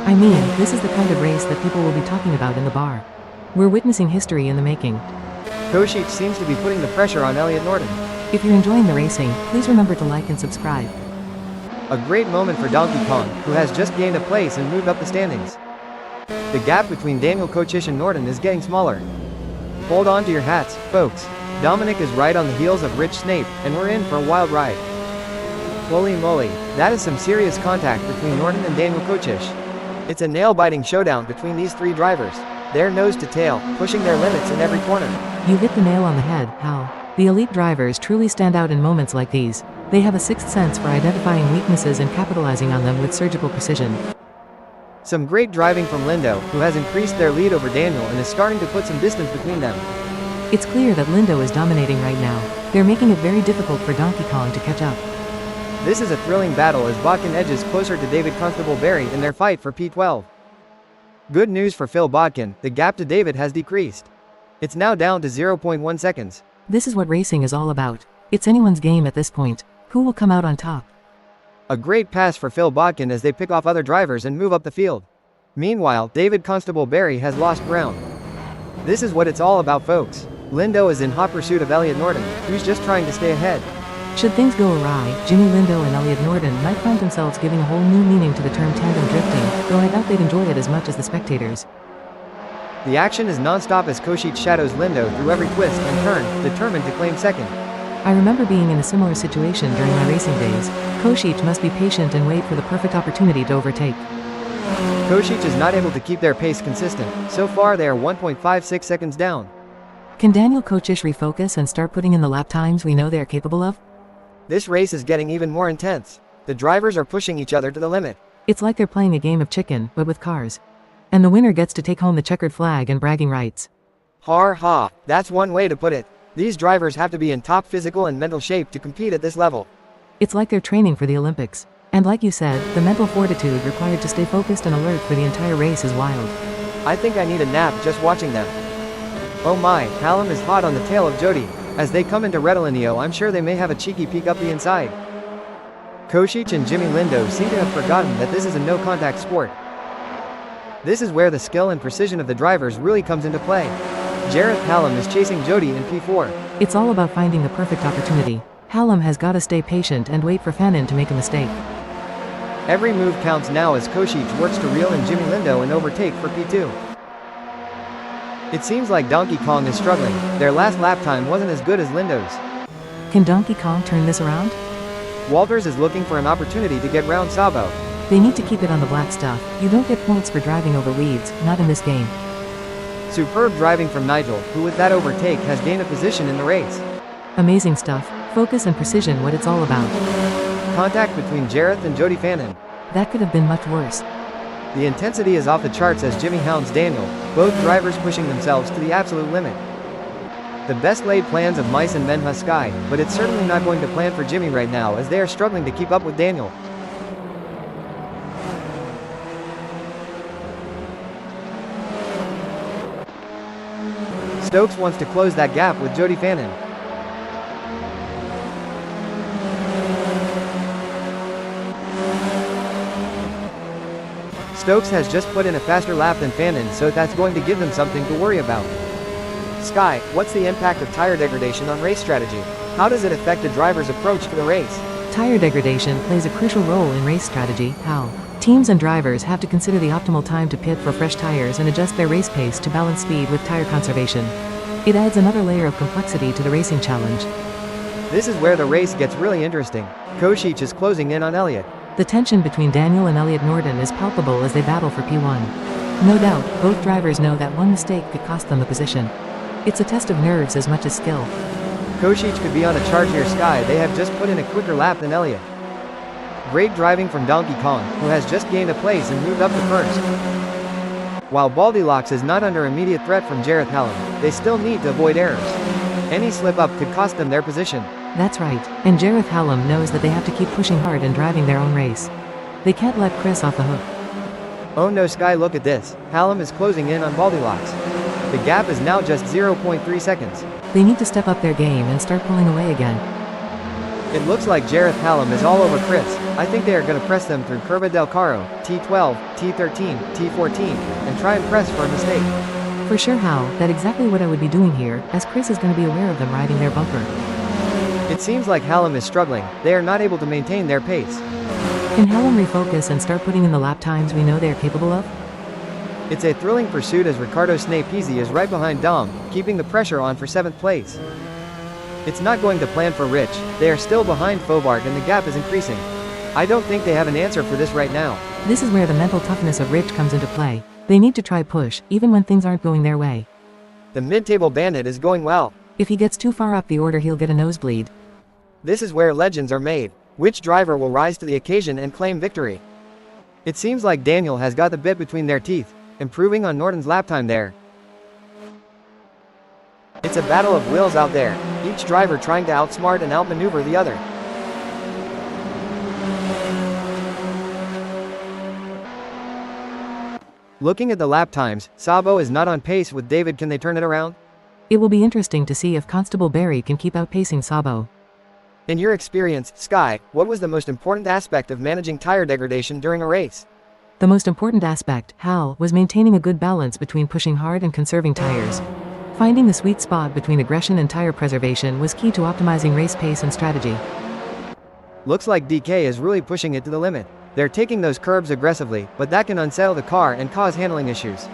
I mean, this is the kind of race that people will be talking about in the bar. We're witnessing history in the making. Koshich seems to be putting the pressure on Elliott Norton. If you're enjoying the racing, please remember to like and subscribe. A great moment for Donkey Kong, who has just gained a place and moved up the standings. The gap between Daniel Kocic and Norton is getting smaller. Hold on to your hats, folks. Dominic is right on the heels of Rich Snape, and we're in for a wild ride. Holy moly, that is some serious contact between Norton and Daniel Kocic. It's a nail-biting showdown between these three drivers. They're nose to tail, pushing their limits in every corner. You hit the nail on the head, Hal. The elite drivers truly stand out in moments like these. They have a sixth sense for identifying weaknesses and capitalizing on them with surgical precision. Some great driving from Lindo, who has increased their lead over Daniel and is starting to put some distance between them. It's clear that Lindo is dominating right now. They're making it very difficult for Donkey Kong to catch up. This is a thrilling battle as Botkin edges closer to David Constable Barry in their fight for P12. Good news for Phil Botkin, the gap to David has decreased. It's now down to 0.1 seconds. This is what racing is all about. It's anyone's game at this point. Who will come out on top? A great pass for Phil Botkin as they pick off other drivers and move up the field. Meanwhile, David Constable Barry has lost ground. This is what it's all about, folks. Lindo is in hot pursuit of Elliot Norton, who's just trying to stay ahead. Should things go awry, Jimmy Lindo and Elliot Norton might find themselves giving a whole new meaning to the term tandem drifting, though I doubt they'd enjoy it as much as the spectators. The action is non-stop as Kocic shadows Lindo through every twist and turn, determined to claim second. I remember being in a similar situation during my racing days. Kocic must be patient and wait for the perfect opportunity to overtake. Kocic is not able to keep their pace consistent. So far they are 1.56 seconds down. Can Daniel Kocic refocus and start putting in the lap times we know they are capable of? This race is getting even more intense. The drivers are pushing each other to the limit. It's like they're playing a game of chicken, but with cars. And the winner gets to take home the checkered flag and bragging rights. Har ha, that's one way to put it. These drivers have to be in top physical and mental shape to compete at this level. It's like they're training for the Olympics. And like you said, the mental fortitude required to stay focused and alert for the entire race is wild. I think I need a nap just watching them. Oh my, Hallam is hot on the tail of Jody. As they come into Rettilineo, I'm sure they may have a cheeky peek up the inside. Kocic and Jimmy Lindo seem to have forgotten that this is a no-contact sport. This is where the skill and precision of the drivers really comes into play. Jareth Hallam is chasing Jody in P4. It's all about finding the perfect opportunity. Hallam has got to stay patient and wait for Fannin to make a mistake. Every move counts now as Kocic works to reel in Jimmy Lindo and overtake for P2. It seems like Donkey Kong is struggling. Their last lap time wasn't as good as Lindo's. Can Donkey Kong turn this around? Walters is looking for an opportunity to get round Sabo. They need to keep it on the black stuff. You don't get points for driving over weeds, not in this game. Superb driving from Nigel, who with that overtake has gained a position in the race. Amazing stuff. Focus and precision, what it's all about. Contact between Jareth and Jody Fannin. That could have been much worse. The intensity is off the charts as Jimmy hounds Daniel, both drivers pushing themselves to the absolute limit. The best laid plans of Mice and Menha Sky, but it's certainly not going to plan for Jimmy right now as they are struggling to keep up with Daniel. Stokes wants to close that gap with Jody Fannin. Stokes has just put in a faster lap than Fannin, so that's going to give them something to worry about. Sky, what's the impact of tire degradation on race strategy? How does it affect a driver's approach to the race? Tire degradation plays a crucial role in race strategy. How? Teams and drivers have to consider the optimal time to pit for fresh tires and adjust their race pace to balance speed with tire conservation. It adds another layer of complexity to the racing challenge. This is where the race gets really interesting. Kocic is closing in on Elliot. The tension between Daniel and Elliot Norton is palpable as they battle for P1. No doubt, both drivers know that one mistake could cost them the position. It's a test of nerves as much as skill. Kocic could be on a charge here. Sky, they have just put in a quicker lap than Elliot. Great driving from Donkey Kong, who has just gained a place and moved up to first. While Baldylocks is not under immediate threat from Jareth Hallam, they still need to avoid errors. Any slip-up could cost them their position. That's right, and Jareth Hallam knows that they have to keep pushing hard and driving their own race. They can't let Chris off the hook. Oh no, Sky, look at this. Hallam is closing in on Baldylocks. The gap is now just 0.3 seconds. They need to step up their game and start pulling away again. It looks like Jareth Hallam is all over Chris. I think they are going to press them through Curva del Caro, T12, T13, T14, and try and press for a mistake. For sure, Hal, that's exactly what I would be doing here, as Chris is going to be aware of them riding their bumper. It seems like Hallam is struggling. They are not able to maintain their pace. Can Hallam refocus and start putting in the lap times we know they are capable of? It's a thrilling pursuit as Riccardo Snapezi is right behind Dom, keeping the pressure on for 7th place. It's not going to plan for Rich, they are still behind Fobart and the gap is increasing. I don't think they have an answer for this right now. This is where the mental toughness of Rich comes into play. They need to try push, even when things aren't going their way. The mid-table bandit is going well. If he gets too far up the order he'll get a nosebleed. This is where legends are made. Which driver will rise to the occasion and claim victory? It seems like Daniel has got the bit between their teeth, improving on Norton's lap time there. It's a battle of wills out there, each driver trying to outsmart and outmaneuver the other. Looking at the lap times, Sabo is not on pace with David. Can they turn it around? It will be interesting to see if Constable Barry can keep outpacing Sabo. In your experience, Sky, what was the most important aspect of managing tire degradation during a race? The most important aspect, Hal, was maintaining a good balance between pushing hard and conserving tires. Finding the sweet spot between aggression and tire preservation was key to optimizing race pace and strategy. Looks like DK is really pushing it to the limit. They're taking those curbs aggressively, but that can unsettle the car and cause handling issues.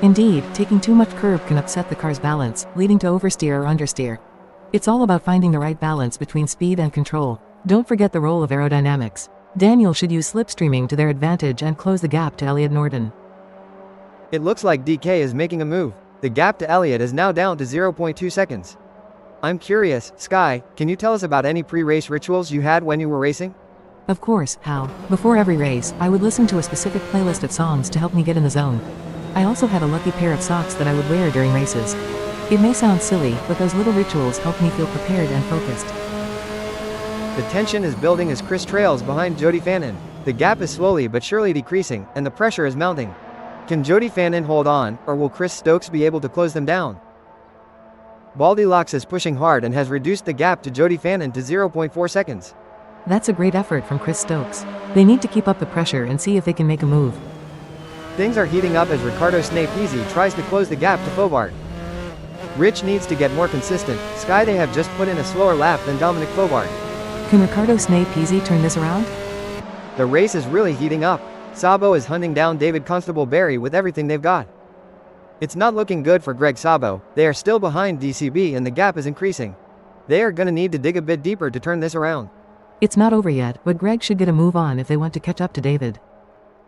Indeed, taking too much curb can upset the car's balance, leading to oversteer or understeer. It's all about finding the right balance between speed and control. Don't forget the role of aerodynamics. Daniel should use slipstreaming to their advantage and close the gap to Elliot Norton. It looks like DK is making a move. The gap to Elliot is now down to 0.2 seconds. I'm curious, Sky, can you tell us about any pre-race rituals you had when you were racing? Of course, Hal. Before every race, I would listen to a specific playlist of songs to help me get in the zone. I also had a lucky pair of socks that I would wear during races. It may sound silly, but those little rituals help me feel prepared and focused. The tension is building as Chris trails behind Jody Fannin. The gap is slowly but surely decreasing, and the pressure is mounting. Can Jody Fannin hold on, or will Chris Stokes be able to close them down? Baldylocks is pushing hard and has reduced the gap to Jody Fannin to 0.4 seconds. That's a great effort from Chris Stokes. They need to keep up the pressure and see if they can make a move. Things are heating up as Riccardo Snapezi tries to close the gap to Fobart. Rich needs to get more consistent. Sky, they have just put in a slower lap than Dominic Fobart. Can Riccardo Snapezi turn this around? The race is really heating up. Sabo is hunting down David Constable Barry with everything they've got. It's not looking good for Greg Sabo. They are still behind DCB and the gap is increasing. They are gonna need to dig a bit deeper to turn this around. It's not over yet, but Greg should get a move on if they want to catch up to David.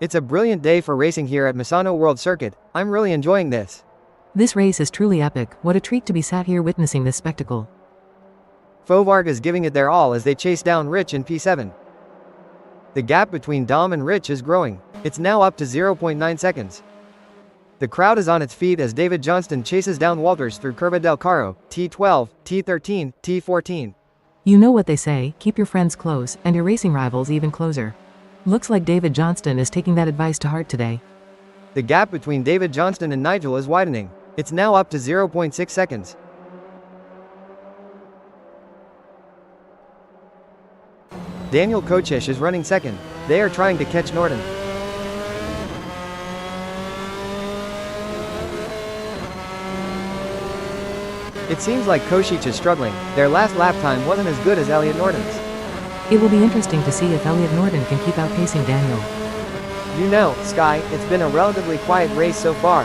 It's a brilliant day for racing here at Misano World Circuit. I'm really enjoying this. This race is truly epic. What a treat to be sat here witnessing this spectacle. Fovart is giving it their all as they chase down Rich in P7. The gap between Dom and Rich is growing. It's now up to 0.9 seconds. The crowd is on its feet as David Johnston chases down Walters through Curva del Carro, T12, T13, T14. You know what they say, keep your friends close, and your racing rivals even closer. Looks like David Johnston is taking that advice to heart today. The gap between David Johnston and Nigel is widening. It's now up to 0.6 seconds. Daniel Kochish is running second. They are trying to catch Norton. It seems like Kochish is struggling. Their last lap time wasn't as good as Elliot Norton's. It will be interesting to see if Elliot Norton can keep outpacing Daniel. You know, Sky, it's been a relatively quiet race so far.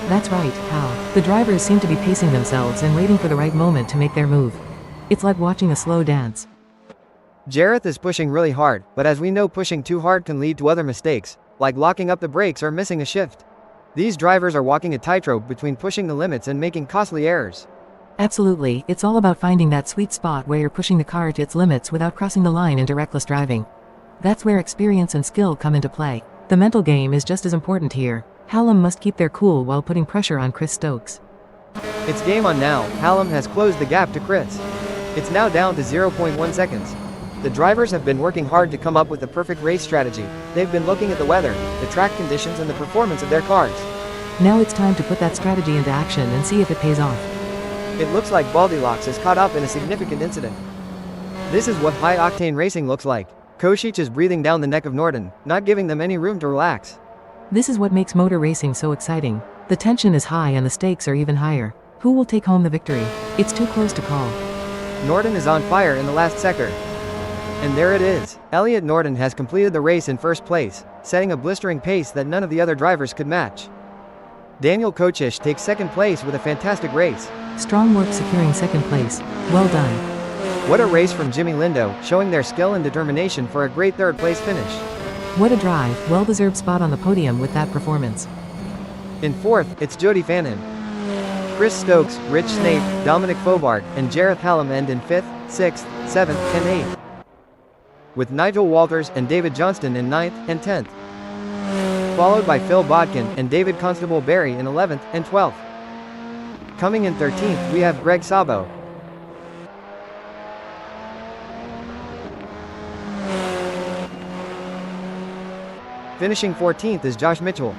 That's right, Hal. The drivers seem to be pacing themselves and waiting for the right moment to make their move. It's like watching a slow dance. Jareth is pushing really hard, but as we know, pushing too hard can lead to other mistakes, like locking up the brakes or missing a shift. These drivers are walking a tightrope between pushing the limits and making costly errors. Absolutely, it's all about finding that sweet spot where you're pushing the car to its limits without crossing the line into reckless driving. That's where experience and skill come into play. The mental game is just as important here. Hallam must keep their cool while putting pressure on Chris Stokes. It's game on now. Hallam has closed the gap to Chris. It's now down to 0.1 seconds. The drivers have been working hard to come up with the perfect race strategy. They've been looking at the weather, the track conditions and the performance of their cars. Now it's time to put that strategy into action and see if it pays off. It looks like Baldylocks is caught up in a significant incident. This is what high-octane racing looks like. Kochish is breathing down the neck of Norton, not giving them any room to relax. This is what makes motor racing so exciting. The tension is high and the stakes are even higher. Who will take home the victory? It's too close to call. Norton is on fire in the last sector. And there it is. Elliot Norton has completed the race in first place, setting a blistering pace that none of the other drivers could match. Daniel Kochish takes second place with a fantastic race. Strong work securing second place. Well done. What a race from Jimmy Lindo, showing their skill and determination for a great third place finish. What a drive, well-deserved spot on the podium with that performance. In fourth, it's Jody Fannin. Chris Stokes, Rich Snape, Dominic Fobart, and Jareth Hallam end in 5th, 6th, 7th, and 8th. With Nigel Walters and David Johnston in 9th and 10th. Followed by Phil Bodkin and David Constable Barry in 11th and 12th. Coming in 13th we have Greg Sabo. Finishing 14th is Josh Mitchell.